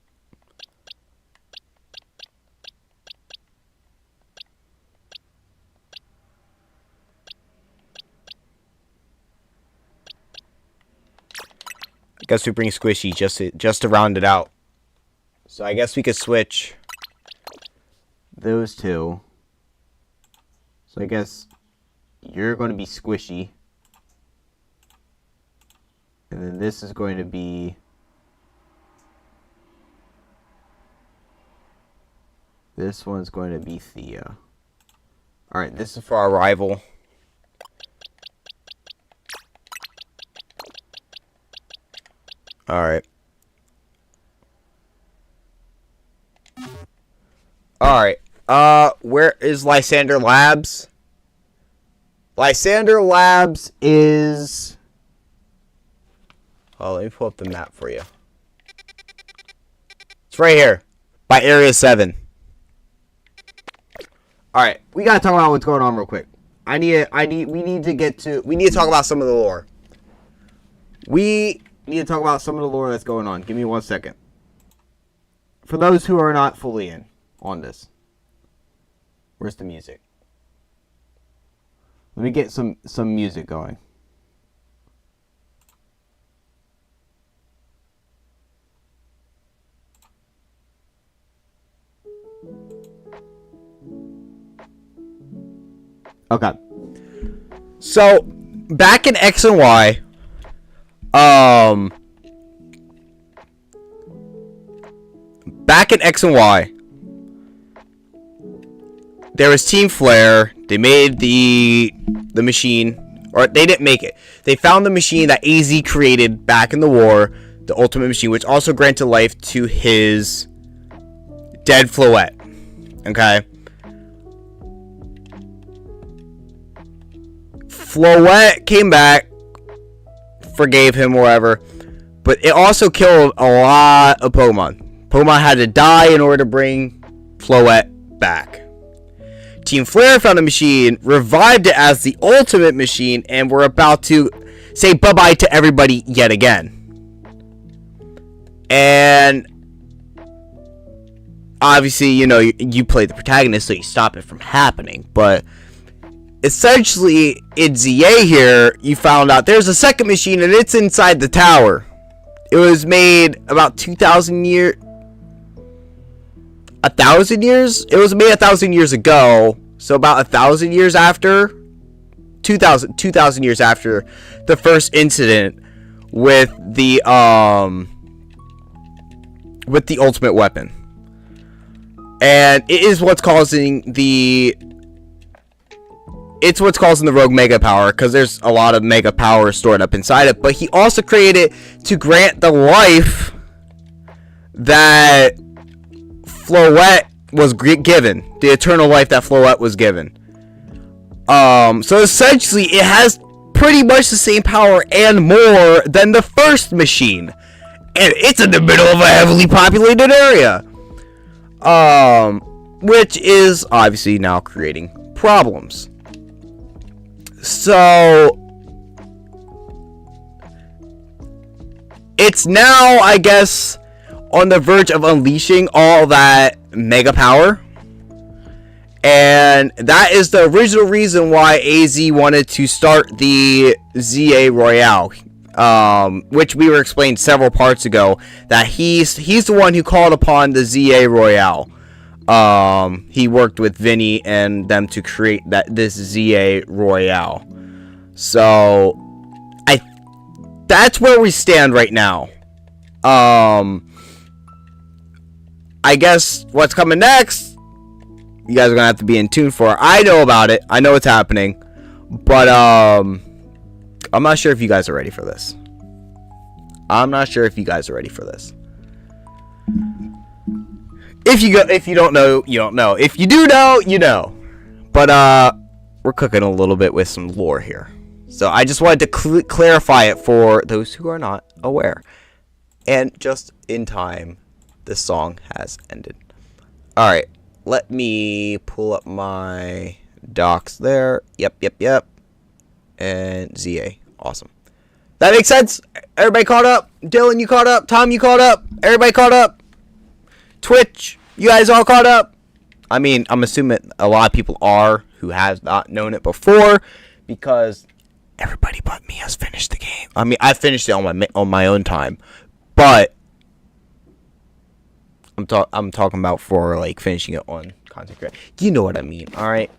I guess we bring Squishy just to round it out. So I guess we could switch those two. So I guess you're going to be Squishy. And then this is going to be... This one's going to be Thea. Alright, this is for our rival. Alright. Alright. Where is Lysander Labs? Lysander Labs is... Oh, let me pull up the map for you. It's right here. By Area 7. Alright, we gotta talk about what's going on real quick. We need to talk about some of the lore. We need to talk about some of the lore that's going on. Give me 1 second. For those who are not fully in on this. Where's the music? Let me get some music going. Okay. So, back in X and Y, there was Team Flare. They made the machine, or they didn't make it. They found the machine that AZ created back in the war, the ultimate machine, which also granted life to his dead Floette. Okay. Floette came back, forgave him, whatever, but it also killed a lot of Pokemon. Pokemon had to die in order to bring Floette back. Team Flare found a machine, revived it as the ultimate machine, and we're about to say bye-bye to everybody yet again. And obviously, you know, you play the protagonist, so you stop it from happening, but essentially, in ZA here, you found out there's a second machine, and it's inside the tower. It was made about 2,000 years... 1,000 years? It was made 1,000 years ago, so about 1,000 years after... 2,000 years after the first incident with the ultimate weapon. And it is what's causing the... It's what's causing the rogue mega power, because there's a lot of mega power stored up inside it. But he also created it to grant the life that Floette was given, the eternal life that Floette was given. So essentially, it has pretty much the same power and more than the first machine, and it's in the middle of a heavily populated area, which is obviously now creating problems. So it's now, I guess, on the verge of unleashing all that mega power. And that is the original reason why AZ wanted to start the ZA Royale, which we were explained several parts ago, that he's the one who called upon the ZA Royale. He worked with Vinny and them to create this ZA Royale. So that's where we stand right now. I guess what's coming next, you guys are gonna have to be in tune for. I know about it. I know what's happening, but I'm not sure if you guys are ready for this. If you don't know, you don't know. If you do know, you know. But we're cooking a little bit with some lore here, so I just wanted to clarify it for those who are not aware. And just in time, this song has ended. All right. Let me pull up my docs there. Yep. And ZA. Awesome. That makes sense? Everybody caught up? Dylan, you caught up? Tom, you caught up? Everybody caught up? Twitch, you guys all caught up? I mean, I'm assuming a lot of people are who has not known it before, because everybody but me has finished the game. I mean, I finished it on my own time, but I'm talking about for like finishing it on content creation. You know what I mean, all right?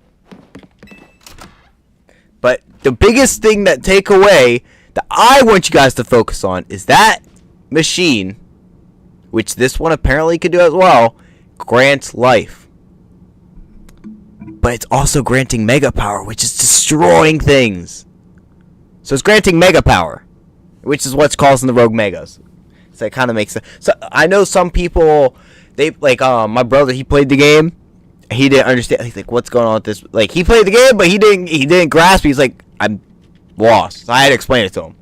But the biggest thing that take away that I want you guys to focus on is that machine, which this one apparently could do as well, grants life. But it's also granting mega power, which is destroying things. So it's granting mega power, which is what's causing the rogue megas. So it kind of makes sense. So I know some people, they like my brother, he played the game. He didn't understand. He's like, what's going on with this? Like, he played the game, but he didn't grasp. He's like, I'm lost. So I had to explain it to him.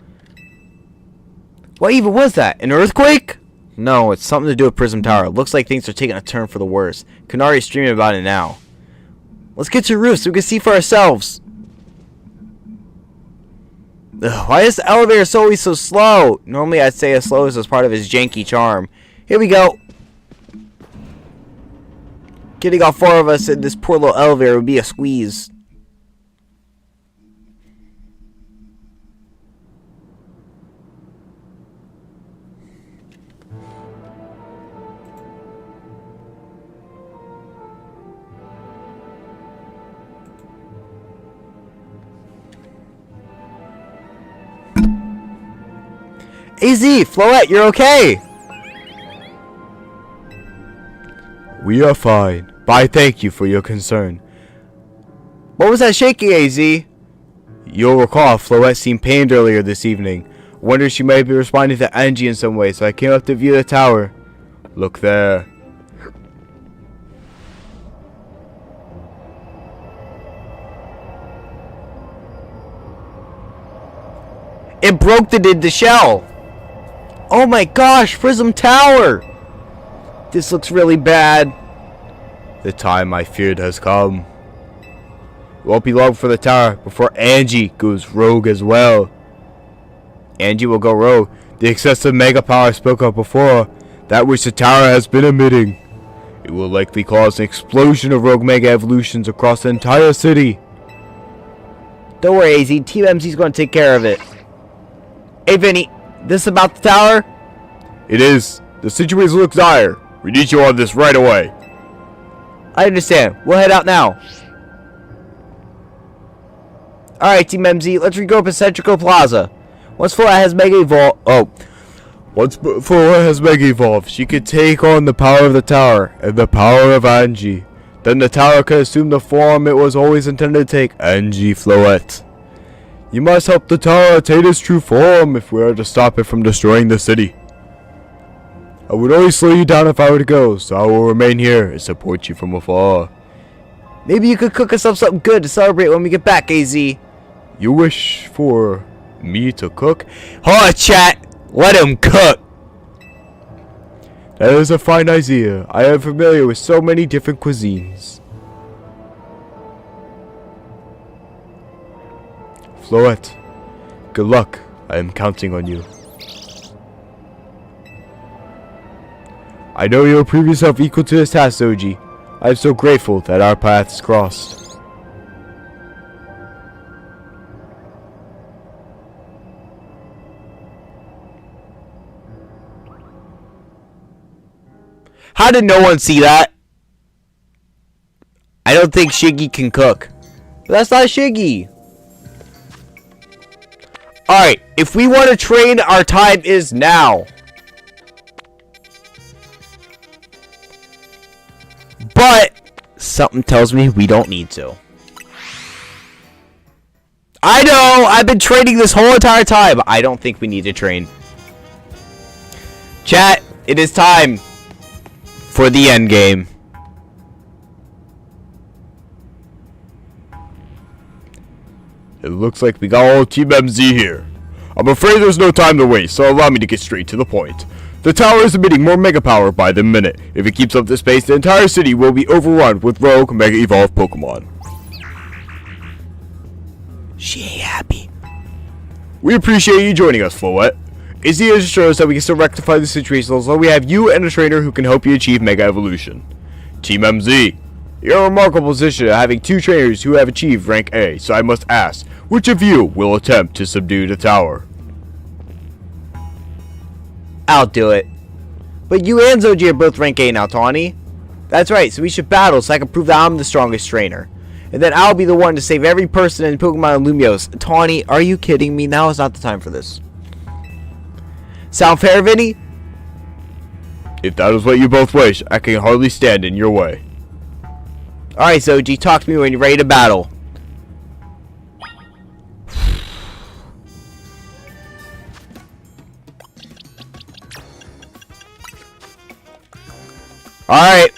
What even was that? An earthquake? No, it's something to do with Prism Tower. It looks like things are taking a turn for the worse. Kanari's streaming about it now. Let's get to the roof so we can see for ourselves. Ugh, why is the elevator always so slow? Normally I'd say as slow as part of his janky charm. Here we go. Getting all four of us in this poor little elevator would be a squeeze. AZ, Floette, you're okay. We are fine, but I thank you for your concern. What was that shaking, AZ? You'll recall Floette seemed pained earlier this evening. I wondered she might be responding to Angie in some way, so I came up to view the tower. Look there. It broke the shell. Oh my gosh, Prism Tower. This looks really bad. The time I feared has come. It won't be long for the tower before Angie goes rogue as well. Angie will go rogue. The excessive mega power I spoke of before, that which the tower has been emitting. It will likely cause an explosion of rogue mega evolutions across the entire city. Don't worry, AZ. Team MZ's going to take care of it. Hey, Vinny. This about the tower? It is. The situation looks dire. We need you on this right away. I understand. We'll head out now. Alright, Team MZ. Let's regroup at Centrical Plaza. Once Floette has Mega Evolved... Once Floette has Mega Evolved, she can take on the power of the tower and the power of Angie. Then the tower can assume the form it was always intended to take, Angie Floette. You must help the tower attain its true form if we are to stop it from destroying the city. I would only slow you down if I were to go, so I will remain here and support you from afar. Maybe you could cook us up something good to celebrate when we get back, AZ. You wish for me to cook? Hold on, chat. Let him cook. That is a fine idea. I am familiar with so many different cuisines. Floette, good luck. I am counting on you. I know you will prove yourself equal to this task, Zoji. I am so grateful that our paths crossed. How did no one see that? I don't think Shiggy can cook. But that's not Shiggy. Alright, if we want to train, our time is now. But something tells me we don't need to. I know! I've been training this whole entire time. I don't think we need to train. Chat, it is time for the end game. It looks like we got all Team MZ here. I'm afraid there's no time to waste, so allow me to get straight to the point. The tower is emitting more mega power by the minute. If it keeps up this pace, the entire city will be overrun with rogue mega evolved Pokemon. She ain't happy. We appreciate you joining us, Floette. It's here to show us that we can still rectify the situation as long as we have you and a trainer who can help you achieve Mega Evolution. Team MZ, you're in a remarkable position of having two trainers who have achieved rank A, so I must ask, which of you will attempt to subdue the tower? I'll do it. But you and Zoji are both rank A now, Tawny. That's right, so we should battle so I can prove that I'm the strongest trainer. And then I'll be the one to save every person in Pokemon and Lumiose. Tawny, are you kidding me? Now is not the time for this. Sound fair, Vinny? If that is what you both wish, I can hardly stand in your way. Alright, Zoji, talk to me when you're ready to battle. Alright.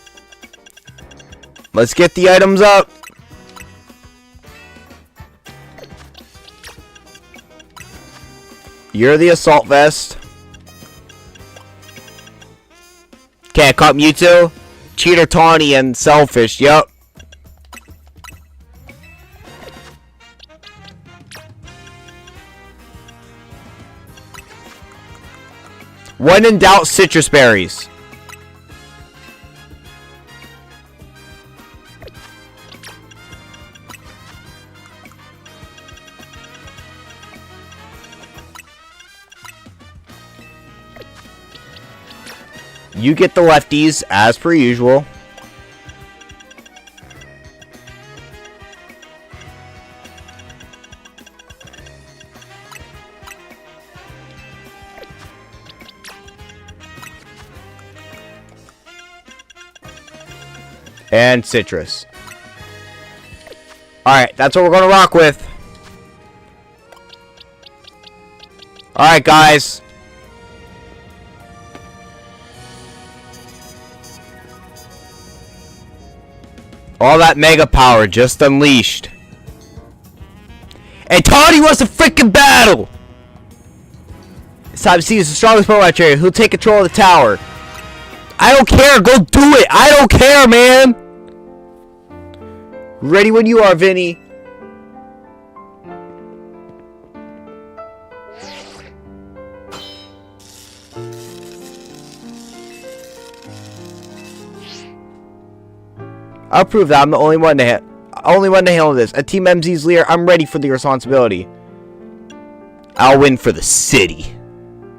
Let's get the items up. You're the assault vest. Okay, I caught Mewtwo. Cheater, Tawny, and Selfish. Yup. When in doubt, citrus berries. You get the lefties, as per usual. And citrus. Alright, that's what we're gonna rock with. Alright, guys. All that mega power just unleashed. And Tawny wants a freaking battle! It's time to see who's the strongest Pokemon trainer who'll take control of the tower. I don't care, go do it! I don't care, man! Ready when you are, Vinny. I'll prove that I'm the only one to handle this. At Team MZ's leader, I'm ready for the responsibility. I'll win for the city.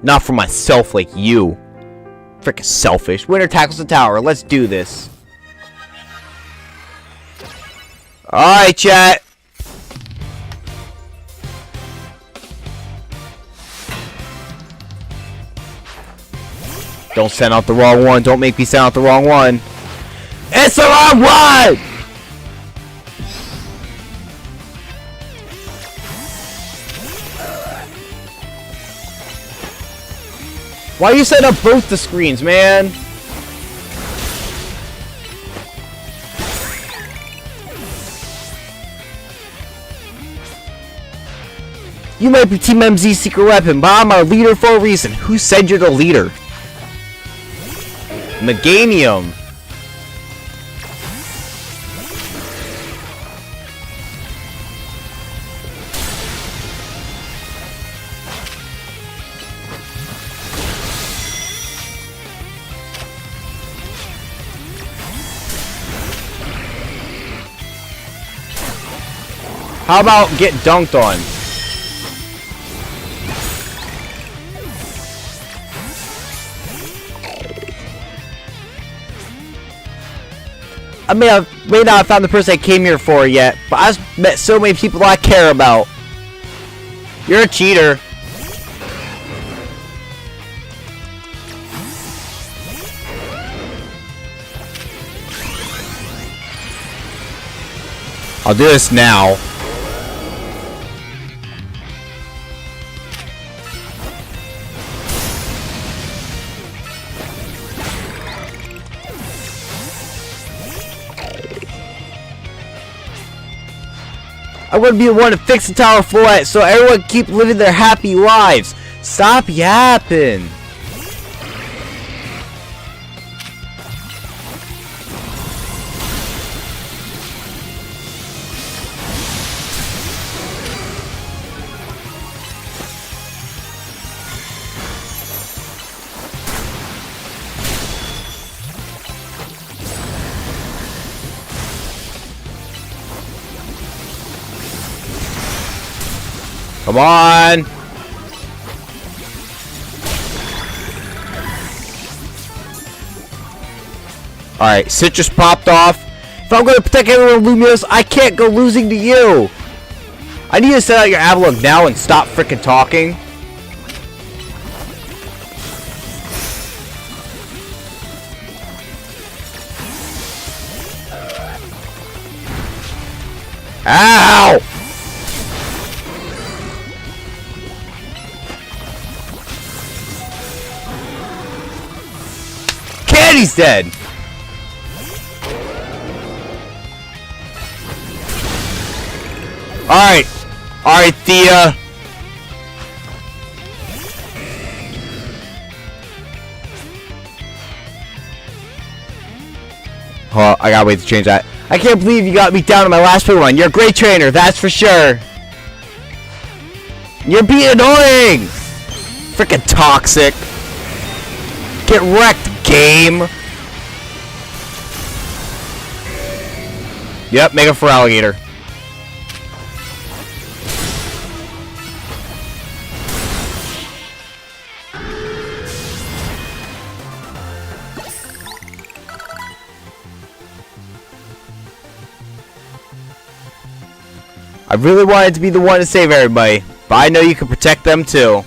Not for myself like you. Frickin' selfish. Winner tackles the tower. Let's do this. Alright, chat. Don't send out the wrong one. Don't make me send out the wrong one. It's the wrong one! Why you set up both the screens, man? You might be Team MZ's secret weapon, but I'm our leader for a reason. Who said you're the leader? Meganium. How about get dunked on? I may not have found the person I came here for yet, but I've met so many people I care about. You're a cheater. I'll do this now. I want to be the one to fix the tower flat so everyone can keep living their happy lives. Stop yapping. Come on! Alright, Citrus popped off. If I'm going to protect everyone Lumiose, I can't go losing to you! I need to set out your Avalok now and stop frickin' talking. Ow! He's dead. Alright, Thea. Oh, I gotta wait to change that. I can't believe you got me down to my last Pokemon. You're a great trainer, that's for sure. You're being annoying. Freaking toxic. Get wrecked, game. Yep, Mega for Alligator. I really wanted to be the one to save everybody, but I know you can protect them too.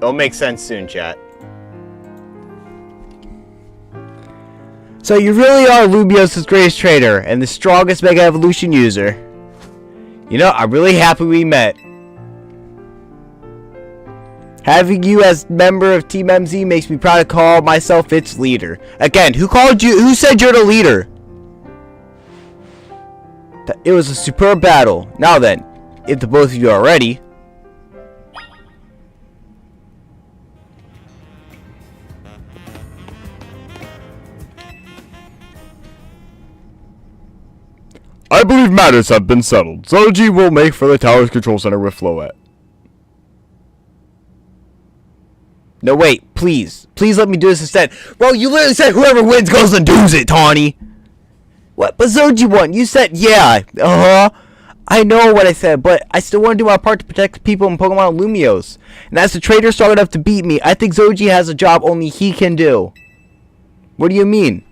It'll make sense soon, chat. So you really are Lumiose's greatest trader and the strongest Mega Evolution user. You know, I'm really happy we met. Having you as member of Team MZ makes me proud to call myself its leader. Again, who called you? Who said you're the leader? It was a superb battle. Now then, if the both of you are ready. I believe matters have been settled. Zoji will make for the tower's control center with Floette. No, wait, please. Please let me do this instead. Bro, you literally said whoever wins goes and does it, Tawny. What? But Zoji won. You said, yeah. I know what I said, but I still want to do my part to protect the people in Pokemon Lumiose. And as the trader strong enough to beat me, I think Zoji has a job only he can do. What do you mean?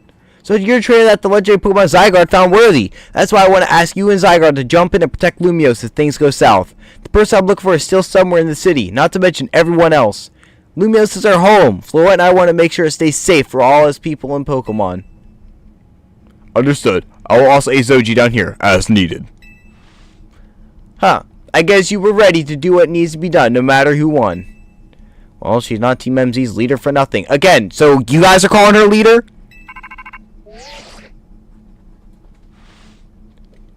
So you're a trader that the legendary Pokemon Zygarde found worthy. That's why I want to ask you and Zygarde to jump in and protect Lumiose if things go south. The person I'm looking for is still somewhere in the city, not to mention everyone else. Lumiose is our home. Floette and I want to make sure it stays safe for all his people in Pokemon. Understood. I will also aid Zoji down here, as needed. Huh. I guess you were ready to do what needs to be done, no matter who won. Well, she's not Team MZ's leader for nothing. Again, so you guys are calling her leader?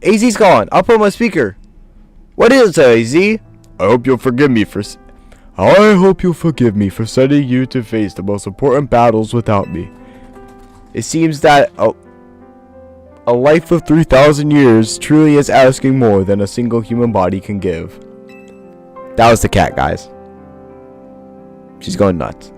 AZ's gone. I'll put him on speaker. What is it, AZ? I hope you'll forgive me for sending you to face the most important battles without me. It seems that A life of 3,000 years truly is asking more than a single human body can give. that was the cat, guys. She's going nuts.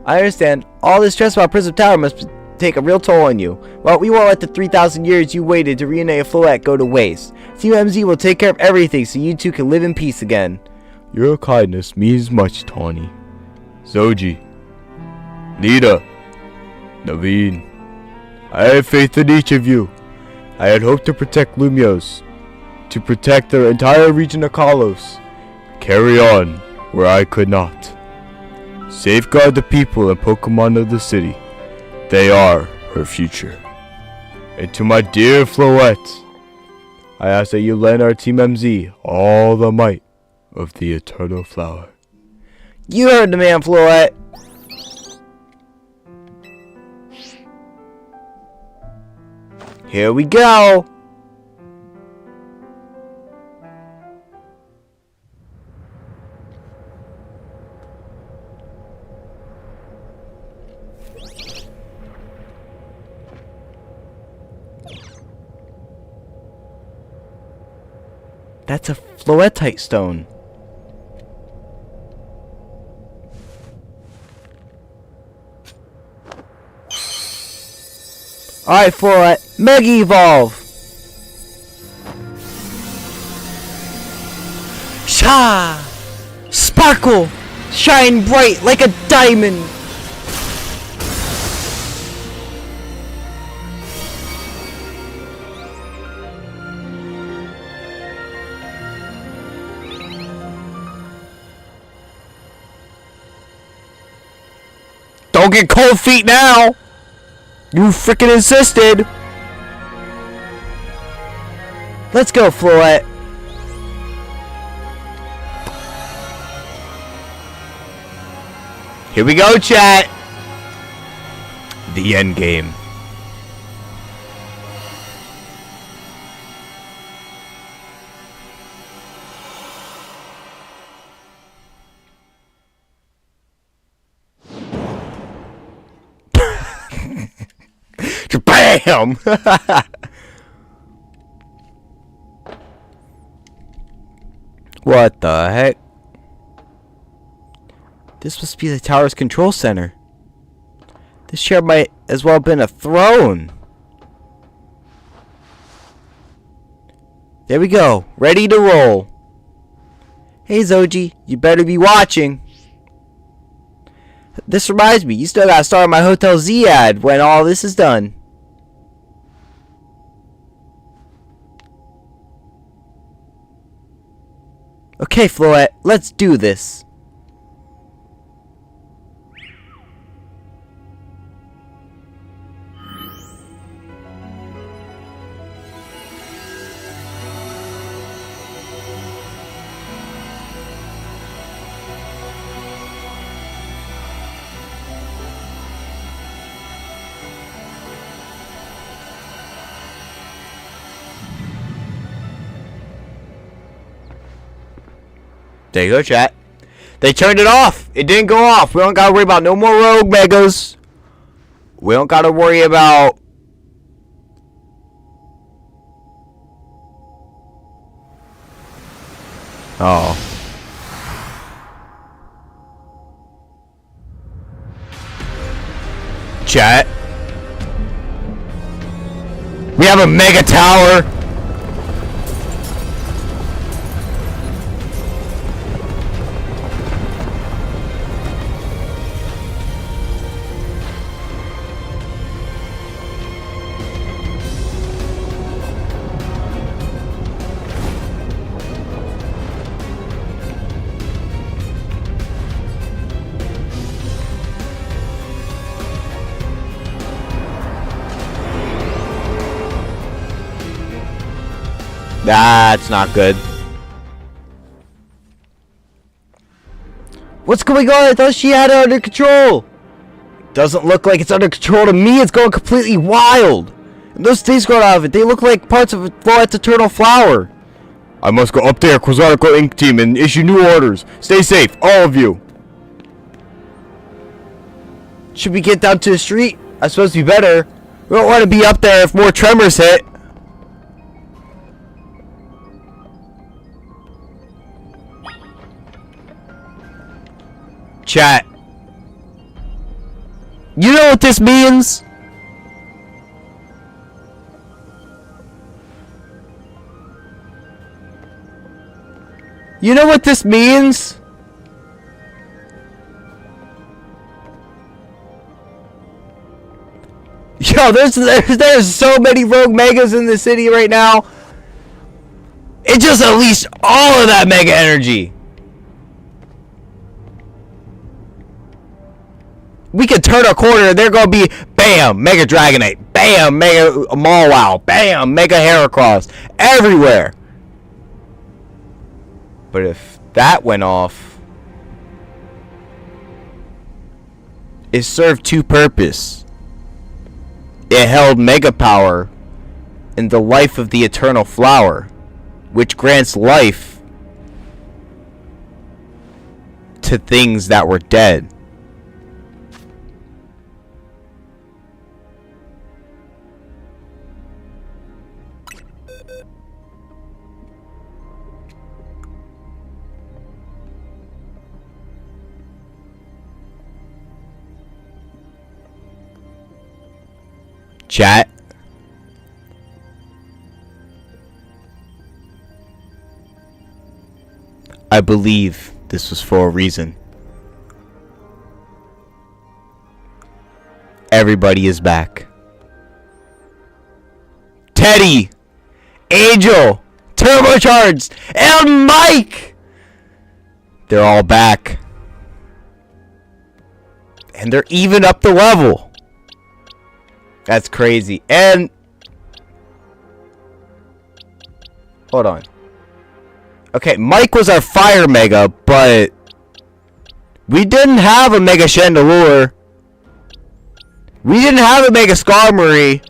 I understand. All this stress about Prism Tower must take a real toll on you. Well, we won't let the 3,000 years you waited to reunite Floette go to waste. Team MZ will take care of everything so you two can live in peace again. Your kindness means much, Tawny. Zoji. Nita. Naveen. I have faith in each of you. I had hoped to protect Lumiose. To protect the entire region of Kalos. Carry on where I could not. Safeguard the people and Pokemon of the city. They are her future. And to my dear Floette, I ask that you lend our Team MZ all the might of the Eternal Flower. You heard the man, Floette. Here we go. That's a Floetite stone. Alright, Floette, Mega Evolve! Sha! Sparkle! Shine bright like a diamond! Don't get cold feet now! You freaking insisted! Let's go, Floette. Here we go, chat! The end game. Bam! What the heck? This must be the tower's control center. This chair might as well have been a throne. There we go. Ready to roll. Hey Zoji, you better be watching. This reminds me, you still gotta start my Hotel Z ad when all this is done. Okay, Floette, let's do this. There you go, chat. They turned it off. It didn't go off. We don't gotta worry about no more rogue megas. We don't gotta worry about... Oh. Chat. We have a mega tower. That's not good. What's going on? I thought she had it under control. Doesn't look like it's under control to me. It's going completely wild. And those things growing out of it, they look like parts of a Whiteout's eternal flower. I must go up there, Quasarticle Inc. team, and issue new orders. Stay safe, all of you. Should we get down to the street? I suppose we better. We don't want to be up there if more tremors hit. Chat. You know what this means? You know what this means? Yo, there's so many rogue megas in the city right now. It just unleashed all of that mega energy. We could turn a corner and they're gonna be bam, Mega Dragonite, bam, Mega Mawwow, bam, Mega Heracross, everywhere. But if that went off, it served two purposes. It held mega power in the life of the eternal flower, which grants life to things that were dead. Chat. I believe this was for a reason. Everybody is back. Teddy, Angel, Turbocharged, and Mike! They're all back. And they're even up the level. That's crazy. And hold on. Okay, Mike was our fire mega, but we didn't have a Mega Chandelure. We didn't have a Mega Skarmory.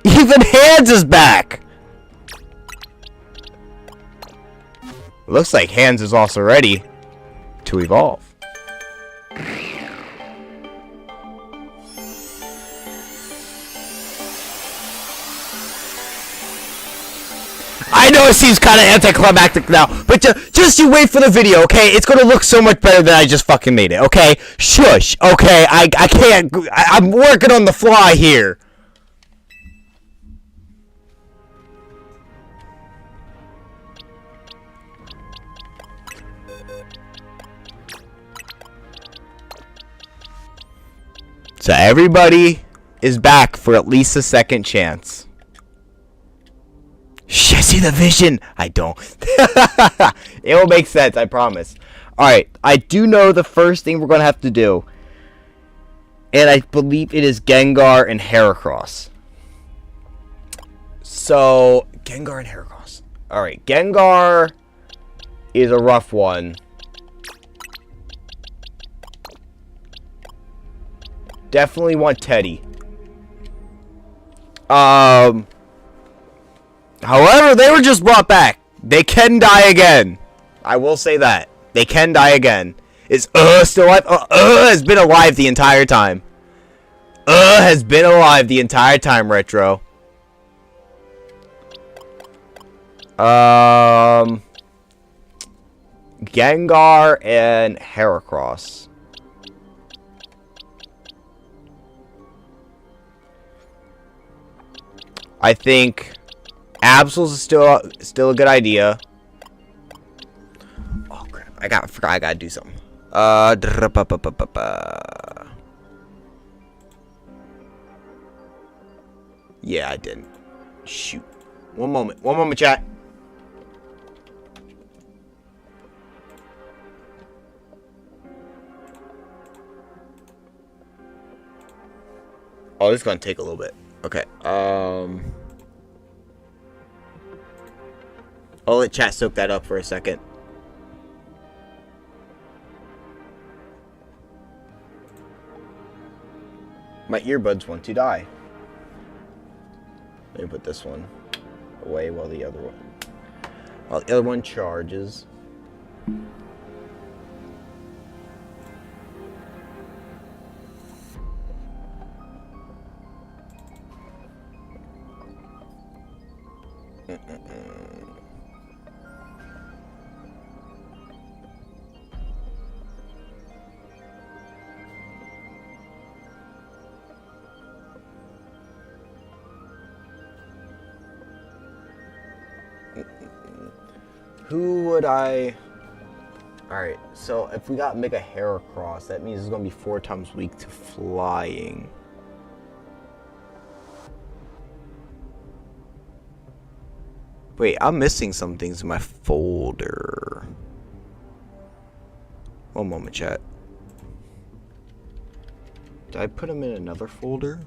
Even Hands is back. Looks like Hands is also ready to evolve. I know it seems kind of anticlimactic now, but just you wait for the video, okay? It's gonna look so much better than I just fucking made it, okay? Shush, okay? I can't. I'm working on the fly here. So everybody is back for at least a second chance. Shh, I see the vision. I don't. It will make sense, I promise. Alright, I do know the first thing we're going to have to do. And I believe it is Gengar and Heracross. So, Gengar and Heracross. Alright, Gengar is a rough one. Definitely want Teddy. However, they were just brought back. They can die again. I will say that. They can die again. Is still alive? Has been alive the entire time. Has been alive the entire time, Retro. Gengar and Heracross. I think Absol's still a good idea. Oh crap! I forgot I gotta do something. Yeah, I didn't. Shoot. One moment, chat. Oh, this is gonna take a little bit. Okay. I'll let chat soak that up for a second. My earbuds want to die. Let me put this one away while the other one charges. Who would I... Alright, so if we got Mega Heracross, that means it's going to be 4 times weak to flying. Wait, I'm missing some things in my folder. One moment, chat. Did I put them in another folder?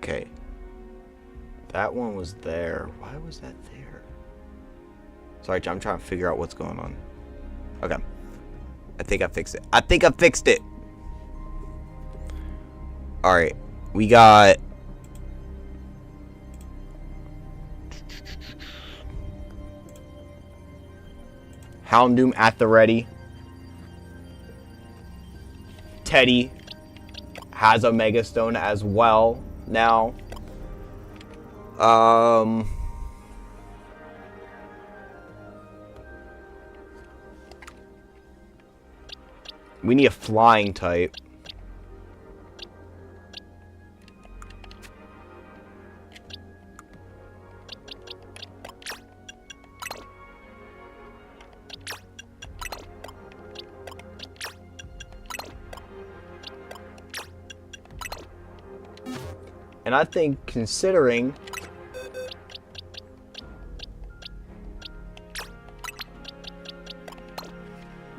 Okay. That one was there. Why was that there? Sorry, I'm trying to figure out what's going on. Okay. I think I fixed it. Alright. We got... Houndoom at the ready. Teddy has a Mega Stone as well now. We need a flying type. And I think considering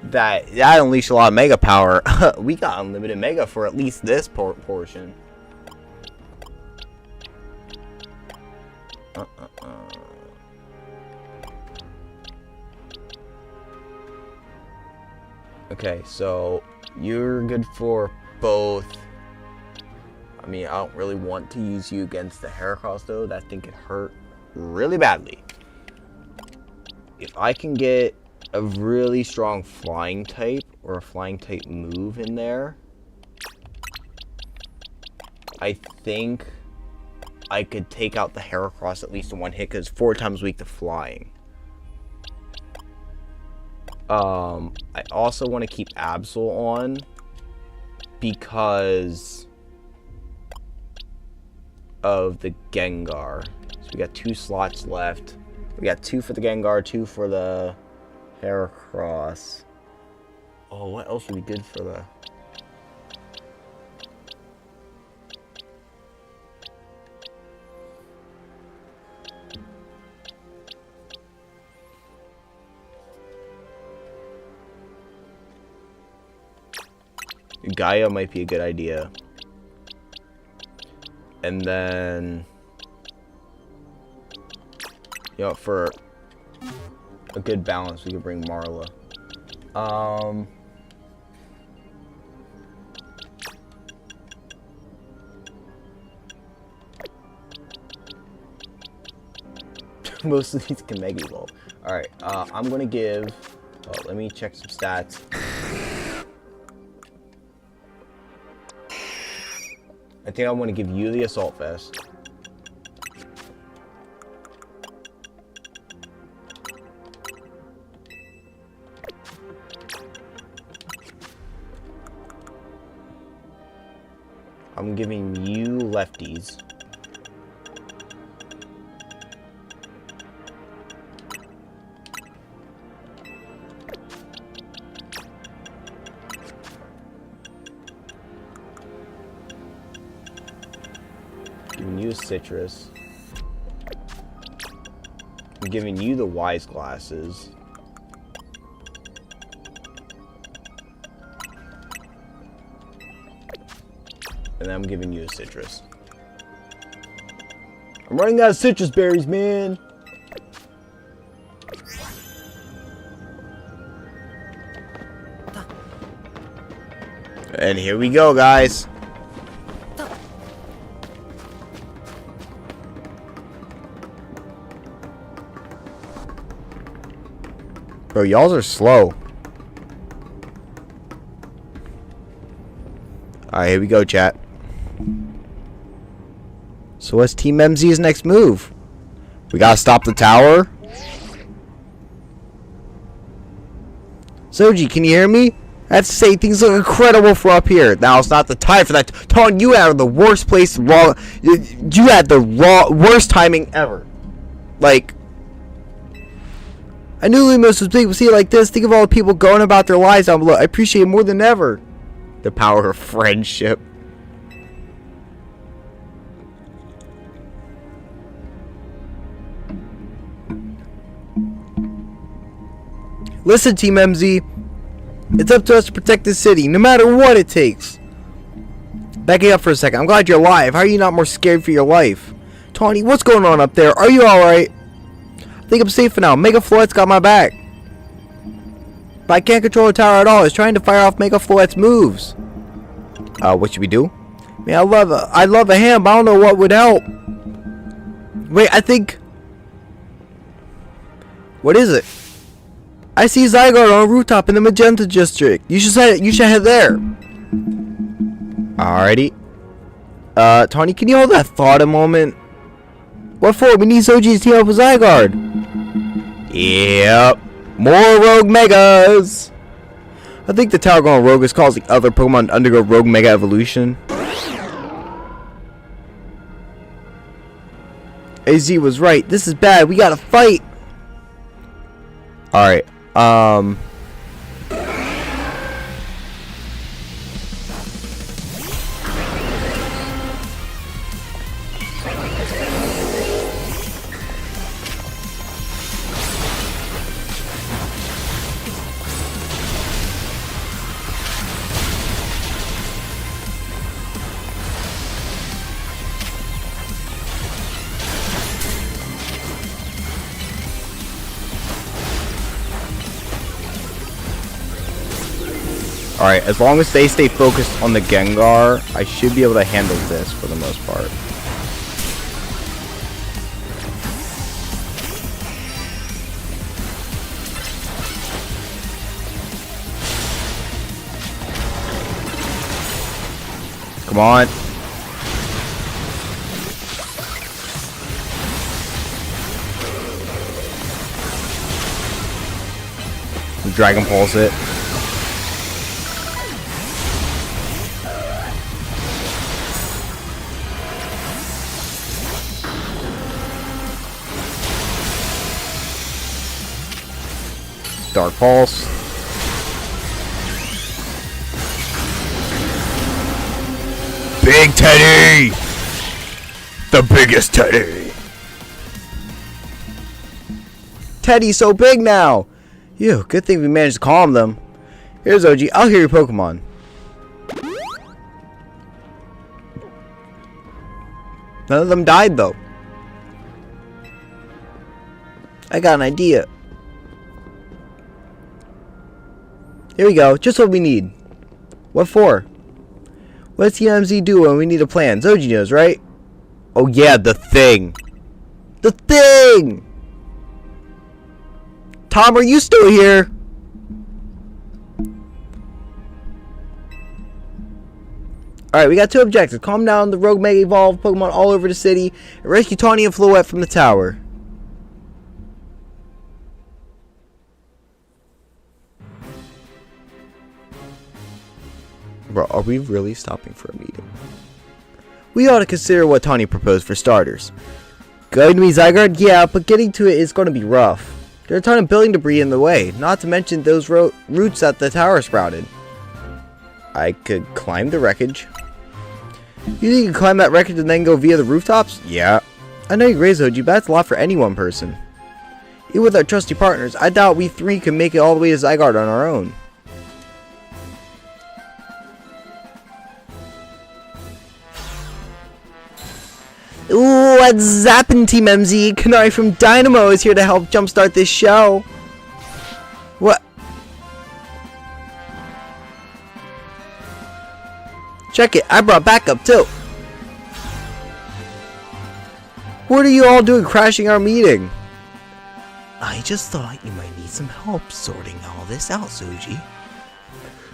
that unleashed a lot of mega power, we got unlimited mega for at least this portion. Okay, so you're good for both. I mean, I don't really want to use you against the Heracross though. That thing could hurt really badly. If I can get a really strong flying type or a flying type move in there, I think I could take out the Heracross at least in one hit because it's 4 times weak to flying. I also want to keep Absol on because of the Gengar. So we got 2 slots left. We got 2 for the Gengar, 2 for the Heracross. Oh, what else would be good for the... Gaia might be a good idea. And then, you know, for a good balance, we could bring Marla. Most of these can Mega Evolve. Alright, I'm gonna give... Oh, let me check some stats. I think I want to give you the Assault Vest. I'm giving you lefties. Giving you a citrus. I'm giving you the wise glasses. And then I'm giving you a citrus. I'm running out of citrus berries, man. And here we go, guys. Bro, y'all are slow. Alright, here we go, chat. So what's Team MZ's next move? We gotta stop the tower? Soji, can you hear me? I have to say, things look incredible for up here. Now, it's not the time for that. Tone, you had the worst place, wrong. You had the worst timing ever. Like, I knew Lumiose was big, but see it like this. Think of all the people going about their lives down below. I appreciate it more than ever. The power of friendship. Listen, Team MZ. It's up to us to protect this city, no matter what it takes. Backing up for a second. I'm glad you're alive. How are you not more scared for your life? Tawny, what's going on up there? Are you alright? I think I'm safe for now. Mega Floette's got my back. But I can't control the tower at all. It's trying to fire off Mega Floette's moves. What should we do? Man, I love a hand, but I don't know what would help. Wait, I think... What is it? I see Zygarde on a rooftop in the Magenta District. You should head there. Alrighty. Tawny, can you hold that thought a moment? What for? We need Soji to team up with Zygarde. Yep. More Rogue Megas. I think the tower going rogue is causing other Pokemon to undergo Rogue Mega Evolution. AZ was right. This is bad. We gotta fight. Alright. Alright, as long as they stay focused on the Gengar, I should be able to handle this for the most part. Come on. Dragon Pulse it. Dark Pulse. Big Teddy! The biggest Teddy! Teddy's so big now! Ew, good thing we managed to calm them. Here's OG, I'll hear your Pokemon. None of them died, though. I got an idea. Here we go. Just what we need. What for? What does TMZ do when we need a plan? Zoji knows, right? Oh, yeah, the thing. The thing! Tom, are you still here? Alright, we got 2 objectives. Calm down the rogue mega evolved Pokemon all over the city, and rescue Tawny and Floette from the tower. Bro, are we really stopping for a meeting? We ought to consider what Tawny proposed for starters. Going to be Zygarde? Yeah, but getting to it is going to be rough. There are a ton of building debris in the way, not to mention those roots that the tower sprouted. I could climb the wreckage. You think you can climb that wreckage and then go via the rooftops? Yeah. I know you're great, Zoji, but that's a lot for any one person. Even with our trusty partners, I doubt we 3 can make it all the way to Zygarde on our own. Ooh, what's zappin', Team MZ? Canary from Dynamo is here to help jumpstart this show. What? Check it, I brought backup too. What are you all doing crashing our meeting? I just thought you might need some help sorting all this out, Zoji.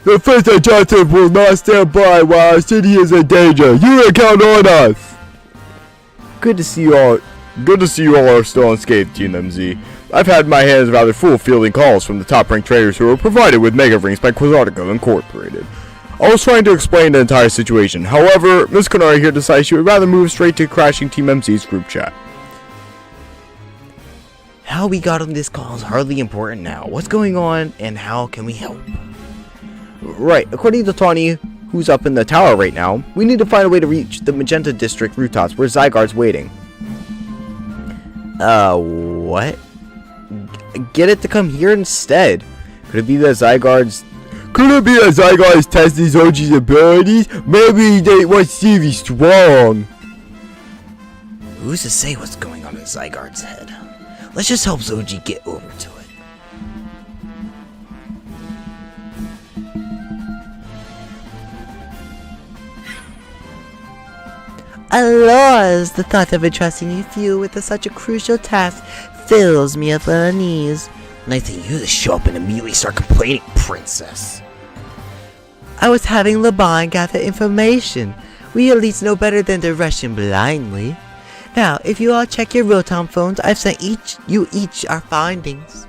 The first objective will not stand by while our city is in danger. You can count on us. Good to see you all. Good to see you all are still unscathed, Team MZ. I've had my hands rather full fielding calls from the top-ranked traders who were provided with Mega Rings by Quizartico Incorporated. I was trying to explain the entire situation. However, Miss Canary here decided she would rather move straight to crashing Team MZ's group chat. How we got on this call is hardly important now. What's going on and how can we help? Right, according to Tawny, who's up in the tower right now, we need to find a way to reach the Magenta District rooftops where Zygarde's waiting. What? Get it to come here instead. Could it be that Zygarde's... Could it be that Zygarde's testing Zoji's abilities? Maybe they want Stevie strong. Who's to say what's going on in Zygarde's head? Let's just help Zoji get over to it. Alas, the thought of entrusting you with such a crucial task fills me with unease. Nice of you to show up and immediately start complaining, princess. I was having Laban gather information. We at least know better than to rush in blindly. Now, if you all check your real-time phones, I've sent you each our findings.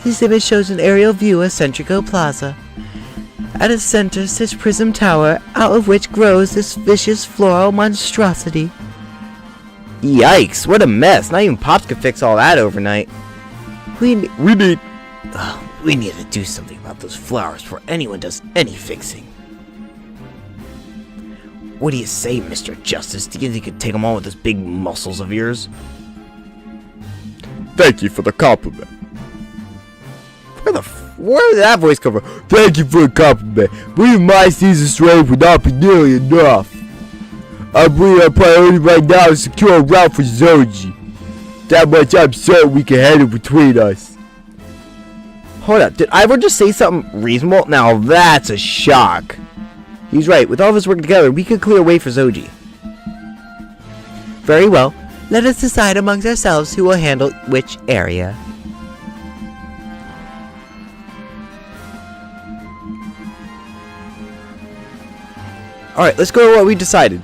This image shows an aerial view of Centrico Plaza. At its center sits Prism Tower, out of which grows this vicious floral monstrosity. Yikes, what a mess. Not even Pops could fix all that overnight. We need to do something about those flowers before anyone does any fixing. What do you say, Mr. Justice? Do you think you could take them on with those big muscles of yours? Thank you for the compliment. Where did that voice come from? Thank you for the compliment. Believe my season strength would not be nearly enough. I believe our priority right now is secure a route for Zoji. That much I'm certain we can handle between us. Hold up, did Ivor just say something reasonable? Now that's a shock. He's right, with all of us working together, we could clear a way for Zoji. Very well, let us decide amongst ourselves who will handle which area. Alright, let's go to what we decided.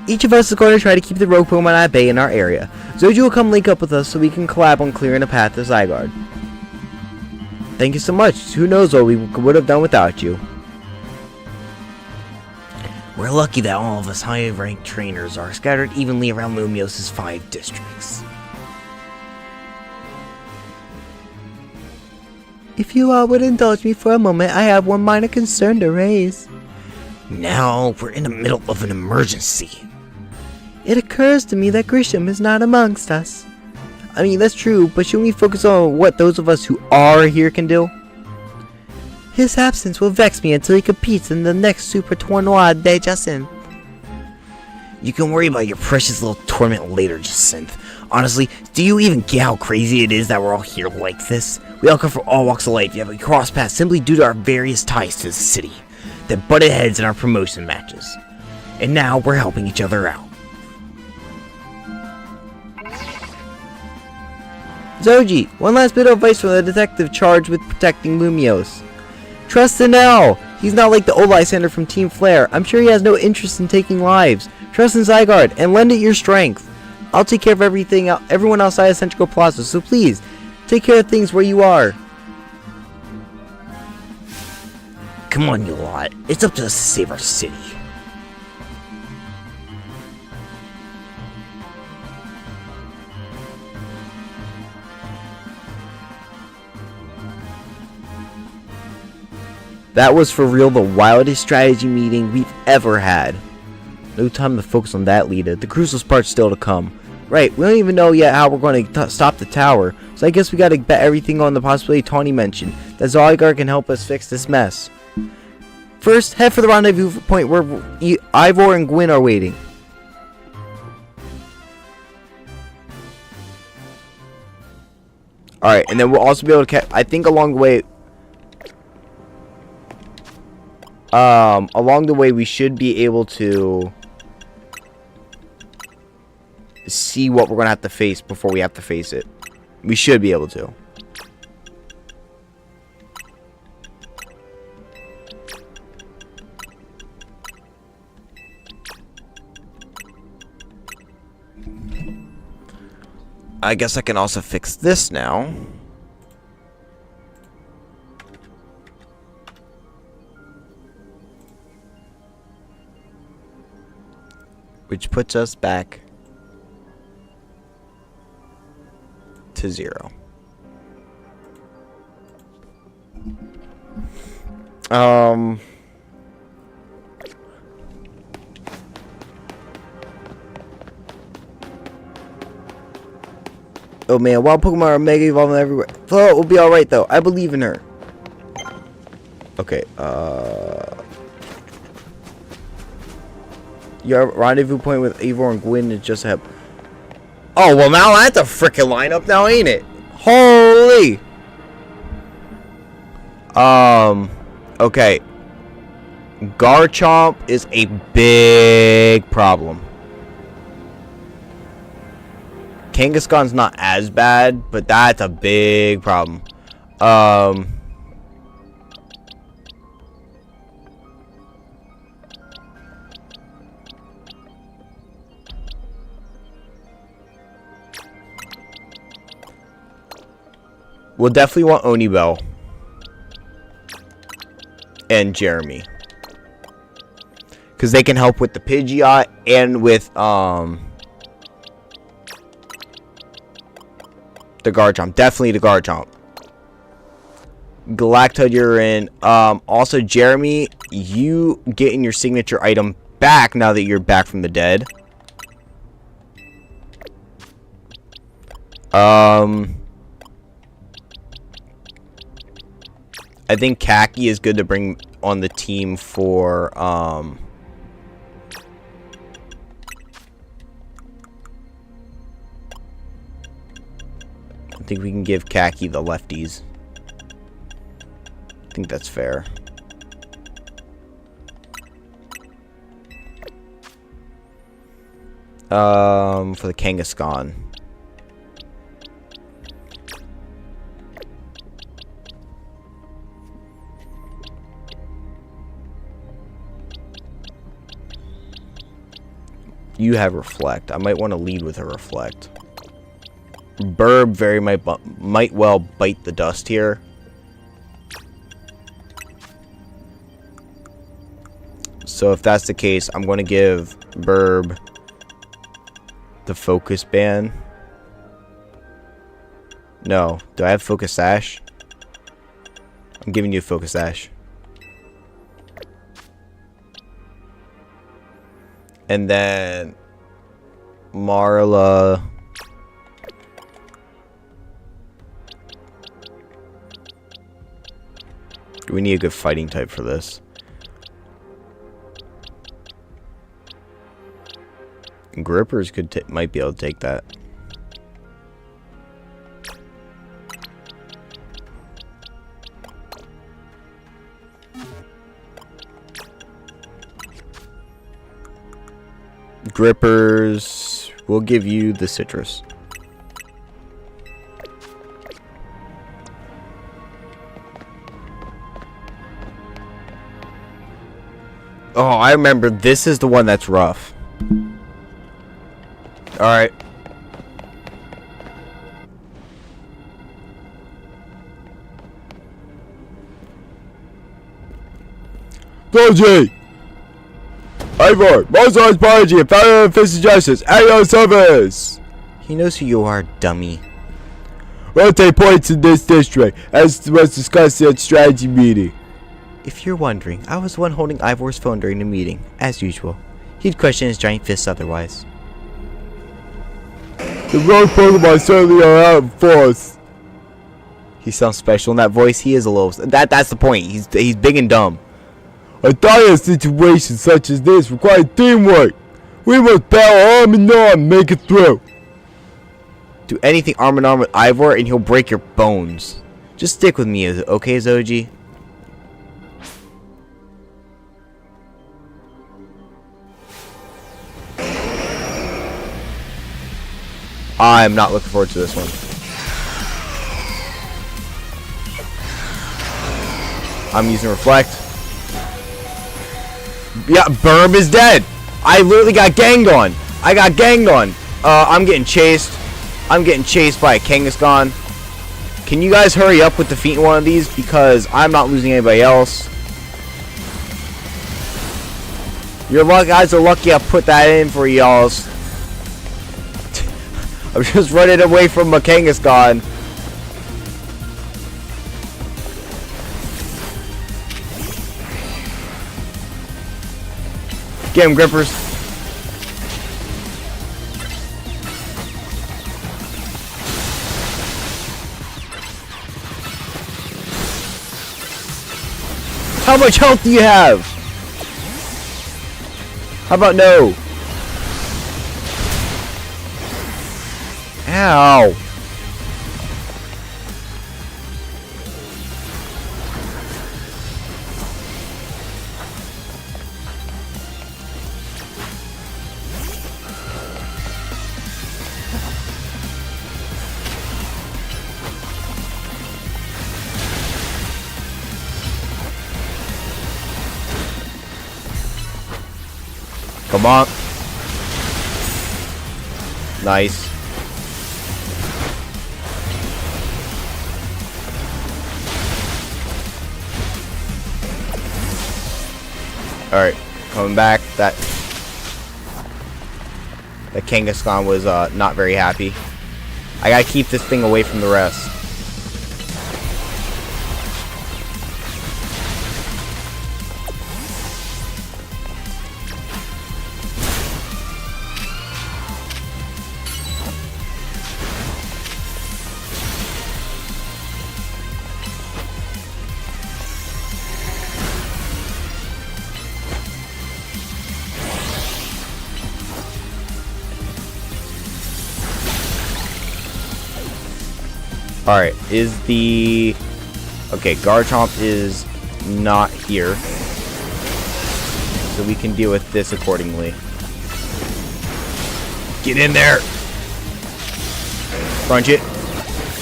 Each of us is going to try to keep the rogue Pokemon at bay in our area. Zoji will come link up with us so we can collab on clearing a path to Zygarde. Thank you so much. Who knows what we would have done without you. We're lucky that all of us high-ranked trainers are scattered evenly around Lumiose's 5 districts. If you all would indulge me for a moment, I have one minor concern to raise. Now we're in the middle of an emergency. It occurs to me that Grisham is not amongst us. I mean, that's true, but shouldn't we focus on what those of us who are here can do? His absence will vex me until he competes in the next Super Tournoi de Jacinth. You can worry about your precious little tournament later, Jacinth. Honestly, do you even get how crazy it is that we're all here like this? We all come from all walks of life, yet we cross paths simply due to our various ties to the city that butted heads in our promotion matches. And now we're helping each other out. Zoji, one last bit of advice from the detective charged with protecting Lumiose. Trust Zanel! He's not like the old Lysander from Team Flare. I'm sure he has no interest in taking lives. Trust in Zygarde and lend it your strength. I'll take care of everyone outside of Central Plaza, so please, take care of things where you are. Come on, you lot. It's up to us to save our city. That was for real the wildest strategy meeting we've ever had. No time to focus on that, Lita. The crucial part's still to come. Right, we don't even know yet how we're going to stop the tower, so I guess we gotta bet everything on the possibility Tawny mentioned, that Zygarde can help us fix this mess. First, head for the rendezvous point where Ivor and Gwyn are waiting. Alright, and then we'll also be able to I think along the way we should be able to see what we're gonna have to face before we have to face it. We should be able to. I guess I can also fix this now. Which puts us back to 0. Oh man, wild Pokemon are mega evolving everywhere. Flo will be alright though. I believe in her. Okay, your rendezvous point with Ivor and Gwyn is just a... Oh, well now that's a frickin' lineup now, ain't it? Holy! Okay. Garchomp is a big problem. Kangaskhan's not as bad, but that's a big problem. We'll definitely want Onibel and Jeremy, because they can help with the Pidgeot and with the Garchomp. Definitely the Garchomp. Galactode, you're in. Also, Jeremy, you getting your signature item back now that you're back from the dead. I think Kaki is good to bring on the team for I think we can give Kaki the lefties. I think that's fair. For the Kangaskhan. You have Reflect. I might want to lead with a Reflect. Burb very might well bite the dust here. So if that's the case, I'm going to give Burb the Focus Band. No. Do I have Focus Sash? I'm giving you Focus Sash. And then Marla, We need a good fighting type for this. Grippers might be able to take that. Grippers, we'll give you the citrus. Oh, I remember. This is the one that's rough. Alright. Doji! Ivor, most large apology and founder of Fist of Justice, at your service! He knows who you are, dummy. Rotate points in this district, as was discussed at strategy meeting. If you're wondering, I was the one holding Ivor's phone during the meeting, as usual. He'd question his giant fists otherwise. The road Pokemon certainly are out of force. He sounds special in that voice. He is a little... That's the point. He's big and dumb. A dire situation such as this requires teamwork. We must battle arm in arm and make it through. Do anything arm in arm with Ivor and he'll break your bones. Just stick with me, okay, Zoji? I'm not looking forward to this one. I'm using Reflect. Yeah, Burb is dead. I literally got ganged on. I got ganged on. I'm getting chased. I'm getting chased by a Kangaskhan. Can you guys hurry up with defeating one of these? Because I'm not losing anybody else. You guys are lucky I put that in for y'all. I'm just running away from a Kangaskhan. Get him, Grippers. How much health do you have? How about no? Ow. Come on. Nice. Alright, coming back. That Kangaskhan was not very happy. I gotta keep this thing away from the rest. Alright, okay, Garchomp is not here. So we can deal with this accordingly. Get in there! Crunch it.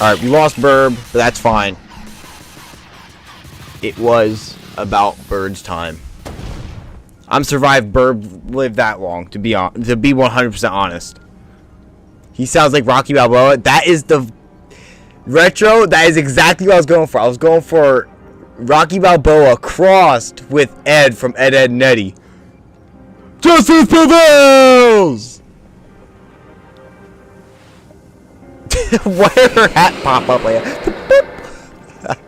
Alright, we lost Burb, but that's fine. It was about Bird's time. I'm survived Burb lived that long, to be 100% honest. He sounds like Rocky Balboa. That is the... Retro, that is exactly what I was going for. I was going for Rocky Balboa crossed with Ed from Ed, Edd n Eddy. Justice prevails! Why did her hat pop up like that?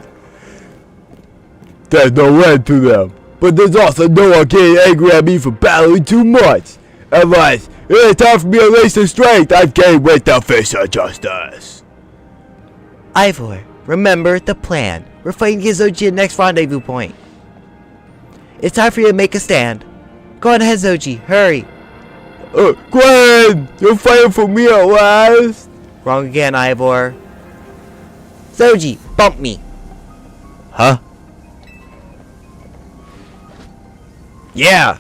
There's no end to them. But there's also no one getting angry at me for battling too much. Unless it's time for me to unleash the strength I've gained with the Fist of Justice. Ivor, remember the plan. We're fighting against Zoji at the next rendezvous point. It's time for you to make a stand. Go on ahead, Zoji. Hurry. Gwen! You're fighting for me at last? Wrong again, Ivor. Zoji, bump me. Huh? Yeah!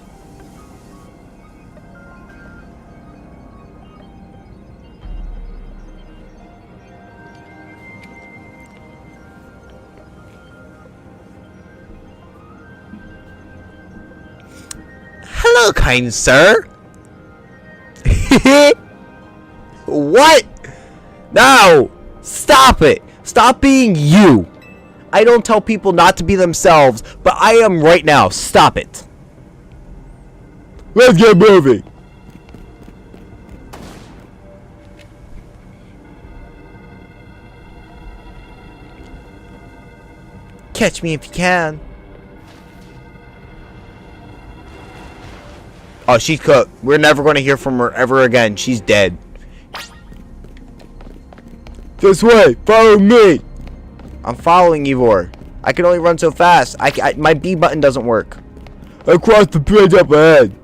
Hello, kind sir. What? No! Stop it! Stop being you! I don't tell people not to be themselves, but I am right now. Stop it. Let's get moving. Catch me if you can. Oh, she's cooked. We're never going to hear from her ever again. She's dead. This way. Follow me. I'm following Ivor. I can only run so fast. My B button doesn't work. Across the bridge up ahead.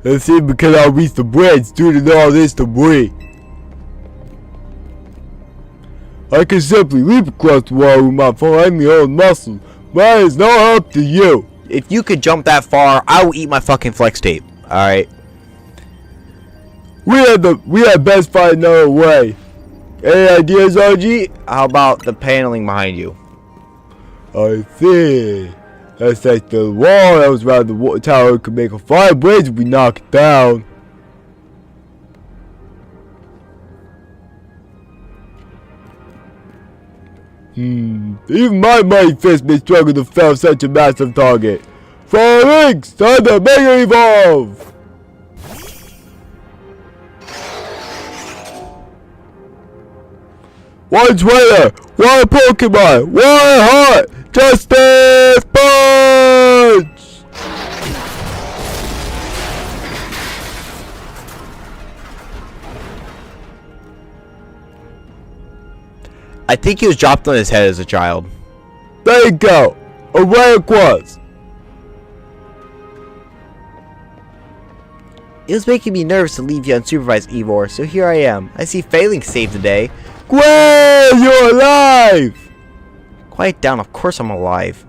Let's see if we cannot reach the bridge due to all this debris. I can simply leap across the water with my my own muscles, but it is no help to you. If you could jump that far, I will eat my fucking flex tape. Alright. We had best find another way. Any ideas, OG? How about the paneling behind you? I see. That's like the wall that was around the tower could make a fire bridge if we knock it down. Even my mighty fist may struggle to fell such a massive target. Falling! Time to Mega Evolve! One trainer! One Pokemon! One heart! Justice Punch! I think he was dropped on his head as a child. There you go! Away it was! It was making me nervous to leave you unsupervised, Ivor, so here I am. I see Failing saved the day. Gwen! You're alive! Quiet down, of course I'm alive.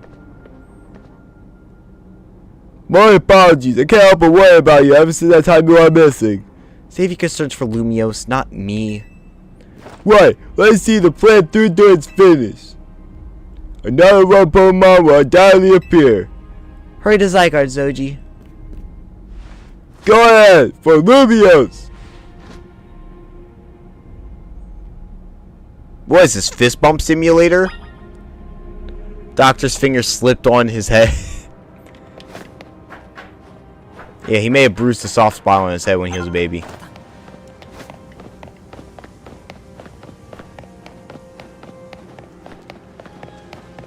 My apologies, I can't help but worry about you ever since that time you are missing. Save your concerns for Lumiose, not me. Right, let's see the plan through to its finish. Another one Pokemon will undoubtedly appear. Hurry to Zygarde, Zoji. Go ahead, for Lumiose! What is this, fist bump simulator? Doctor's finger slipped on his head. Yeah, he may have bruised a soft spot on his head when he was a baby.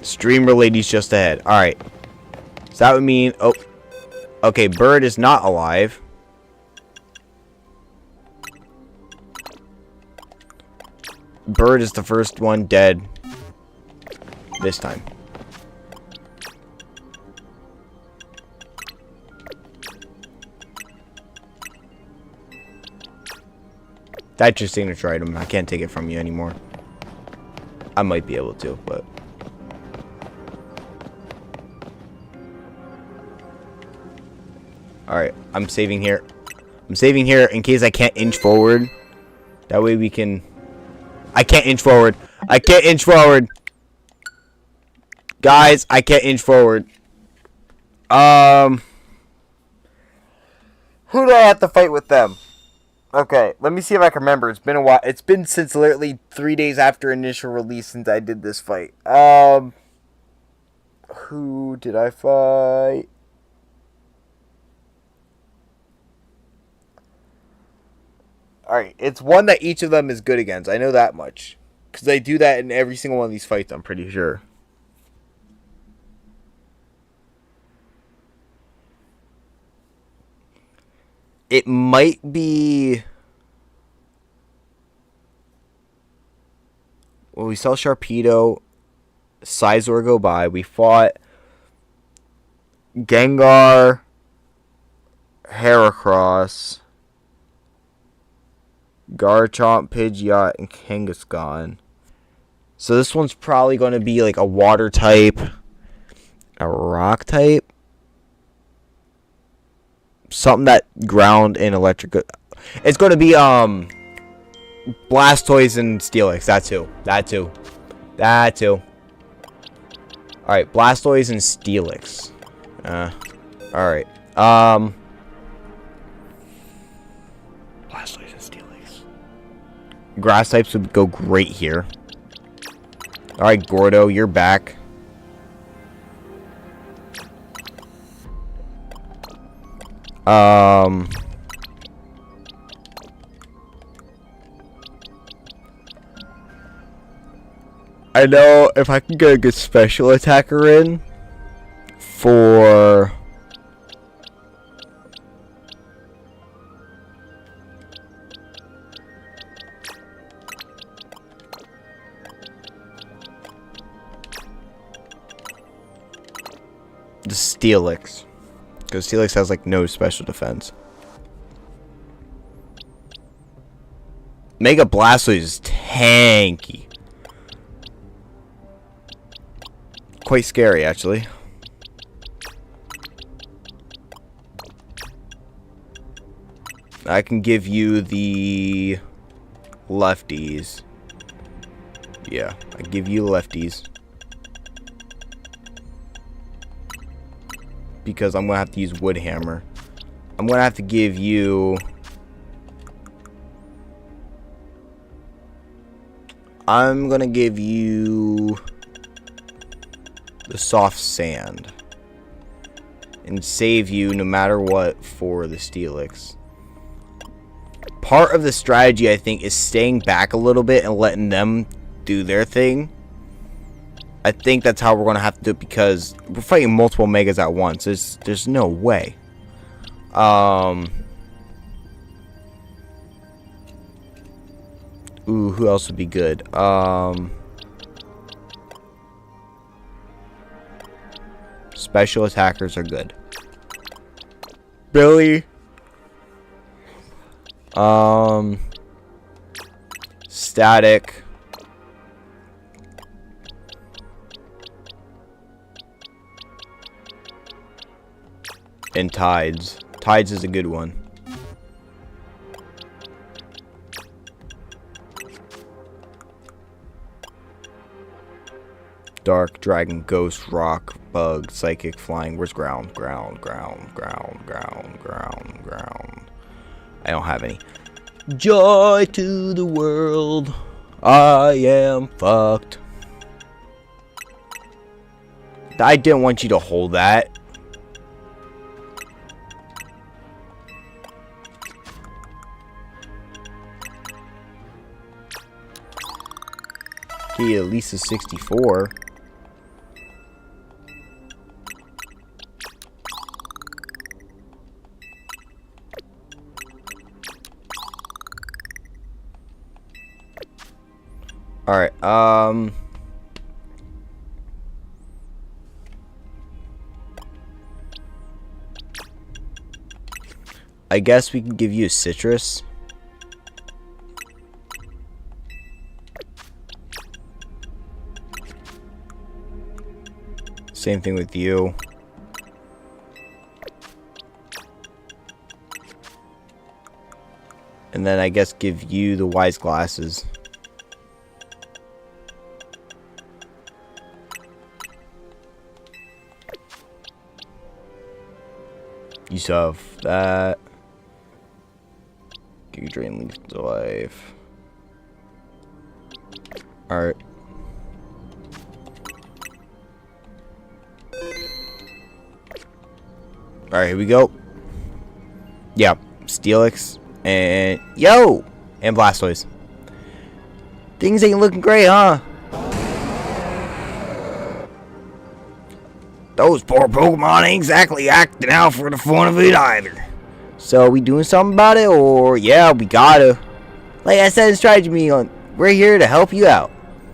Streamer lady's just ahead. Alright. So that would mean... Oh. Okay, Bird is not alive. Bird is the first one dead. This time. That's your signature item. I can't take it from you anymore. I might be able to, but... Alright, I'm saving here. I'm saving here in case I can't inch forward. That way we can... I can't inch forward. I can't inch forward. Guys, I can't inch forward. Who do I have to fight with them? Okay, let me see if I can remember. It's been a while. It's been since literally 3 days after initial release since I did this fight. Who did I fight? Alright, it's one that each of them is good against. I know that much. Because I do that in every single one of these fights, I'm pretty sure. It might be... Well, we saw Sharpedo. Sizor go by. We fought Gengar, Heracross, Garchomp, Pidgeot, and Kangaskhan. So this one's probably going to be like a water type, a rock type, something that ground and electric. It's going to be Blastoise and Steelix. That too. All right, Blastoise and Steelix. All right. Blastoise and Steelix. Grass types would go great here. All right, Gordo, you're back. I know if I can get a good special attacker in for the Steelix, because Steelix has like no special defense. Mega Blastoise is tanky. Quite scary, actually. I can give you the lefties. Yeah, I give you lefties. Because I'm going to have to use Wood Hammer. I'm going to have to give you... I'm going to give you... the soft sand. And save you no matter what for the Steelix. Part of the strategy, I think, is staying back a little bit and letting them do their thing. I think that's how we're going to have to do it because we're fighting multiple Megas at once. There's no way. Ooh, who else would be good? Special attackers are good. Billy. Static. And Tides. Tides is a good one. Dark, Dragon, Ghost, Rock, Bug, Psychic, Flying. Where's Ground? Ground. I don't have any. Joy to the world. I am fucked. I didn't want you to hold that. He at least is 64. Alright, I guess we can give you a citrus. Same thing with you. And then I guess give you the wise glasses. You still have that. Give you drain leaf to life. Alright. Alright, here we go. Yeah, Steelix and yo! And Blastoise. Things ain't looking great, huh? Those poor Pokemon ain't exactly acting out for the fun of it either. So are we doing something about it, or yeah, we gotta. Like I said in strategy meeting, we're here to help you out.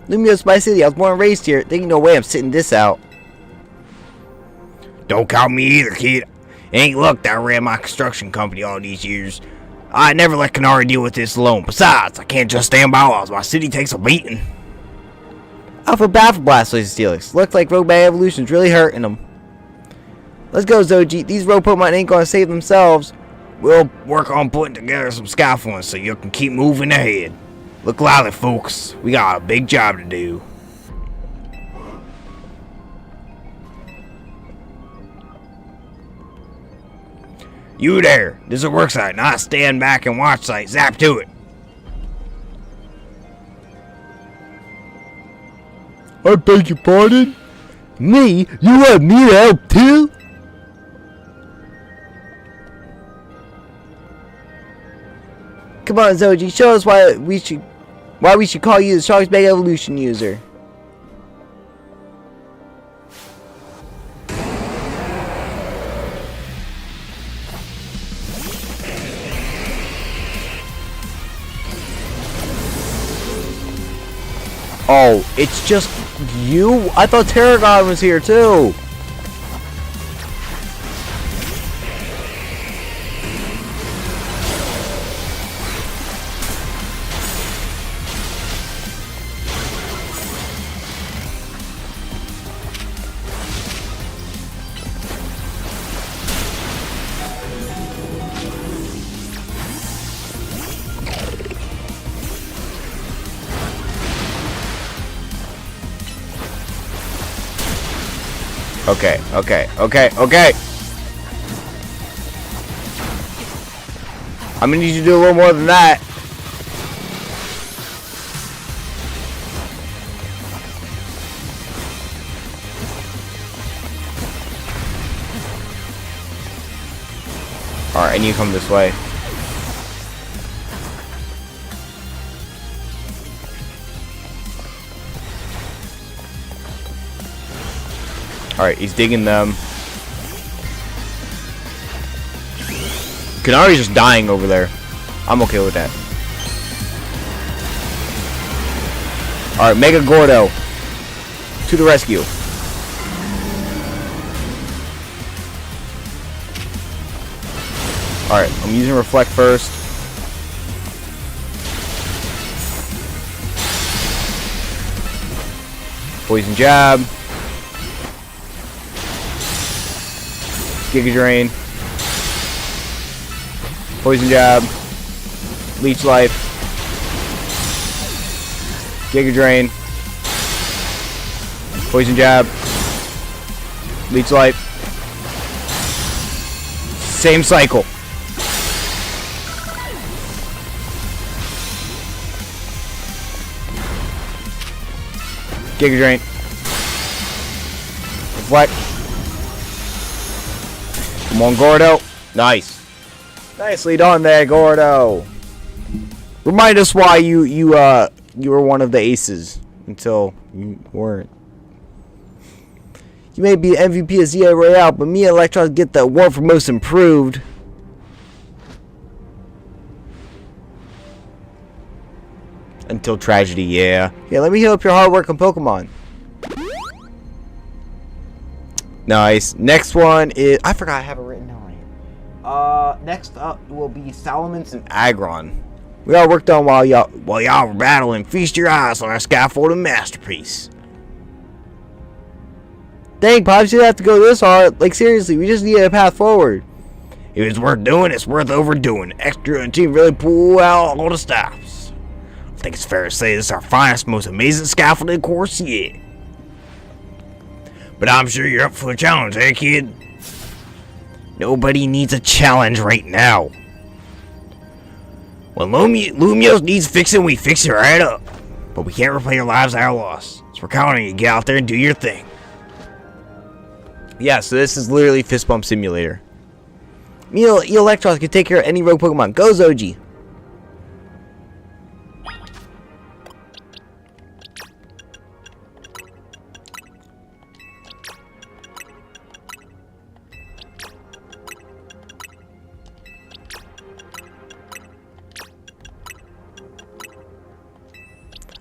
Lumiose City, I was born and raised here. There ain't no way I'm sitting this out. Don't count me either, kid. It ain't luck that I ran my construction company all these years. I never let Canary deal with this alone. Besides, I can't just stand by while my city takes a beating. I feel bad for Blastoise and Steelix. Looks like Rogue Bag Evolution's really hurting them. Let's go, Zoji. These rogue Pokemon ain't gonna save themselves. We'll work on putting together some scaffolding so you can keep moving ahead. Look lively, folks. We got a big job to do. You there. This is a work site, not a stand back and watch site. Zap to it. I beg your pardon? Me? You want me to help too? Come on, Zoji, show us why we should call you the Shark's Bag Evolution user. Oh, it's just you? I thought Terragon was here too. Okay. I'm gonna need you to do a little more than that. Alright, I need to come this way. Alright, he's digging them. Canari's just dying over there. I'm okay with that. Alright, Mega Gordo. To the rescue. Alright, I'm using Reflect first. Poison Jab. Giga Drain. Poison Jab. Leech Life. Giga Drain. Poison Jab. Leech Life. Same cycle. Giga Drain. Reflect. Come on, Gordo. Nice. Nicely done there, Gordo. Remind us why you were one of the aces until you weren't. You may be MVP of ZA Royale, but me and Electron get the award for most improved. Until tragedy, yeah. Yeah, let me heal up your hard work on Pokemon. Nice. Next one is... I forgot I have it written down right. Next up will be Salamence and Aggron. We all worked on while y'all were battling. Feast your eyes on our scaffolding masterpiece. Dang, Pops, you have to go this hard. Like, seriously, we just need a path forward. If it's worth doing, it's worth overdoing. Extra and team really pull out all the stops. I think it's fair to say this is our finest, most amazing scaffolding course yet. But I'm sure you're up for a challenge, eh, kid? Nobody needs a challenge right now. When Lumiose needs fixing, we fix it right up. But we can't replay your lives at our loss. So we're counting on you to get out there and do your thing. Yeah, so this is literally Fist Bump Simulator. You Electros can take care of any rogue Pokemon. Go, Zoji!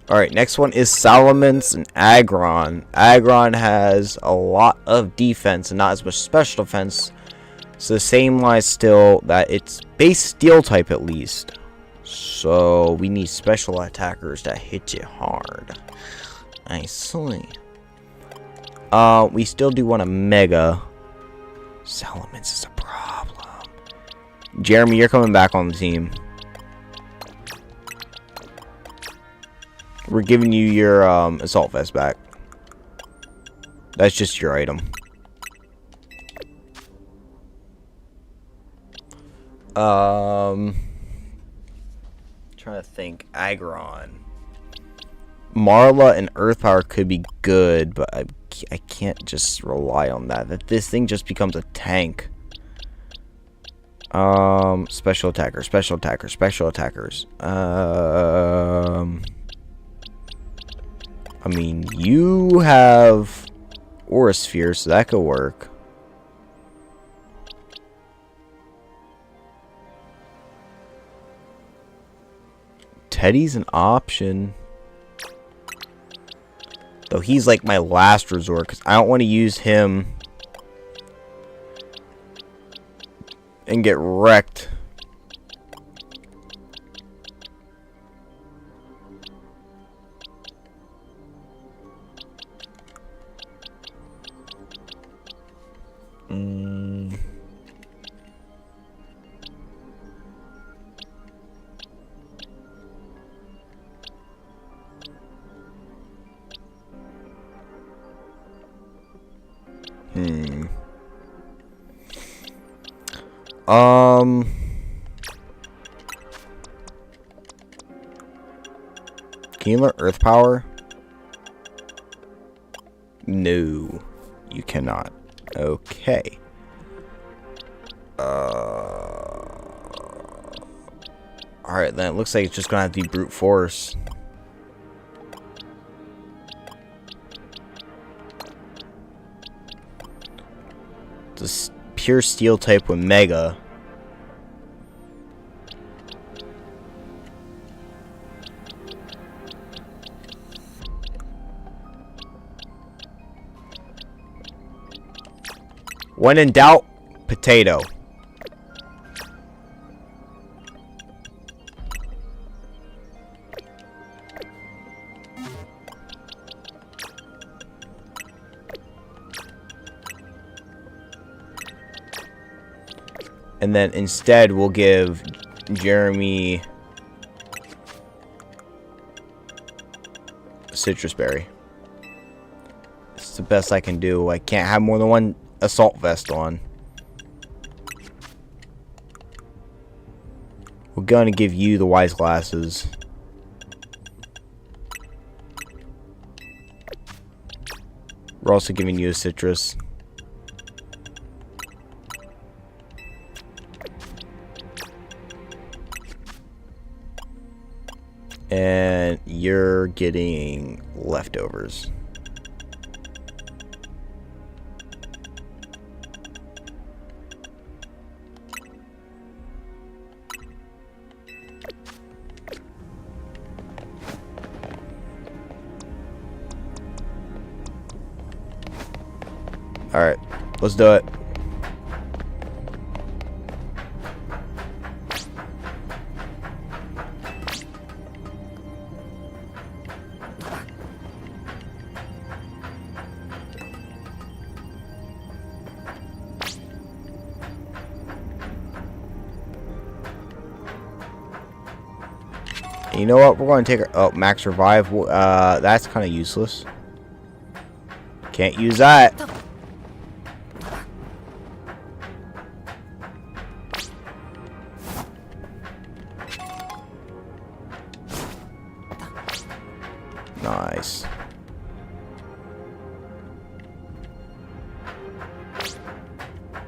Alright, next one is Salamence and Aggron. Aggron has a lot of defense and not as much special defense. So the same lies still that it's base steel type at least. So we need special attackers that hit you hard. I see. We still do want a Mega. Salamence is a problem. Jeremy, you're coming back on the team. We're giving you your assault vest back. That's just your item. Trying to think. Aggron. Marla and Earth Power could be good, but I can't just rely on that. That this thing just becomes a tank. Special attackers, special attackers, special attackers. I mean, you have Aura Sphere, so that could work. Teddy's an option. Though he's like my last resort, because I don't want to use him and get wrecked. Can you learn Earth Power? No, you cannot. Okay. Alright, then it looks like it's just gonna have to be brute force. Just pure steel type with Mega. When in doubt, potato. And then instead we'll give Jeremy citrus berry. It's the best I can do. I can't have more than one assault vest on. We're gonna give you the wise glasses. We're also giving you a citrus. And you're getting leftovers. Alright, let's do it. You know what? We're going to take our... Oh, max revive. That's kind of useless. Can't use that. Nice.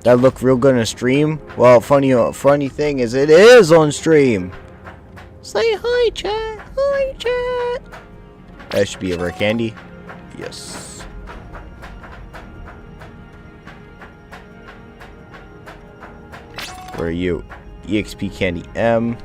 That looked real good in a stream. Well, funny thing is, it is on stream. Say hi, chat. Hi, chat. That should be a rare candy. Yes. Where are you? EXP candy M.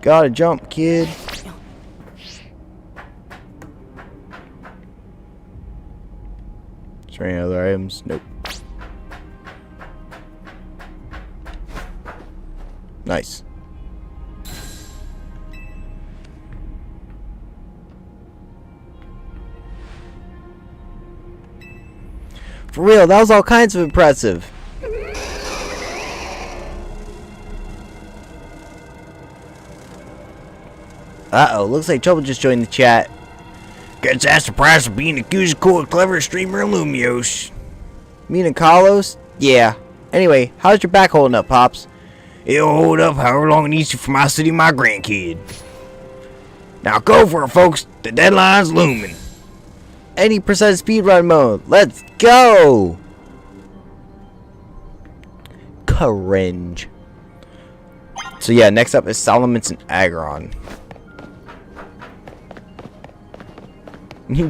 Gotta jump, kid. Is there any other items? Nope. Nice. For real, that was all kinds of impressive. Uh-oh, looks like Trouble just joined the chat. Gets asked the price of being accused of cool and clever streamer Lumiose. Mean and Carlos? Yeah. Anyway, how's your back holding up, Pops? It'll hold up however long it needs to for my city, my grandkid. Now go for it, folks. The deadline's looming. 80% speedrun mode. Let's go! Cringe. So yeah, next up is Solomons and Agron.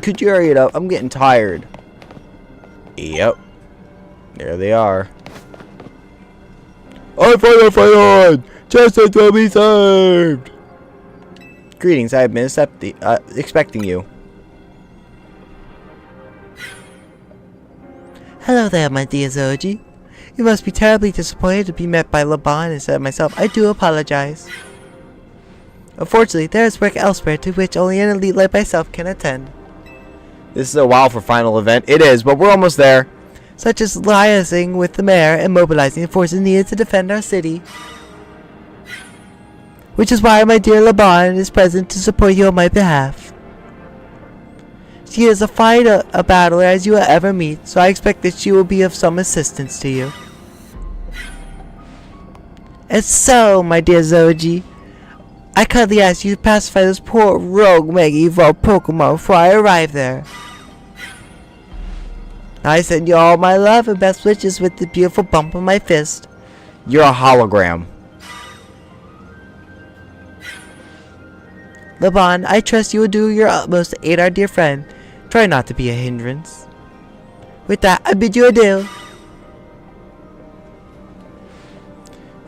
Could you hurry it up? I'm getting tired. Yep. There they are. I fight on! Justice will be served! Greetings, I have been expecting you. Hello there, my dear Zoji. You must be terribly disappointed to be met by Laban instead of myself. I do apologize. Unfortunately, there is work elsewhere to which only an elite like myself can attend. This is a while for final event. It is, but we're almost there. Such as liaising with the mayor and mobilizing the forces needed to defend our city. Which is why my dear Laban is present to support you on my behalf. She is as fine a battler as you will ever meet, so I expect that she will be of some assistance to you. And so, my dear Zoji, I kindly ask you to pacify those poor rogue Mega Evolved Pokemon before I arrive there. I send you all my love and best wishes with the beautiful bump on my fist. You're a hologram. Laban, I trust you will do your utmost to aid our dear friend. Try not to be a hindrance. With that, I bid you adieu.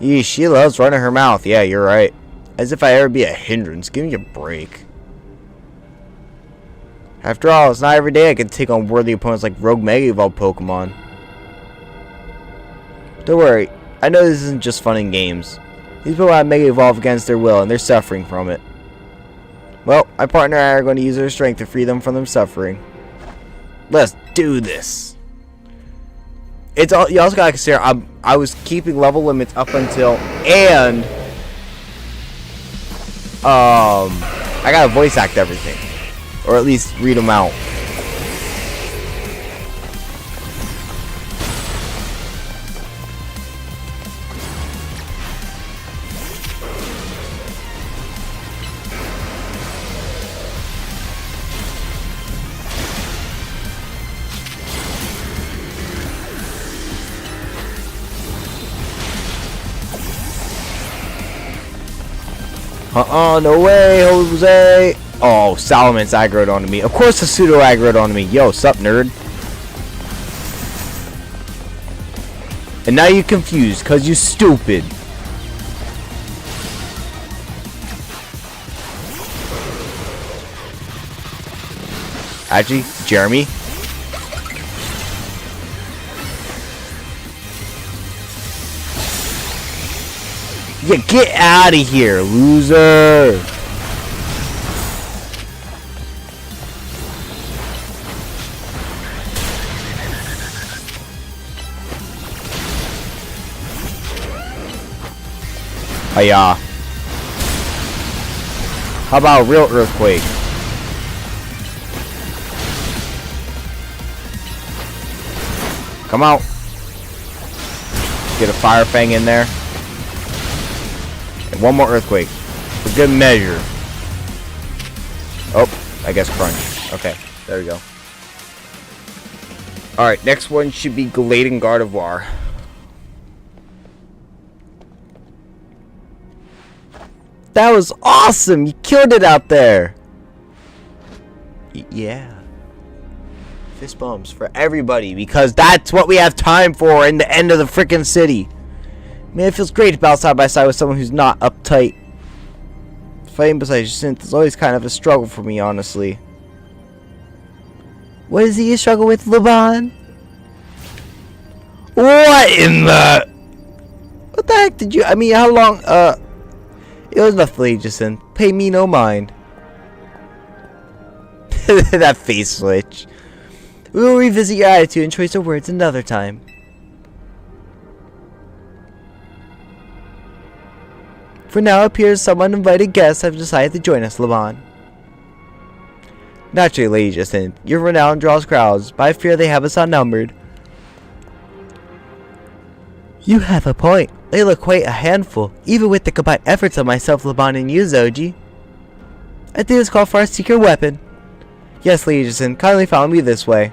Yeesh, she loves running her mouth. Yeah, you're right. As if I ever be a hindrance. Give me a break. After all, it's not every day I can take on worthy opponents like Rogue Mega Evolved Pokemon. Don't worry, I know this isn't just fun and games. These Pokemon Mega Evolve against their will and they're suffering from it. Well, my partner and I are going to use our strength to free them from their suffering. Let's do this. It's all you also gotta consider. I was keeping level limits up until and I gotta voice act everything, or at least read them out. No way, Jose. Oh, Solomon's aggroed onto me. Of course the pseudo aggroed onto me. Yo, sup, nerd? And now you're confused, because you stupid. Actually, Jeremy? Yeah, get out of here, loser! Hiya. How about a real earthquake? Come out. Get a fire fang in there. And one more earthquake. For good measure. Oh, I guess crunch. Okay, there we go. Alright, next one should be Gladen Gardevoir. That was awesome! You killed it out there! Yeah. Fist bumps for everybody, because that's what we have time for in the end of the freaking city. Man, it feels great to battle side by side with someone who's not uptight. Fighting besides Synth is always kind of a struggle for me, honestly. What is he a struggle with, Laban? What in the... What the heck did you... I mean, how long... It was nothing, Jason. Pay me no mind. That face switch. We will revisit your attitude and choice of words another time. For now, it appears some uninvited guests have decided to join us, Laban. Naturally, Lady Jacinth, your renown draws crowds, but I fear they have us outnumbered. You have a point. They look quite a handful, even with the combined efforts of myself, Laban, and you, Zoji. I think it's called for our secret weapon. Yes, Lady Jacinth, kindly follow me this way.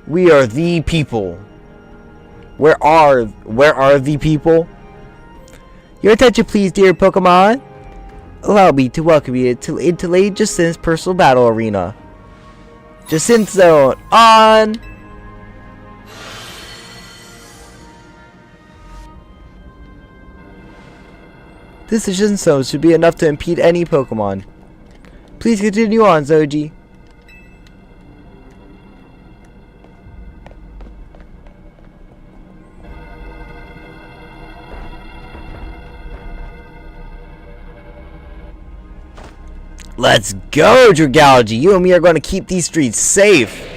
We are the people. Where are the people? Your attention, please, dear Pokemon. Allow me to welcome you into Lady Jacinth's personal battle arena. Jacinth Zone on. This Jacinth Zone should be enough to impede any Pokemon. Please continue on, Zoji. Let's go, Dragalge. You and me are going to keep these streets safe.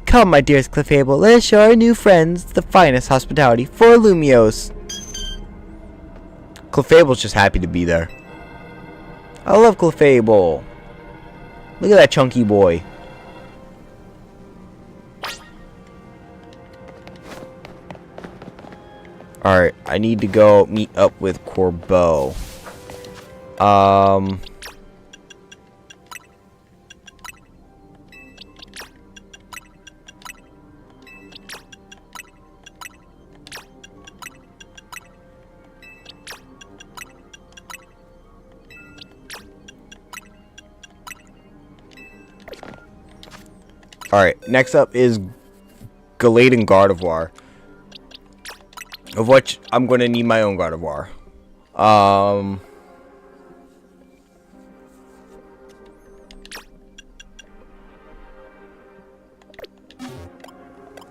Come, my dearest Clefable, let us show our new friends the finest hospitality for Lumiose. Clefable's just happy to be there. I love Clefable. Look at that chunky boy. Alright, I need to go meet up with Corbeau. Alright, next up is Gallade and Gardevoir. Of which I'm going to need my own Gardevoir.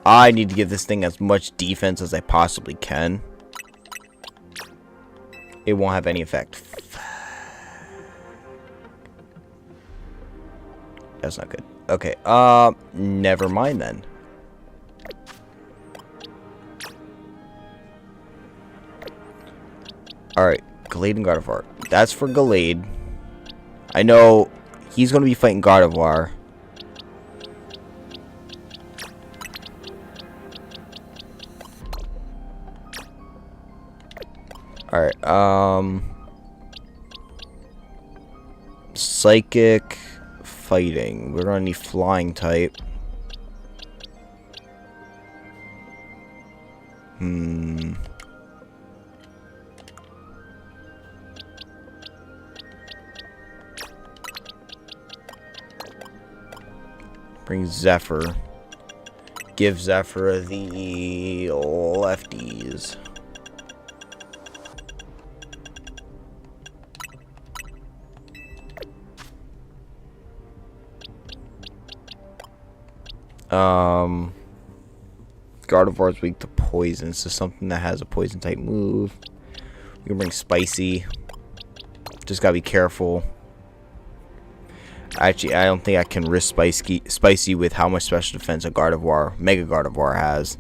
I need to give this thing as much defense as I possibly can. It won't have any effect. That's not good. Okay, never mind then. Alright, Gallade and Gardevoir. That's for Gallade. I know he's going to be fighting Gardevoir. Alright, Psychic, Fighting. We're gonna need Flying type. Bring Zephyr. Give Zephyr the lefties. Gardevoir's weak to poison, so something that has a poison type move. We can bring Spicy. Just gotta be careful. Actually, I don't think I can risk Spicy with how much special defense a Gardevoir, Mega Gardevoir has.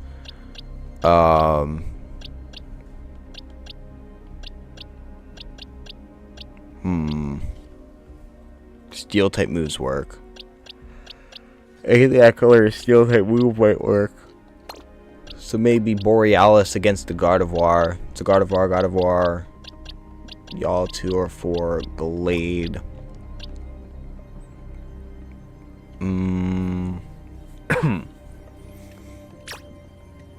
Steel type moves work. Anything that color steel type move might work. So maybe Borealis against the Gardevoir. It's a Gardevoir. Y'all two are for Gallade.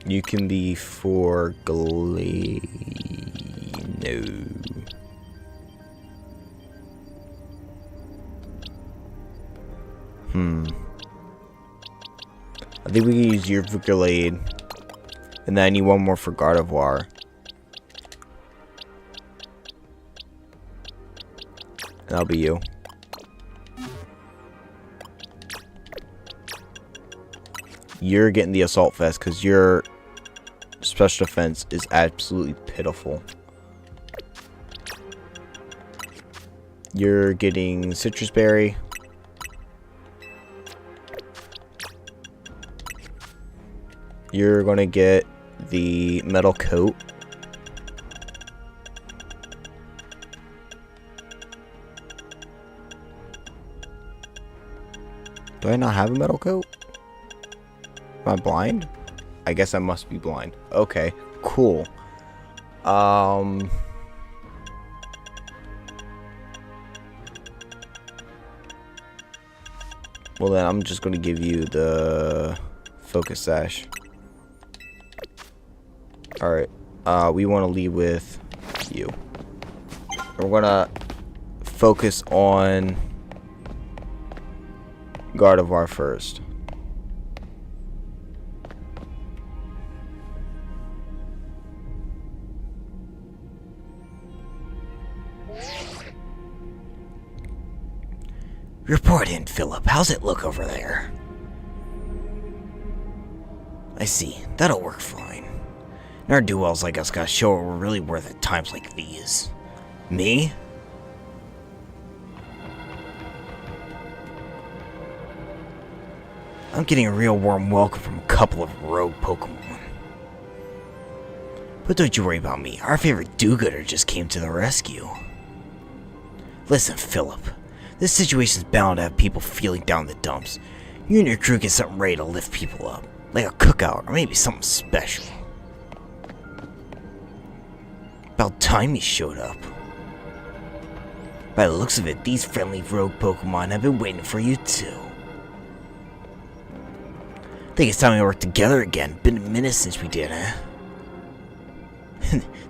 You can be for Gallade. No. I think we can use your Gallade. And then I need one more for Gardevoir. And that'll be you. You're getting the Assault Vest because your special defense is absolutely pitiful. You're getting Citrus Berry. You're going to get the Metal Coat. Do I not have a Metal Coat? Am I blind? I guess I must be blind. Okay, cool. Well then, I'm just gonna give you the Focus Sash. Alright, we want to lead with you. We're gonna focus on Gardevoir first. Report in, Philip. How's it look over there? I see. That'll work fine. Ne'er-do-wells like us gotta show what we're really worth at times like these. Me? I'm getting a real warm welcome from a couple of rogue Pokemon. But don't you worry about me. Our favorite do-gooder just came to the rescue. Listen, Philip. This situation's bound to have people feeling down in the dumps. You and your crew get something ready to lift people up. Like a cookout, or maybe something special. About time you showed up. By the looks of it, these friendly rogue Pokemon have been waiting for you too. Think it's time we work together again. Been a minute since we did, huh?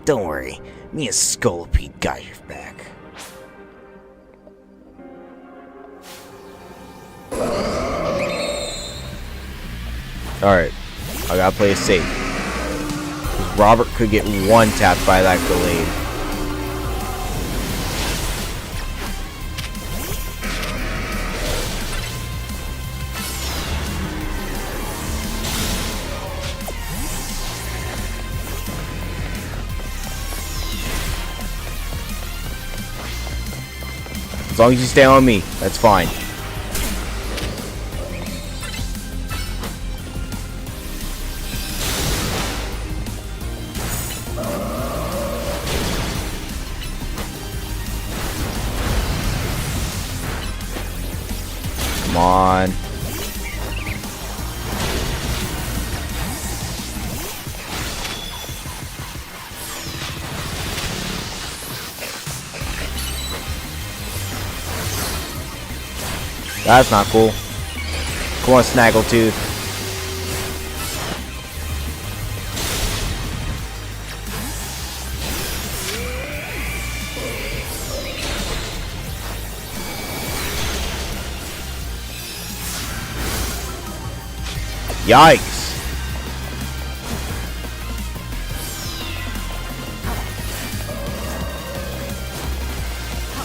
Don't worry, me and Scolipede got your back. Alright, I gotta play it safe. 'Cause Robert could get one tapped by that Gallade. As long as you stay on me, that's fine. Come on. That's not cool. Come on, Snaggletooth. Yikes.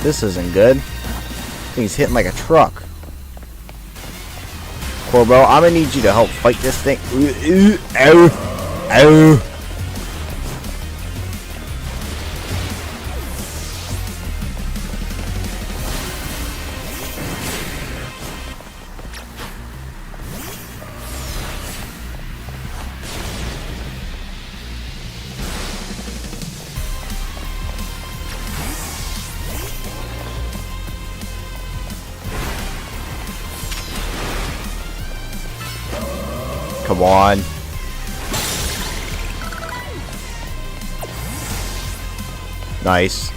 This isn't good. I think he's hitting like a truck. Corbo, I'm gonna need you to help fight this thing. Ow! Ow! Come on. Nice.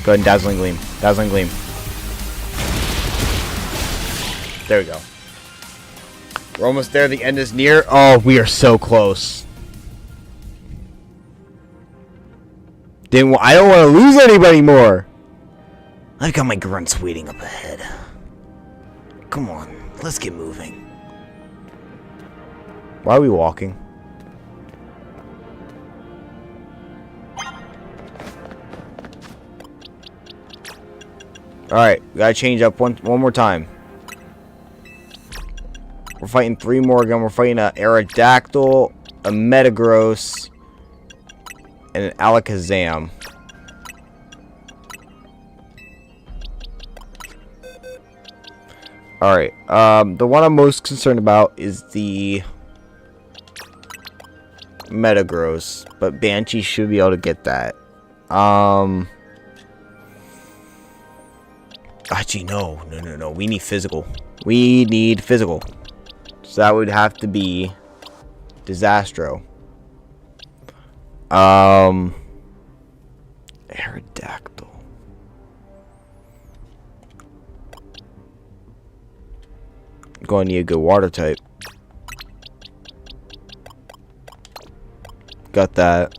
Go ahead and Dazzling Gleam. Dazzling Gleam. There we go. We're almost there. The end is near. Oh, we are so close. I don't want to lose anybody more. I've got my grunts waiting up ahead. Come on, let's get moving. Why are we walking? Alright, we gotta change up one more time. We're fighting 3 more again. We're fighting an Aerodactyl, a Metagross, and an Alakazam. Alright, the one I'm most concerned about is the Metagross, but Banshee should be able to get that. Actually, no. We need physical. We need physical. So that would have to be Disastro. Aerodactyl. Going to need a good water type. Got that.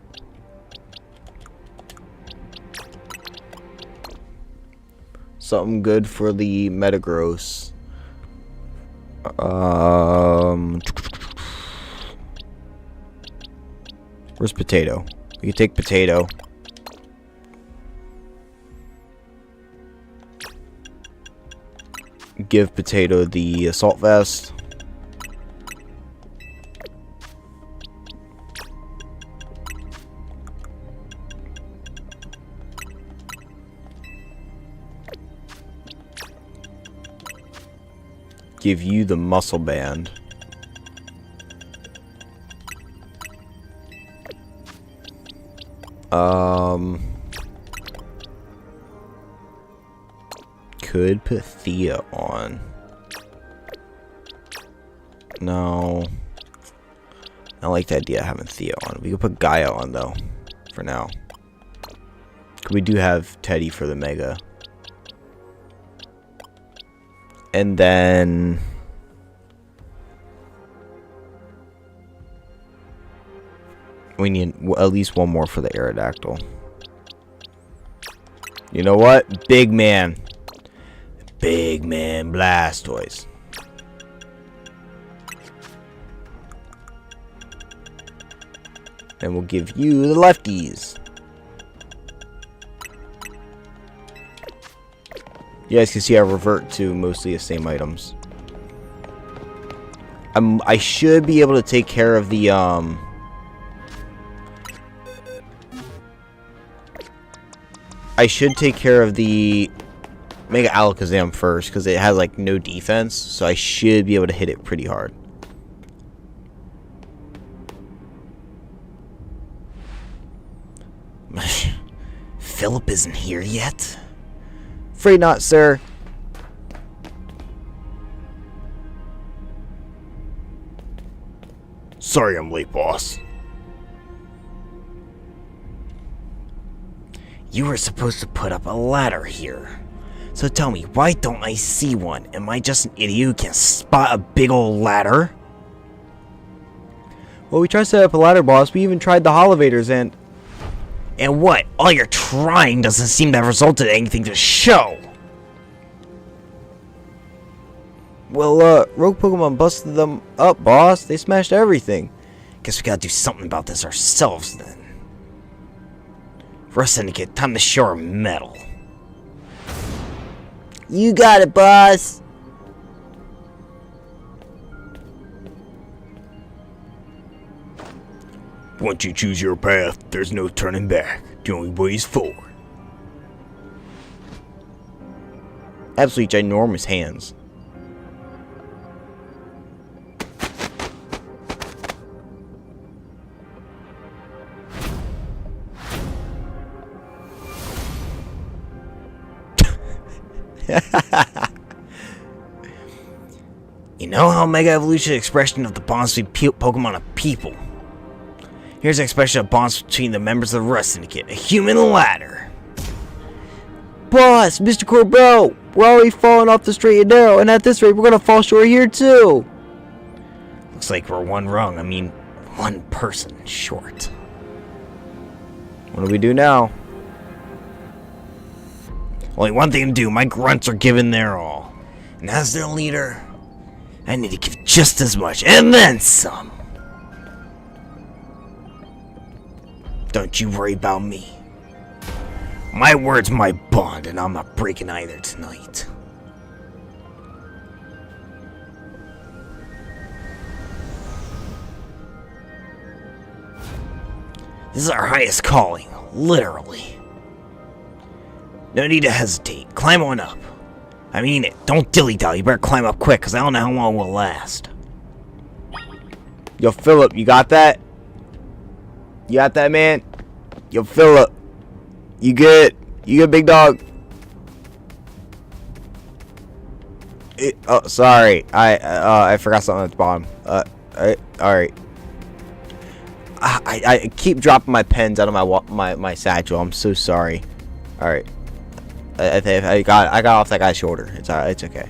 Something good for the Metagross. Where's Potato? We can take Potato. Give Potato the Assault Vest. Give you the Muscle Band. Could put Thea on. No. I like the idea of having Thea on. We could put Gaia on though. For now. We do have Teddy for the Mega. And then we need at least one more for the Aerodactyl. You know what? Big Man. Big Man Blastoise. And we'll give you the lefties. You guys can see I revert to mostly the same items. I should be able to take care of the I should take care of the Mega Alakazam first because it has like no defense, so I should be able to hit it pretty hard. Philip isn't here yet. Afraid not, sir. Sorry I'm late, boss. You were supposed to put up a ladder here. So tell me, why don't I see one? Am I just an idiot who can't spot a big old ladder? Well, we tried to set up a ladder, boss. We even tried the holovators and... And what? All your trying doesn't seem to have resulted in anything to show. Well, Rogue Pokemon busted them up, boss. They smashed everything. Guess we gotta do something about this ourselves, then. For us, Syndicate, time to show our mettle. You got it, boss. Once you choose your path, there's no turning back. The only way is forward. Absolutely ginormous hands. You know how Mega Evolution is an expression of the bonds between Pokemon and people? Here's an expression of bonds between the members of the Rust Syndicate, a human ladder. Boss, Mr. Corbell, we're already falling off the straight and narrow, and at this rate, we're gonna fall short here too. Looks like we're one person short. What do we do now? Only one thing to do, my grunts are giving their all. And as their leader, I need to give just as much, and then some. Don't you worry about me. My word's my bond, and I'm not breaking either tonight. This is our highest calling, literally. No need to hesitate. Climb on up. I mean it. Don't dilly-dally. You better climb up quick, because I don't know how long we'll last. Yo, Philip, you got that? You got that, man? Yo, Philip. You good? You good, big dog? Oh, sorry. I forgot something at the bottom. Alright. I keep dropping my pens out of my satchel. I'm so sorry. Alright. I got off that guy's shoulder. It's alright. It's okay.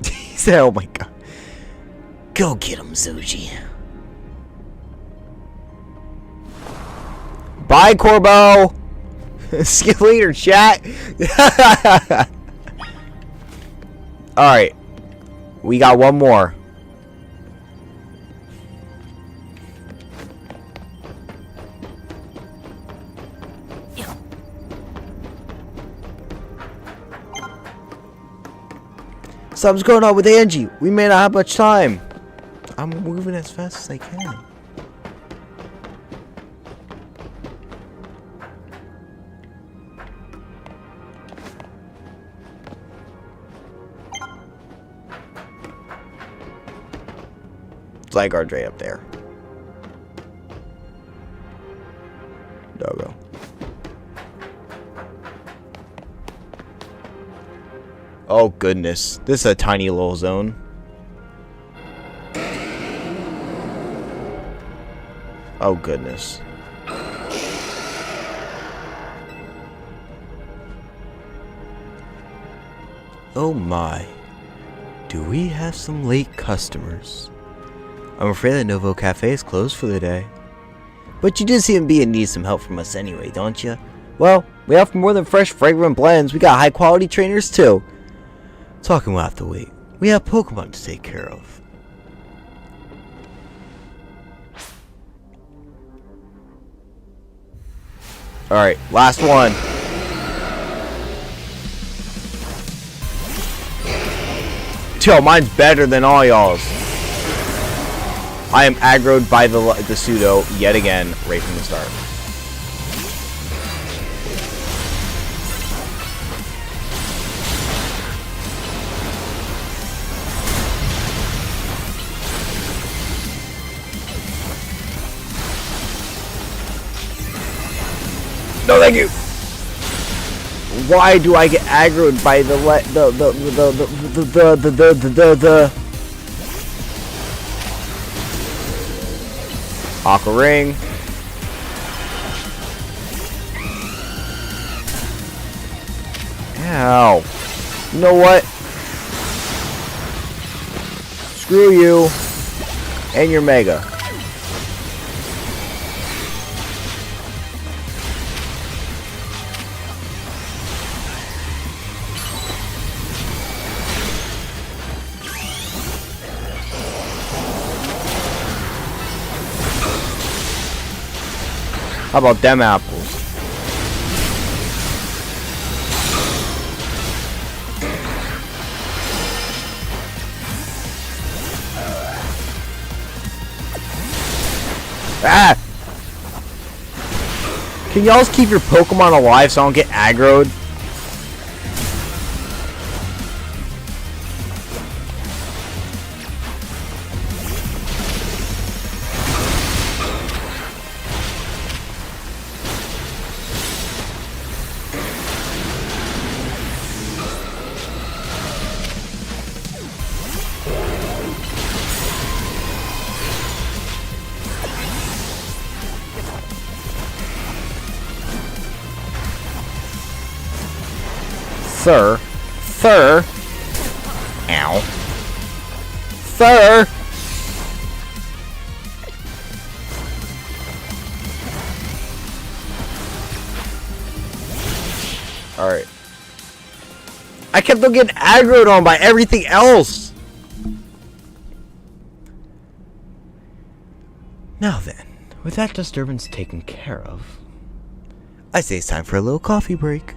He said, "Oh my god." Go get him, Zoji. Bye, Corbo. See you later, chat. Alright. We got one more. Something's going on with Angie. We may not have much time. I'm moving as fast as I can. Zygarde's right up there. Doggo. Oh goodness, this is a tiny little zone. Oh goodness. Oh my. Do we have some late customers? I'm afraid the Novo Cafe is closed for the day. But you do seem to be in need of some help from us anyway, don't you? Well, we offer more than fresh, fragrant blends. We got high-quality trainers, too. Talking will have to wait. We have Pokemon to take care of. Alright, last one. Yo, mine's better than all y'all's. I am aggroed by the pseudo yet again, right from the start. No, thank you. Why do I get aggroed by the Aqua Ring? Ow. You know what? Screw you and your Mega. How about them apples? Ah! Can y'all just keep your Pokemon alive so I don't get aggroed? Sir. Ow. Sir. Alright. I kept on getting aggroed on by everything else. Now then, with that disturbance taken care of, I say it's time for a little coffee break.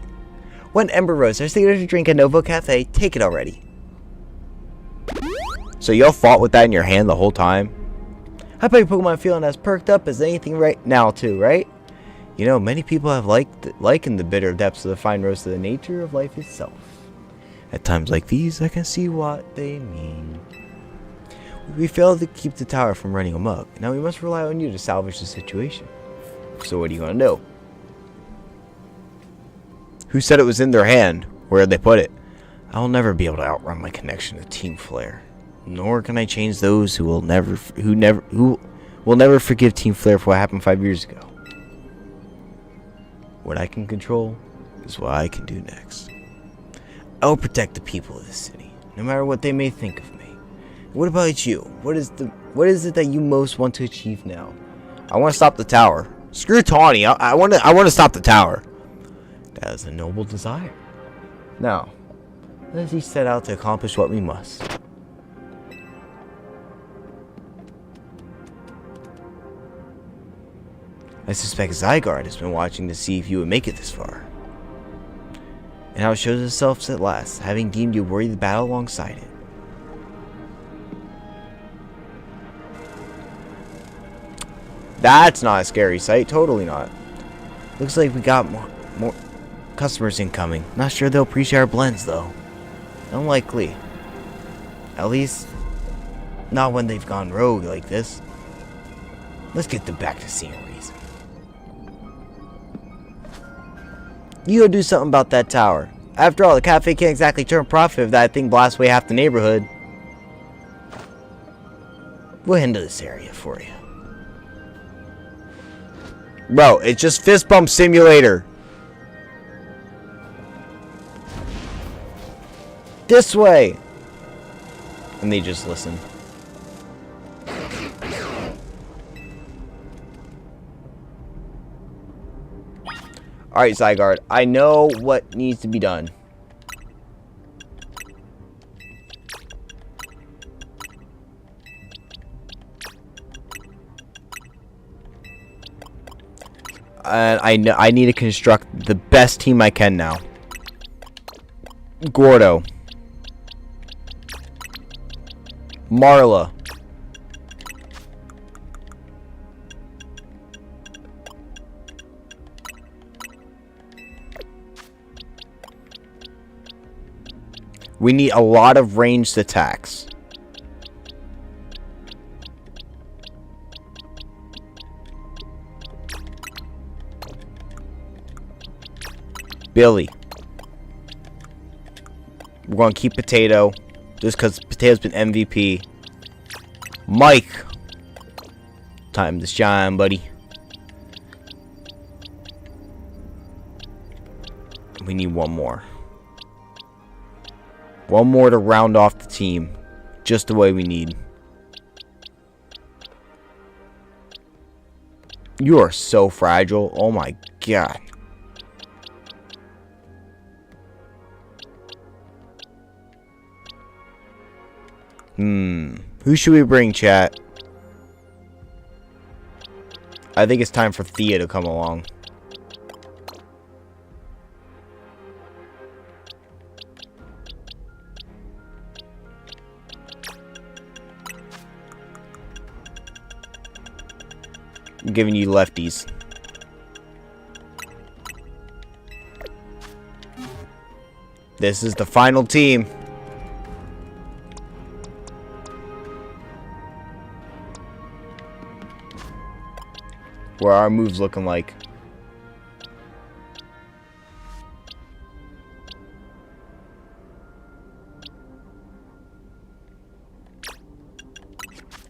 One Ember Rose, there's to drink at Novo Cafe. Take it already. So y'all fought with that in your hand the whole time? How about your Pokemon feeling as perked up as anything right now too, right? You know, many people have likened the bitter depths of the fine rose to the nature of life itself. At times like these, I can see what they mean. We failed to keep the tower from running amok. Now we must rely on you to salvage the situation. So what are you going to do? Who said it was in their hand? Where did they put it? I'll never be able to outrun my connection to Team Flare. Nor can I change those who will never forgive Team Flare for what happened 5 years ago. What I can control is what I can do next. I will protect the people of this city, no matter what they may think of me. What about you? What is it that you most want to achieve now? I want to stop the tower. Screw Tawny. I want to stop the tower. That is a noble desire. Now, let us set out to accomplish what we must. I suspect Zygarde has been watching to see if you would make it this far. And how it shows itself at last, having deemed you worthy of the battle alongside it. That's not a scary sight, totally not. Looks like we got more customers incoming. Not sure they'll appreciate our blends though. Unlikely. At least, not when they've gone rogue like this. Let's get them back to seeing reason. You go do something about that tower. After all, the cafe can't exactly turn profit if that thing blasts away half the neighborhood. We'll handle this area for you. Bro, it's just fist bump simulator. This way. And they just listen. Alright, Zygarde. I know what needs to be done. And I need to construct the best team I can now. Gordo. Marla. We need a lot of ranged attacks. Billy. We're going to keep Potato. Just because Potato's been MVP. Mike. Time to shine, buddy. We need one more. One more to round off the team. Just the way we need. You are so fragile. Oh my god. Who should we bring, chat? I think it's time for Thea to come along. I'm giving you lefties. This is the final team. Where our moves looking like?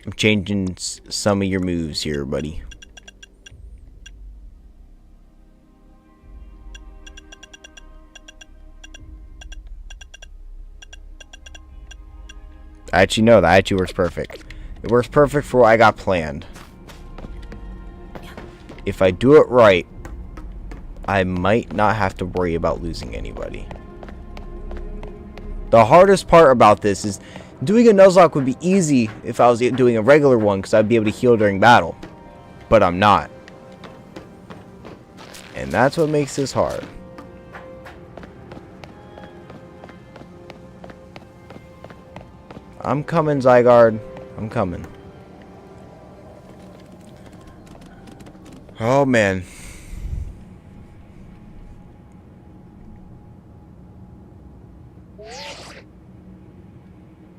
I'm changing some of your moves here, buddy. Actually, no, that actually works perfect. It works perfect for what I got planned. If I do it right, I might not have to worry about losing anybody. The hardest part about this is doing a Nuzlocke would be easy if I was doing a regular one because I'd be able to heal during battle. But I'm not. And that's what makes this hard. I'm coming, Zygarde. I'm coming. Oh, man.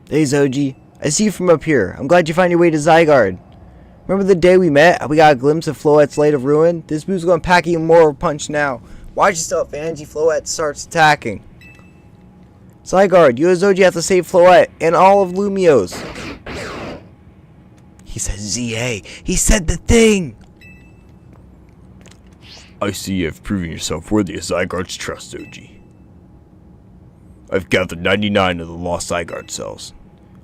Hey, Zoji. I see you from up here. I'm glad you found your way to Zygarde. Remember the day we met? We got a glimpse of Floette's Light of Ruin? This move's going to pack even more of a punch now. Watch yourself, Angie. Floette starts attacking. Zygarde, you and Zoji have to save Floette and all of Lumiose. He said ZA. He said the thing. I see you have proven yourself worthy of Zygarde's trust, Zoji. I've gathered 99 of the lost Zygarde cells.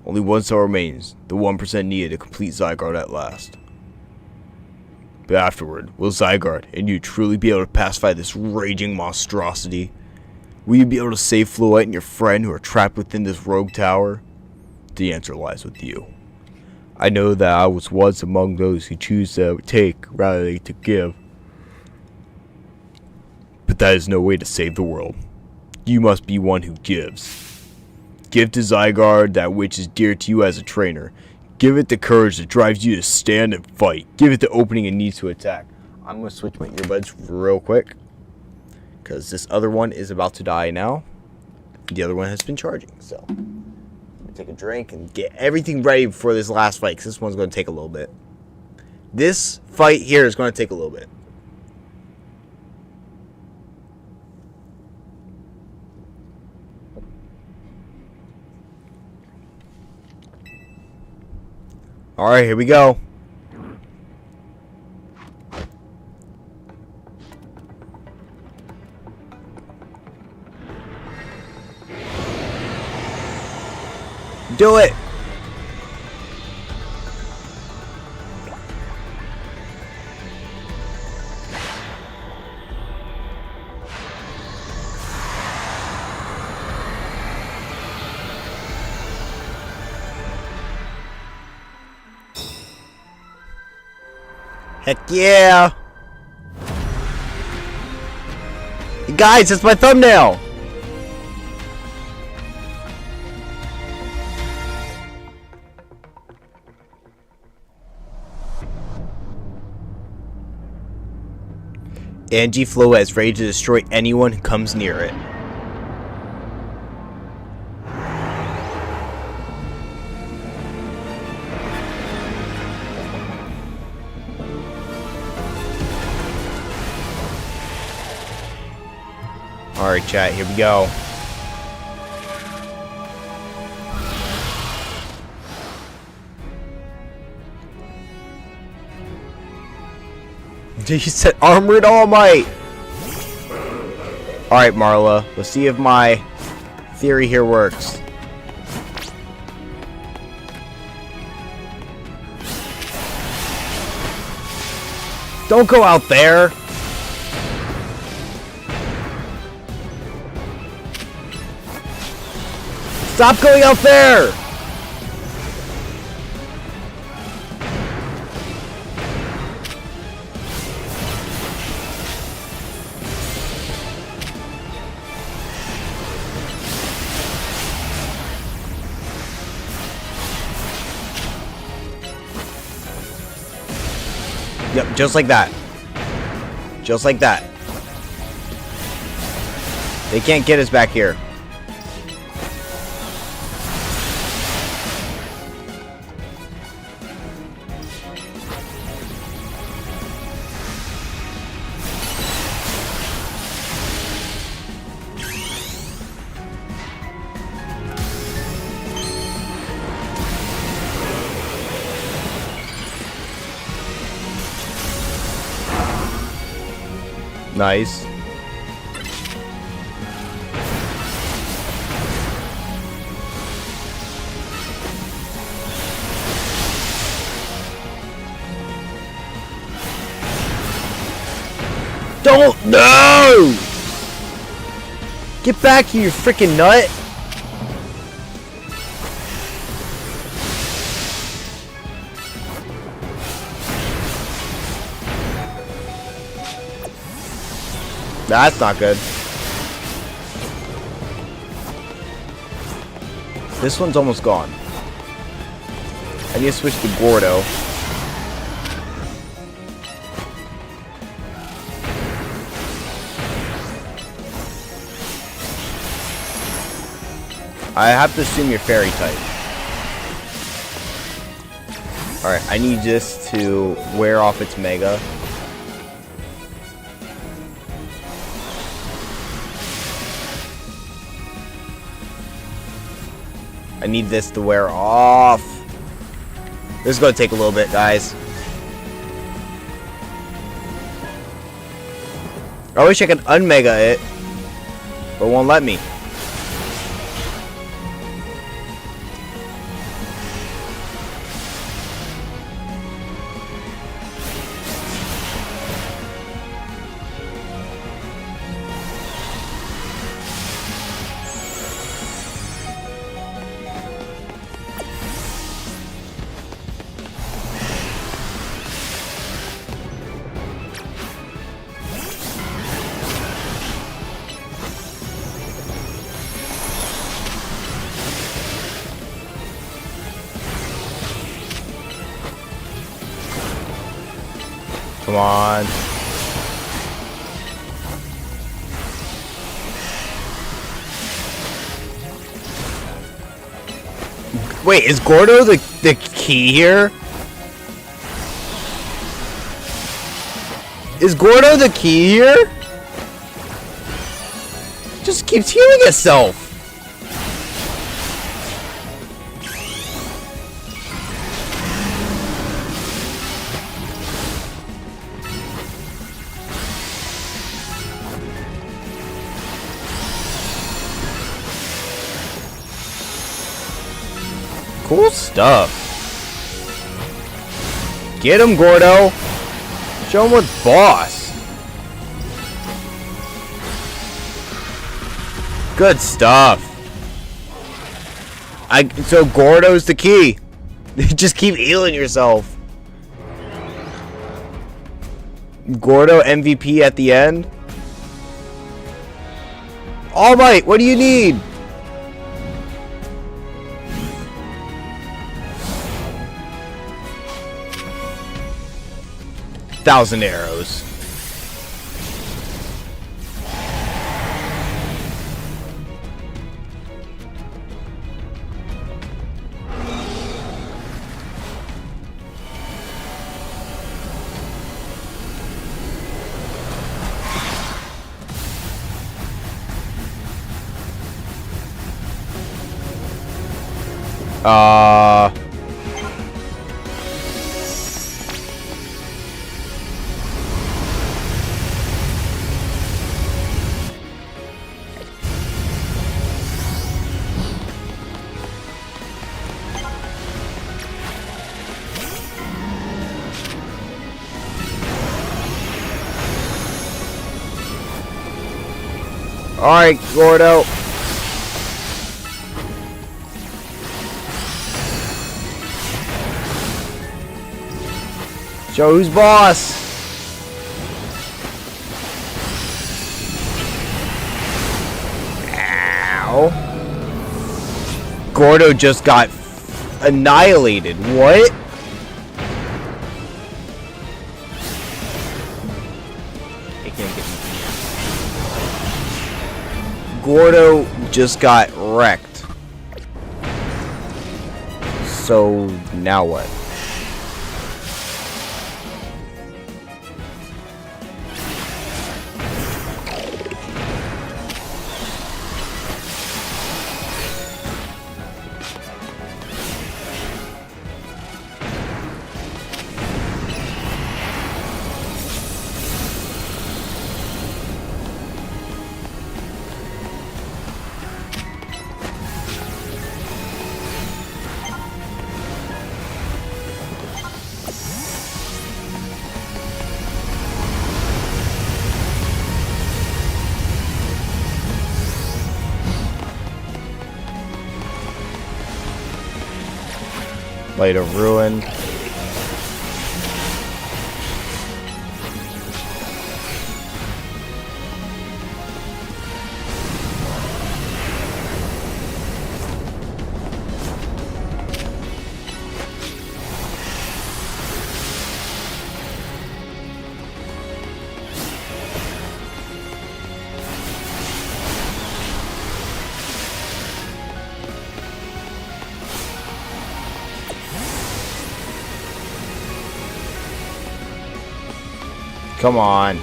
Only one cell remains, the 1% needed to complete Zygarde at last. But afterward, will Zygarde and you truly be able to pacify this raging monstrosity? Will you be able to save Floette and your friend who are trapped within this rogue tower? The answer lies with you. I know that I was once among those who choose to take rather than to give. But that is no way to save the world. You must be one who gives. Give to Zygarde that which is dear to you as a trainer. Give it the courage that drives you to stand and fight. Give it the opening it needs to attack. I'm going to switch my earbuds real quick, because this other one is about to die now. The other one has been charging, so I'm going to take a drink and get everything ready for this last fight, because this one's going to take a little bit. This fight here is going to take a little bit. Alright, here we go. Do it! Heck yeah! Guys, it's my thumbnail! Angie Floette is ready to destroy anyone who comes near it. Alright, chat, here we go. He said Armored All Might! Alright, Marla, let's see if my theory here works. Don't go out there! Stop going out there! Yep, just like that. Just like that. They can't get us back here. Nice. Don't, no! Get back here, you freaking nut! That's not good. This one's almost gone. I need to switch to Gordo. I have to assume you're fairy type. Alright, I need this to wear off its mega. I need this to wear off. This is going to take a little bit, guys. I wish I could unmega it, but it won't let me. Come on. Wait, is Gordo the key here? Is Gordo the key here? Just keeps healing itself. Cool stuff. Get him, Gordo. Show him what's boss. Good stuff. So Gordo's the key. Just keep healing yourself. Gordo MVP at the end. All Might, what do you need? Thousand arrows. Alright, Gordo. Show who's boss. Ow. Gordo just got annihilated. What? It can't get me. Gordo just got wrecked. So now what? Light of Ruin. Come on.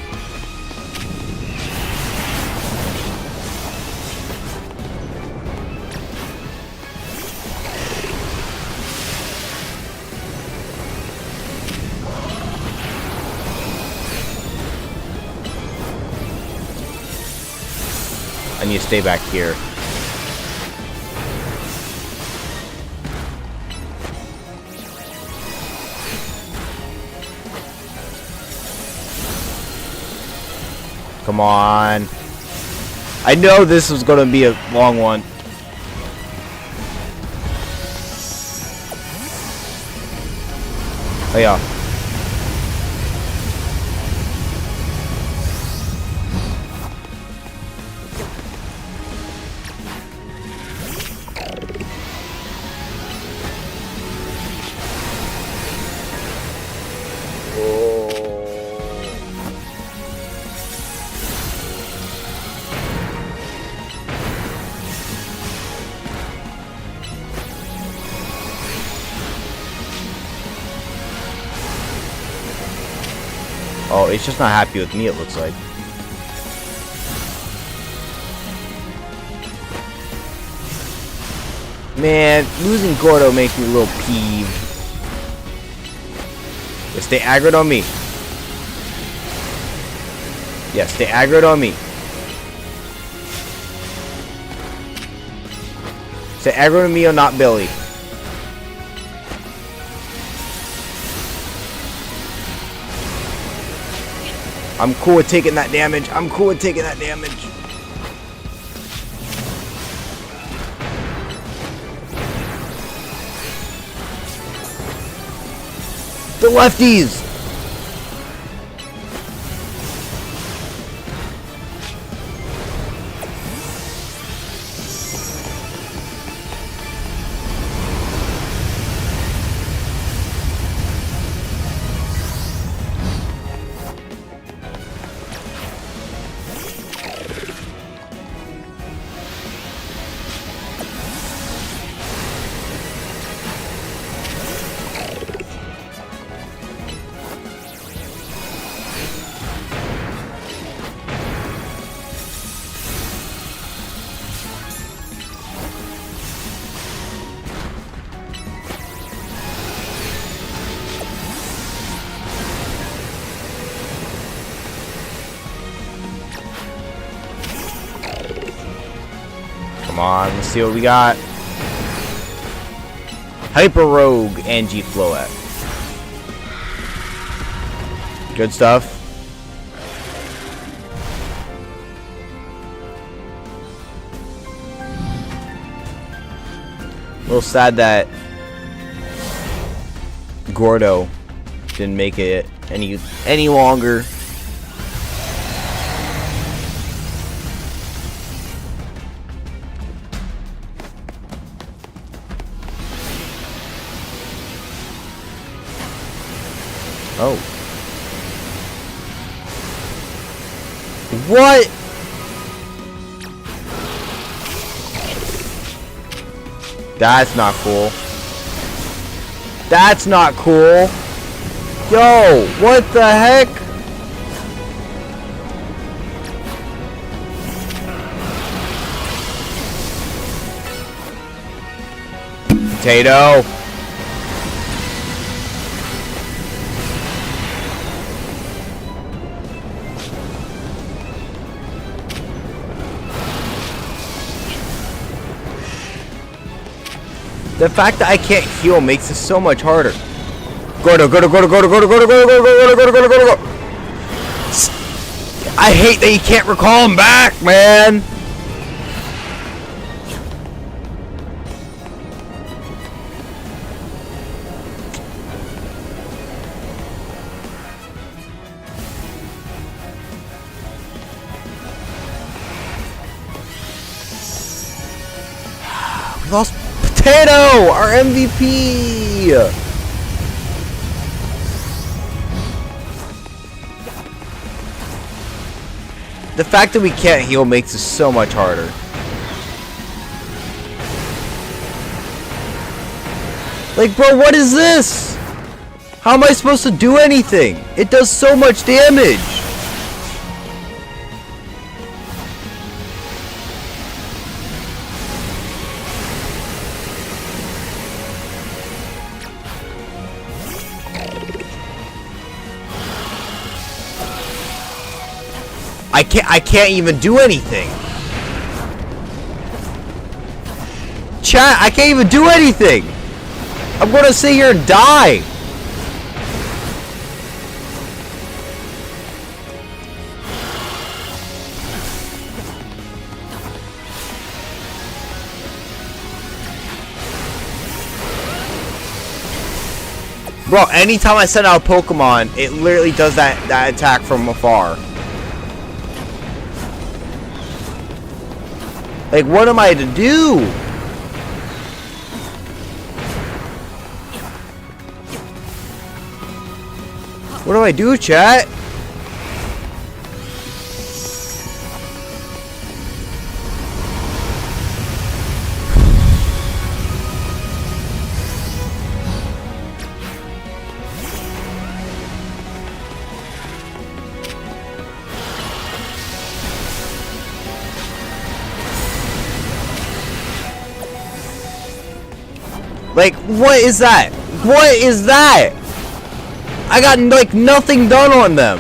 I need to stay back here. Come on. I know this was going to be a long one. Oh yeah. Oh, it's just not happy with me, it looks like. Man, losing Gordo makes me a little peeved. Yeah, stay aggroed on me. Yeah, stay aggroed on me. Stay aggroed on me or not Billy. I'm cool with taking that damage. I'm cool with taking that damage. The lefties! Come on, let's see what we got. Hyper Rogue and G Float. Good stuff. A little sad that Gordo didn't make it any longer. Oh. What? That's not cool. That's not cool. Yo, what the heck? Potato. The fact that I can't heal makes this so much harder. Gordo. I hate that you can't recall him back, man. We lost Potato, our MVP. The fact that we can't heal makes this so much harder. Like, bro, what is this? How am I supposed to do anything? It does so much damage. I can't even do anything. Chat, I can't even do anything. I'm gonna sit here and die. Bro, anytime I send out a Pokemon, it literally does that attack from afar. Like, what am I to do? What do I do, chat? Like, what is that? What is that? I got, like, nothing done on them.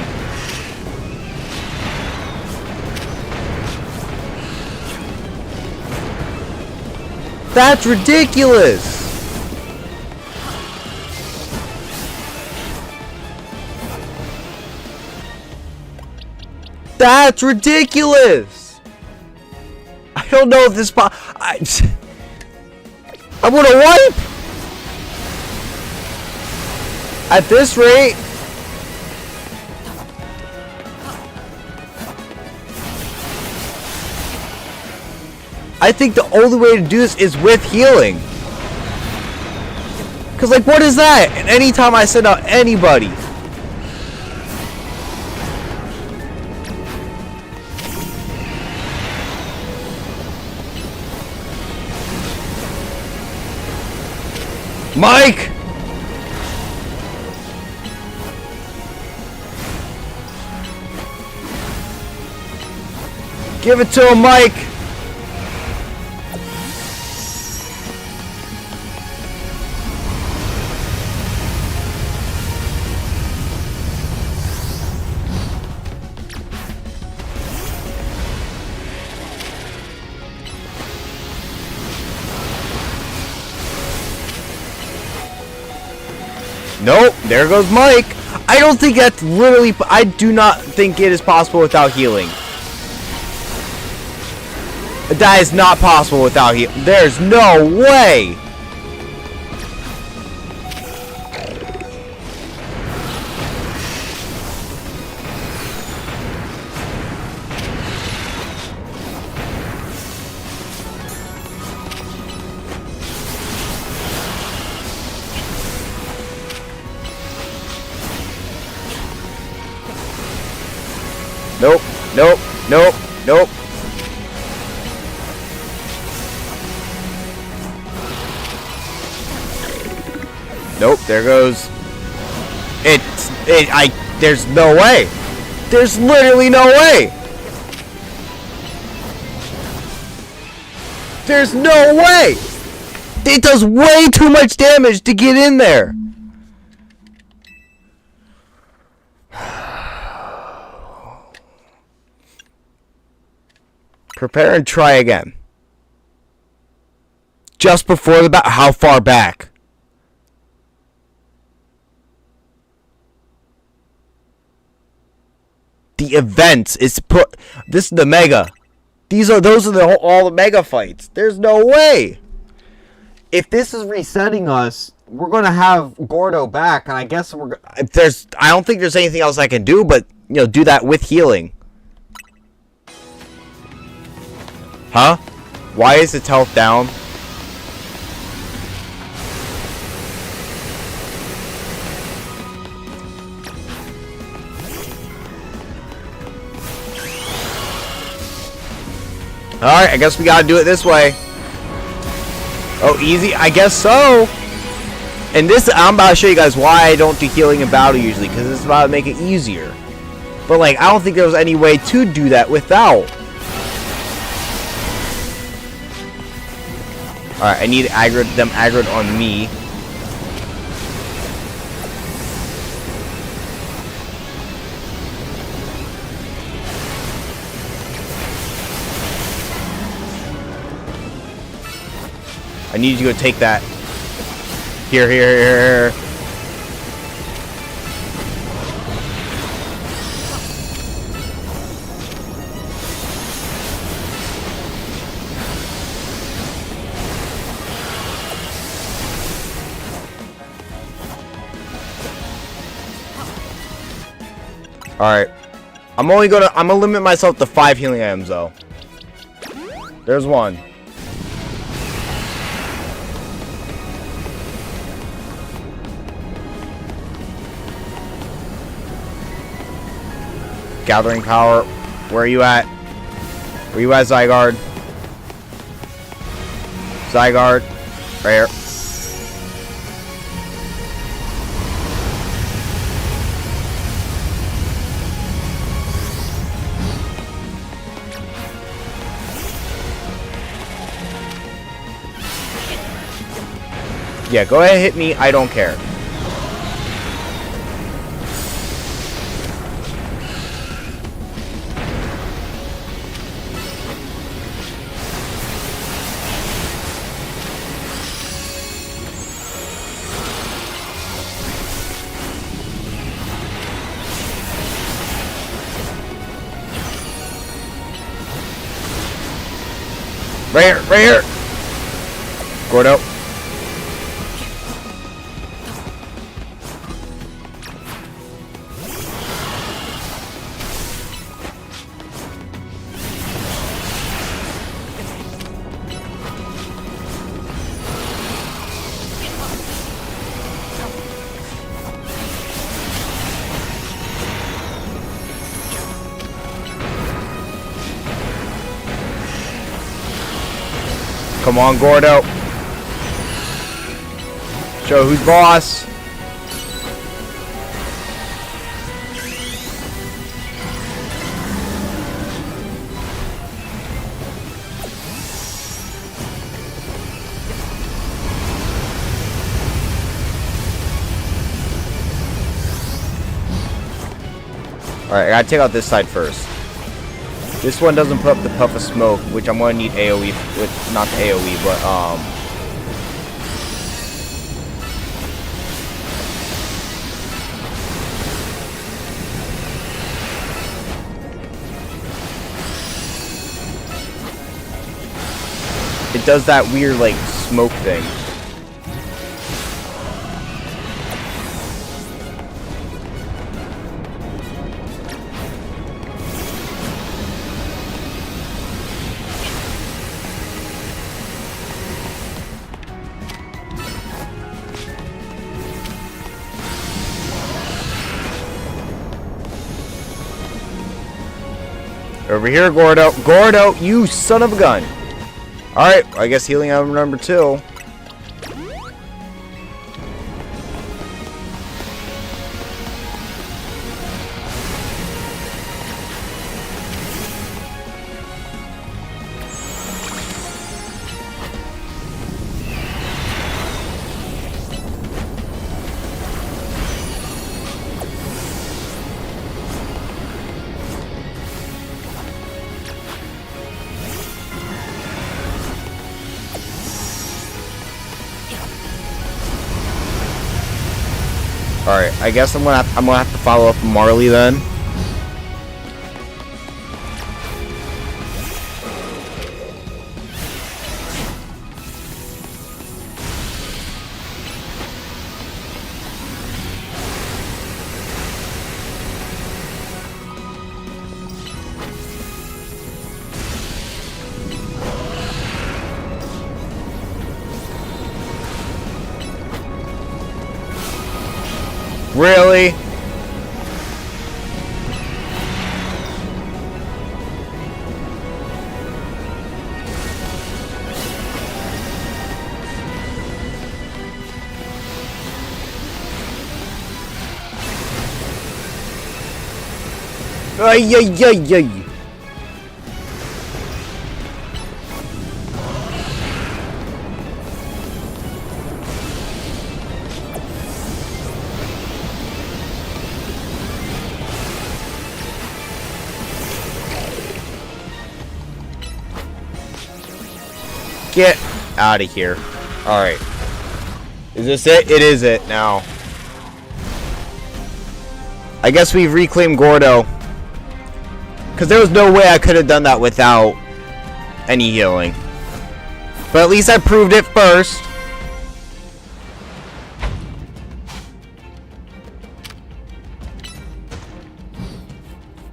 That's ridiculous. That's ridiculous. I don't know if this I'm gonna wipe! At this rate... I think the only way to do this is with healing. Cause like, what is that? And anytime I send out anybody... Mike! Give it to him, Mike! Nope, there goes Mike. I don't think that's literally... I do not think it is possible without healing. That is not possible without healing. There's no way. Nope, nope, nope, nope. Nope, there goes. There's no way. There's literally no way. There's no way. It does way too much damage to get in there. Prepare and try again. Just before the battle. How far back? The events is put. This is the mega. Those are all the mega fights. There's no way. If this is resetting us, we're gonna have Gordo back, and I guess I don't think there's anything else I can do, but do that with healing. Huh? Why is its health down? Alright, I guess we gotta do it this way. Oh, easy? I guess so. And this, I'm about to show you guys why I don't do healing in battle usually, because it's about to make it easier. But like, I don't think there was any way to do that without. Alright, I need them aggroed on me. I need you to go take that. Here. Alright. I'm gonna limit myself to 5 healing items though. There's one. Gathering power. Where are you at? Where are you at, Zygarde? Zygarde. Right here. Yeah, go ahead and hit me. I don't care. Right here. Gordo. Come on, Gordo. Show who's boss. Alright, I gotta take out this side first. This one doesn't put up the puff of smoke, which I'm gonna need AoE with, not the AoE, but it does that weird like smoke thing. Over here, Gordo. Gordo, you son of a gun. Alright, I guess healing item number 2. Alright, I guess I'm gonna have to follow up Marley then. Really? Ay, ay, ay, ay. Get out of here. Alright. Is this it? It is it now. I guess we've reclaimed Gordo. Because there was no way I could have done that without any healing. But at least I proved it first.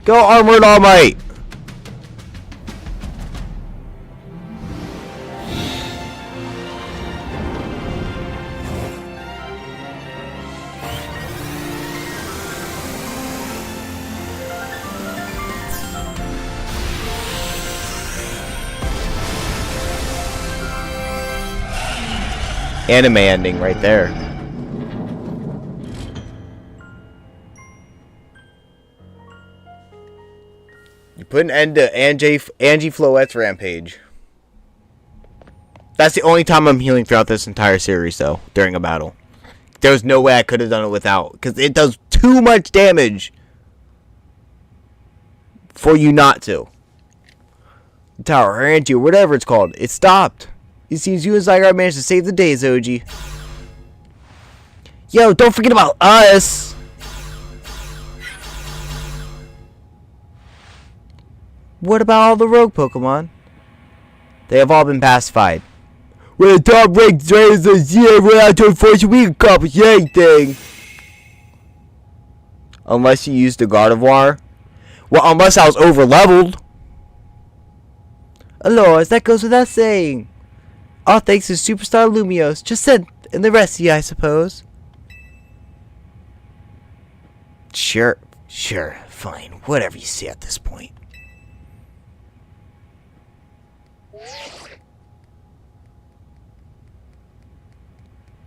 Go Armored All Might. Anime ending right there. You put an end to Angie Floette's rampage. That's the only time I'm healing throughout this entire series, though, during a battle. There was no way I could have done it without, because it does too much damage for you not to. The tower, or Angie, or whatever it's called, it stopped. It seems you and Zygarde managed to save the day, Zoji. Yo, don't forget about us! What about all the rogue Pokemon? They have all been pacified. When the top ranked trainers this year went out to enforce, we can accomplish anything. Unless you used the Gardevoir. Well, unless I was over leveled. Alas, that goes without saying. All thanks to Superstar Lumiose. Just said, and the rest of you, I suppose. Sure, fine. Whatever you say at this point.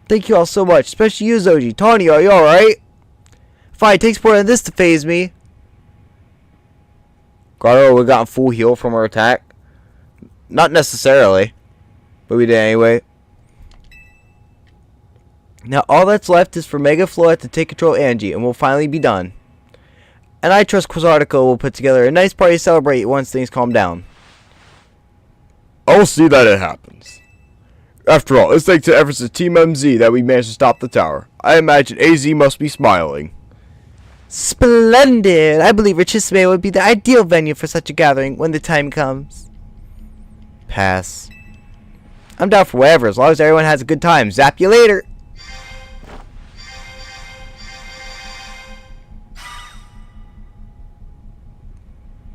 Thank you all so much, especially you, Zoji. Tawny, are you alright? Fine, it takes more than this to phase me. Gardo, we got full heal from our attack. Not necessarily. But we did anyway. Now all that's left is for Mega Floette to take control of Angie, and we'll finally be done. And I trust Quasartico will put together a nice party to celebrate once things calm down. I'll see that it happens. After all, it's thanks to efforts of Team MZ that we managed to stop the tower. I imagine AZ must be smiling. Splendid! I believe Richisme would be the ideal venue for such a gathering when the time comes. Pass. I'm down for whatever, as long as everyone has a good time. Zap you later!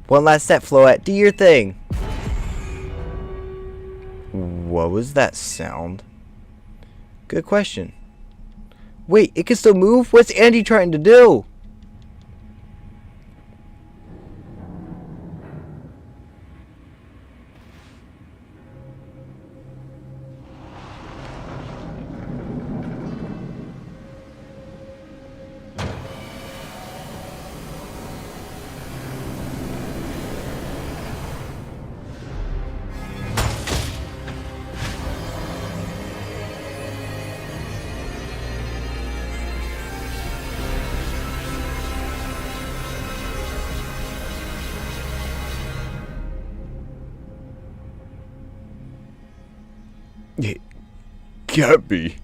One last step, Floette. Do your thing. What was that sound? Good question. Wait, it can still move? What's Andy trying to do? It can't be.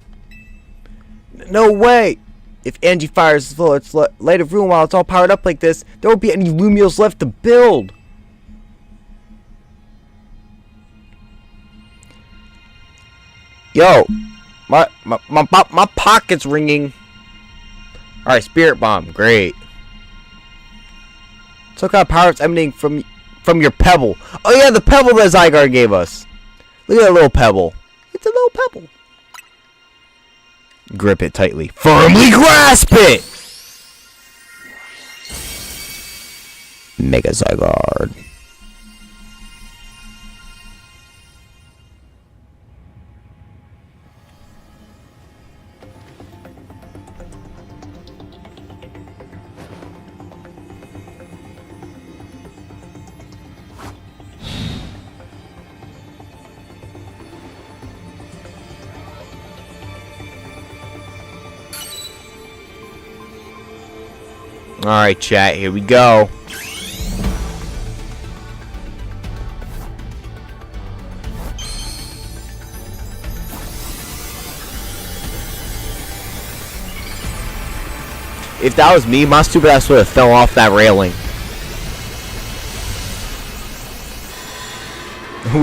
No way! If Angie fires its light of room while it's all powered up like this, there won't be any Lumios left to build! Yo! My pocket's ringing! Alright, Spirit Bomb. Great. So what kind of power it's emanating from your pebble? Oh yeah, the pebble that Zygarde gave us! Look at that little pebble. It's a little pebble. Grip it tightly. Firmly grasp it! Mega Zygarde. Alright, chat, here we go. If that was me, my stupid ass would have fell off that railing.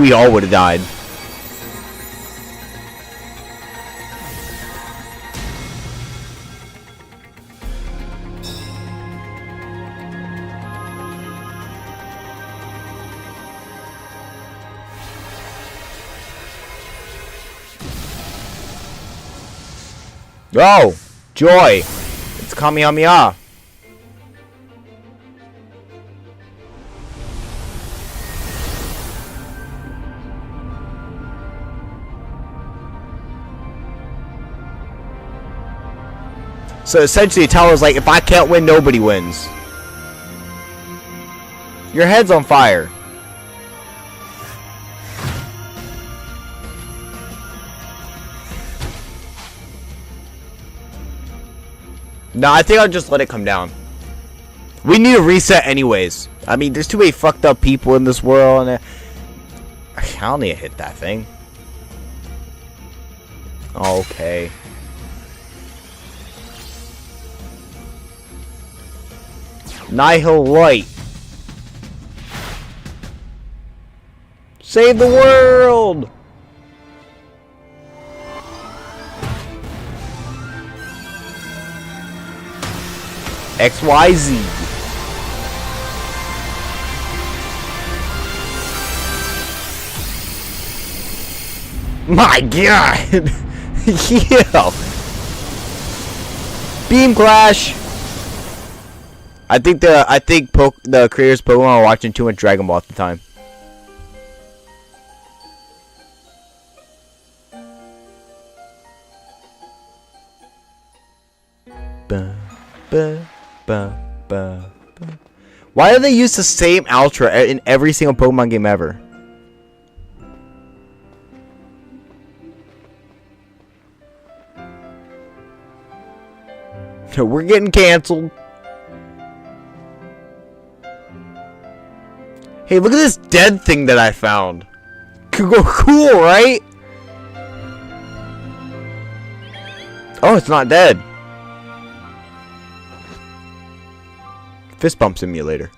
We all would have died. Oh, joy! It's Kamehameha. So essentially, Tower's like, if I can't win, nobody wins. Your head's on fire. No, I think I'll just let it come down. We need a reset anyways. I mean, there's too many fucked up people in this world, and I don't need to hit that thing. Okay. Nihil Light. Save the world! XYZ. My god! Yeah! Beam Clash! I think the creators of Pokemon are watching too much Dragon Ball at the time. Ba, ba, ba, ba, ba. Why do they use the same outro in every single Pokemon game ever? We're getting canceled. Hey, look at this dead thing that I found. Cool, right? Oh, it's not dead. Fist bump simulator.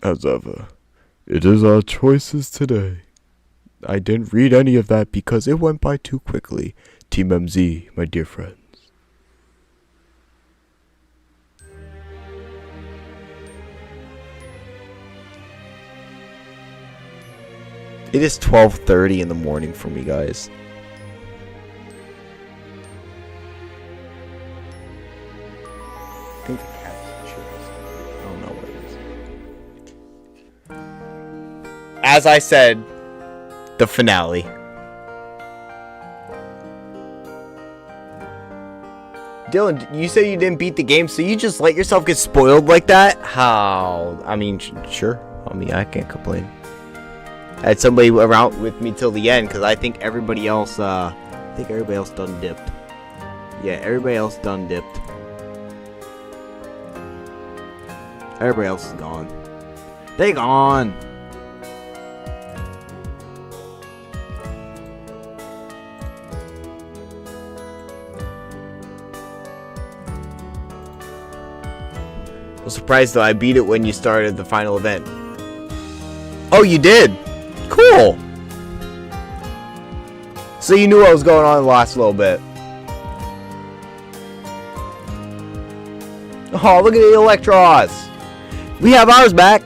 As ever, it is our choices today. I didn't read any of that because it went by too quickly. Team MZ, my dear friends. It is 12:30 in the morning for me, guys. I think the cat's chills. I don't know what it is. As I said, the finale. Dylan, you said you didn't beat the game, so you just let yourself get spoiled like that? How? I mean, sure. I mean, I can't complain. I had somebody around with me till the end because I think everybody else done dipped. Yeah, everybody else done dipped. Everybody else is gone. They gone. I was surprised though. I beat it when you started the final event. Oh, you did? Cool. So you knew what was going on in the last little bit. Oh, look at the Electros. We have ours back.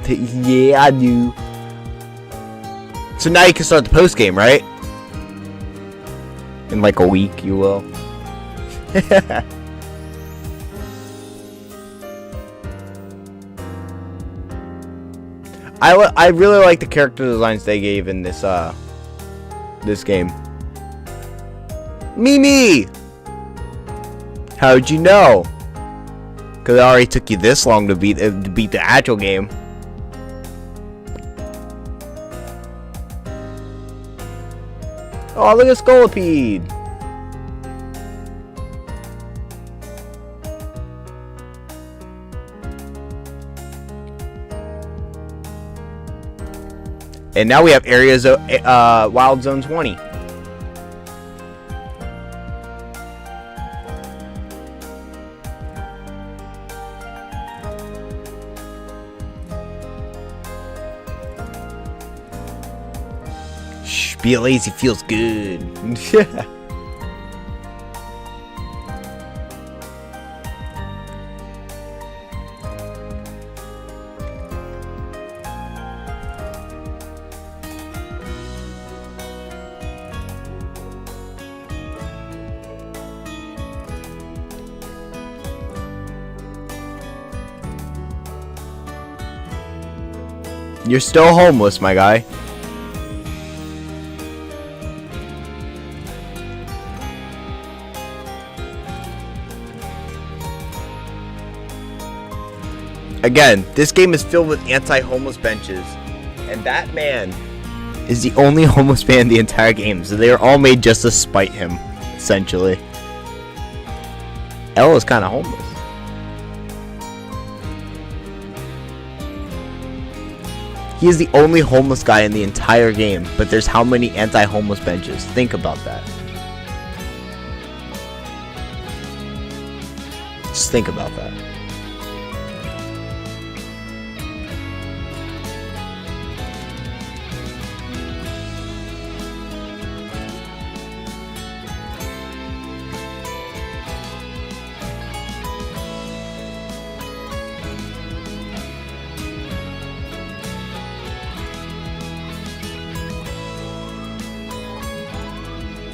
Yeah, I do. So now you can start the post game, right? In like a week, you will. I really like the character designs they gave in this this game. Mimi! How'd you know? Cause it already took you this long to beat the actual game. Oh, look at Scolipede. And now we have areas of Wild Zone 20. Shh, be lazy feels good. You're still homeless, my guy. Again, this game is filled with anti-homeless benches, and that man is the only homeless man in the entire game, so they are all made just to spite him, essentially. Elle is kind of homeless. He is the only homeless guy in the entire game, but there's how many anti-homeless benches? Think about that. Just think about that.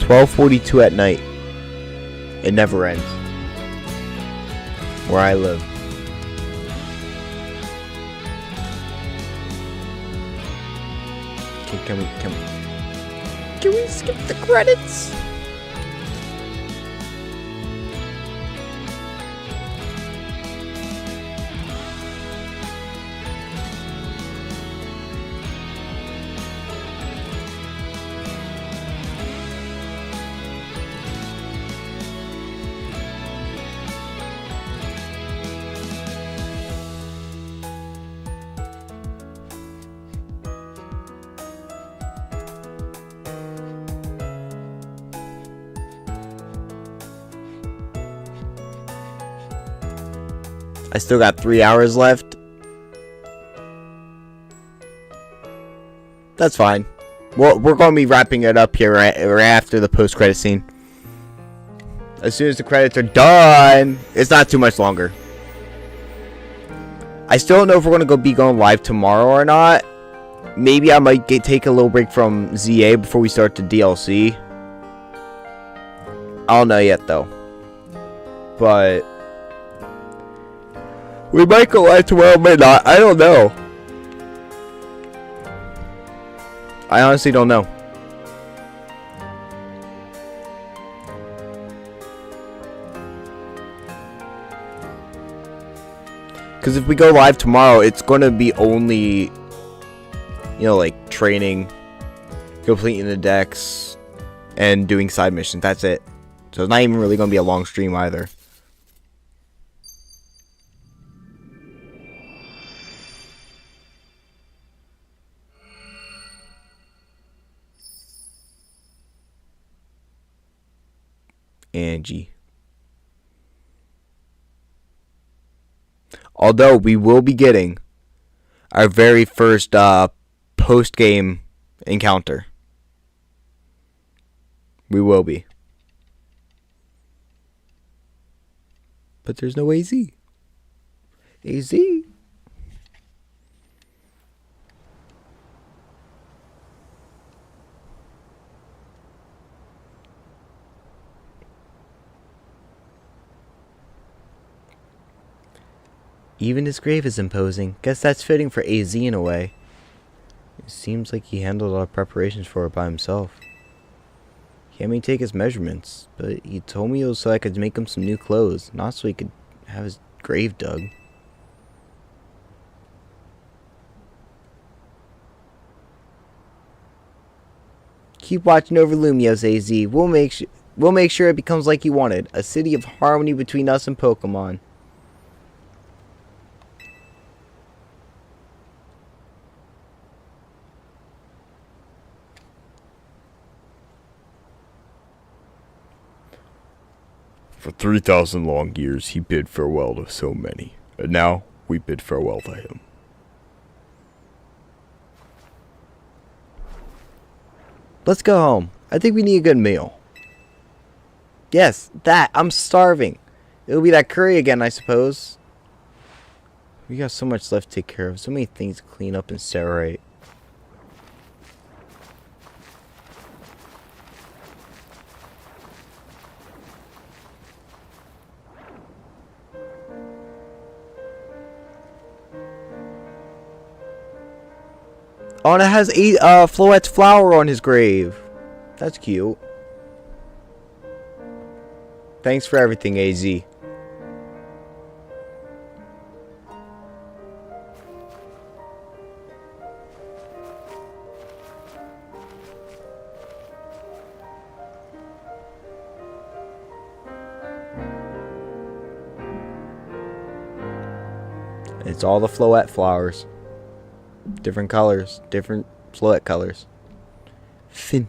$12:42 at night. It never ends. Where I live. Can we skip the credits? I still got 3 hours left. That's fine. Well, we're going to be wrapping it up here right after the post-credit scene. As soon as the credits are done, it's not too much longer. I still don't know if we're going to be going live tomorrow or not. Maybe I might take a little break from ZA before we start the DLC. I don't know yet, though. But we might go live tomorrow, might not. I don't know. I honestly don't know. Because if we go live tomorrow, it's going to be only, you know, like training, completing the decks, and doing side missions. That's it. So it's not even really going to be a long stream either. Angie. Although we will be getting our very first post-game encounter. We will be. But there's no AZ. AZ. Even his grave is imposing. Guess that's fitting for AZ in a way. It seems like he handled all preparations for it by himself. He had me take his measurements, but he told me it was so I could make him some new clothes, not so he could have his grave dug. Keep watching over Lumiose, AZ. We'll make sure it becomes like you wanted. A city of harmony between us and Pokemon. For 3,000 long years he bid farewell to so many, and now we bid farewell to him. Let's go home. I think we need a good meal. Yes, that. I'm starving. It'll be that curry again, I suppose. We got so much left to take care of. So many things to clean up and set right. Oh, and it has Floette's flower on his grave. That's cute. Thanks for everything, AZ. It's all the Floette flowers. Different colors. Different Floette colors. Fin.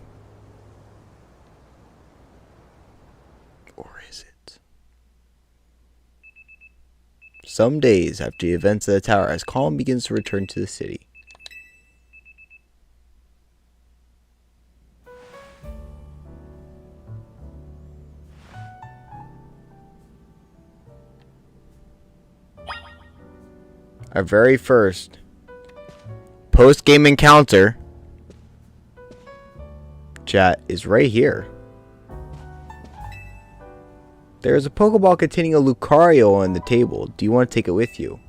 Or is it? Some days after the events of the tower, as calm begins to return to the city. Our very first post-game encounter, chat, is right here. There is a Pokeball containing a Lucario on the table. Do you want to take it with you?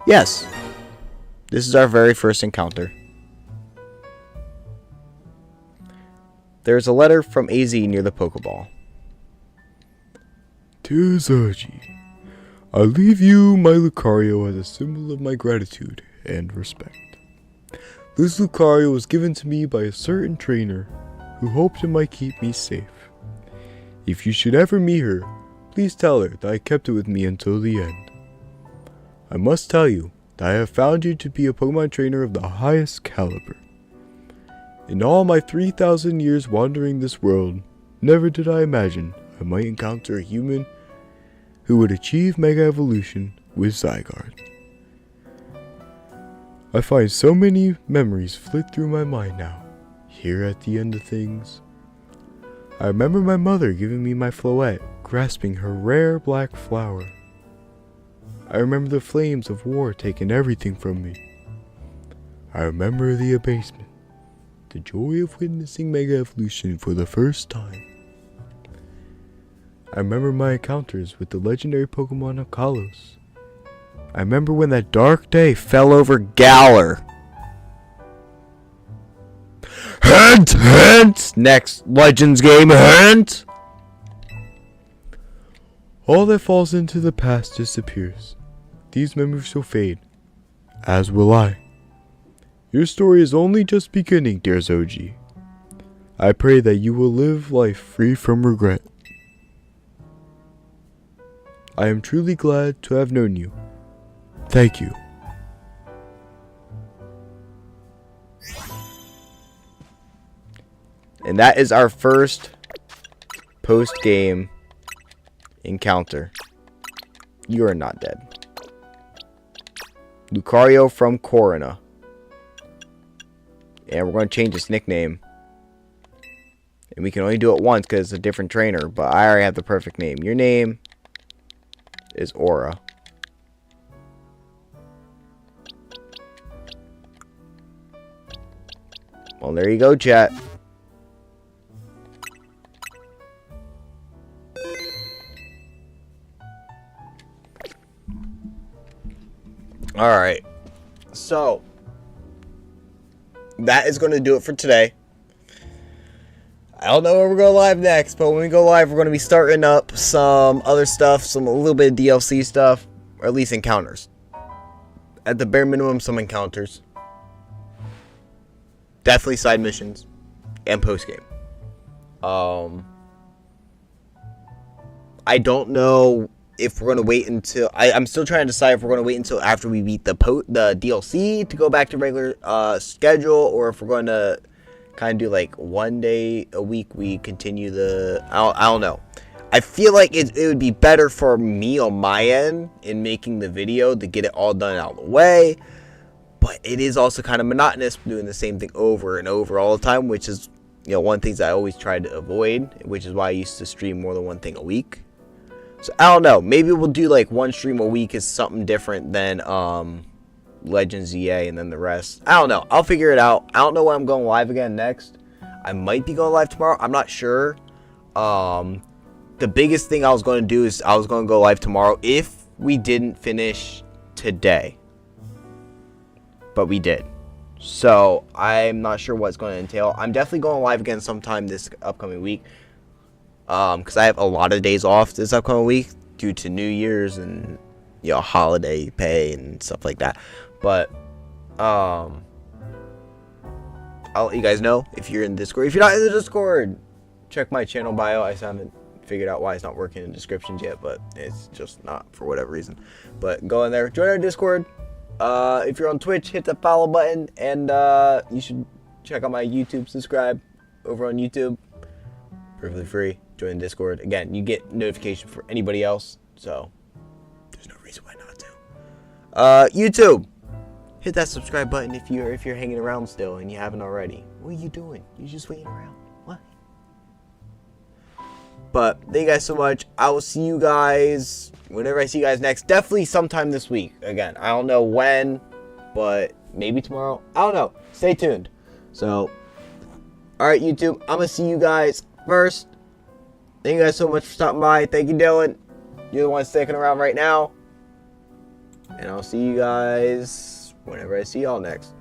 Yes. This is our very first encounter. There is a letter from AZ near the Pokeball. Dear Zaji, I leave you my Lucario as a symbol of my gratitude and respect. This Lucario was given to me by a certain trainer who hoped it might keep me safe. If you should ever meet her, please tell her that I kept it with me until the end. I must tell you that I have found you to be a Pokemon trainer of the highest caliber. In all my 3,000 years wandering this world, never did I imagine I might encounter a human who would achieve Mega Evolution with Zygarde. I find so many memories flit through my mind now, here at the end of things. I remember my mother giving me my Floette, grasping her rare black flower. I remember the flames of war taking everything from me. I remember the abasement, the joy of witnessing Mega Evolution for the first time. I remember my encounters with the legendary Pokemon of Kalos. I remember when that dark day fell over Galar. Hint! Hint! Next Legends game, hint! All that falls into the past disappears. These memories will fade, as will I. Your story is only just beginning, dear Zoji. I pray that you will live life free from regret. I am truly glad to have known you. Thank you. And that is our first post-game encounter. You are not dead. Lucario from Corona. And we're going to change its nickname. And we can only do it once because it's a different trainer. But I already have the perfect name. Your name is Aura. Well, there you go, chat. Alright. So, that is going to do it for today. I don't know where we're going live next, but when we go live, we're going to be starting up some other stuff, a little bit of DLC stuff, or at least encounters. At the bare minimum, some encounters. Definitely side missions. and post game. I don't know if we're gonna wait until I'm still trying to decide if we're gonna wait until after we beat the DLC to go back to regular schedule, or if we're going to kind of do like 1 day a week we continue the I don't know. I feel like it would be better for me on my end in making the video to get it all done out of the way, but it is also kind of monotonous doing the same thing over and over all the time, which is, you know, one of the things I always tried to avoid, which is why I used to stream more than one thing a week. So I don't know, maybe we'll do like one stream a week is something different than Legends EA and then the rest. I don't know, I'll figure it out. I don't know when I'm going live again next. I might be going live tomorrow, I'm not sure. The biggest thing I was going to do is I was going to go live tomorrow if we didn't finish today, but we did. So I'm not sure what it's going to entail. I'm definitely going live again sometime this upcoming week, because I have a lot of days off this upcoming week due to New Year's and, you know, holiday pay and stuff like that. But I'll let you guys know if you're in Discord. If you're not in the Discord, check my channel bio. I haven't figured out why it's not working in descriptions yet, but it's just not for whatever reason. But go in there, join our Discord. If you're on Twitch, hit the follow button, and you should check out my YouTube. Subscribe over on YouTube, perfectly free. Join the Discord. Again, you get notification for anybody else, so there's no reason why not to. YouTube, hit that subscribe button if you're hanging around still and you haven't already. What are you doing? You're just waiting around. What? But thank you guys so much. I will see you guys whenever I see you guys next. Definitely sometime this week. Again, I don't know when, but maybe tomorrow. I don't know. Stay tuned. So, alright, YouTube. I'm going to see you guys first. Thank you guys so much for stopping by. Thank you, Dylan. You're the one sticking around right now. And I'll see you guys whenever I see y'all next.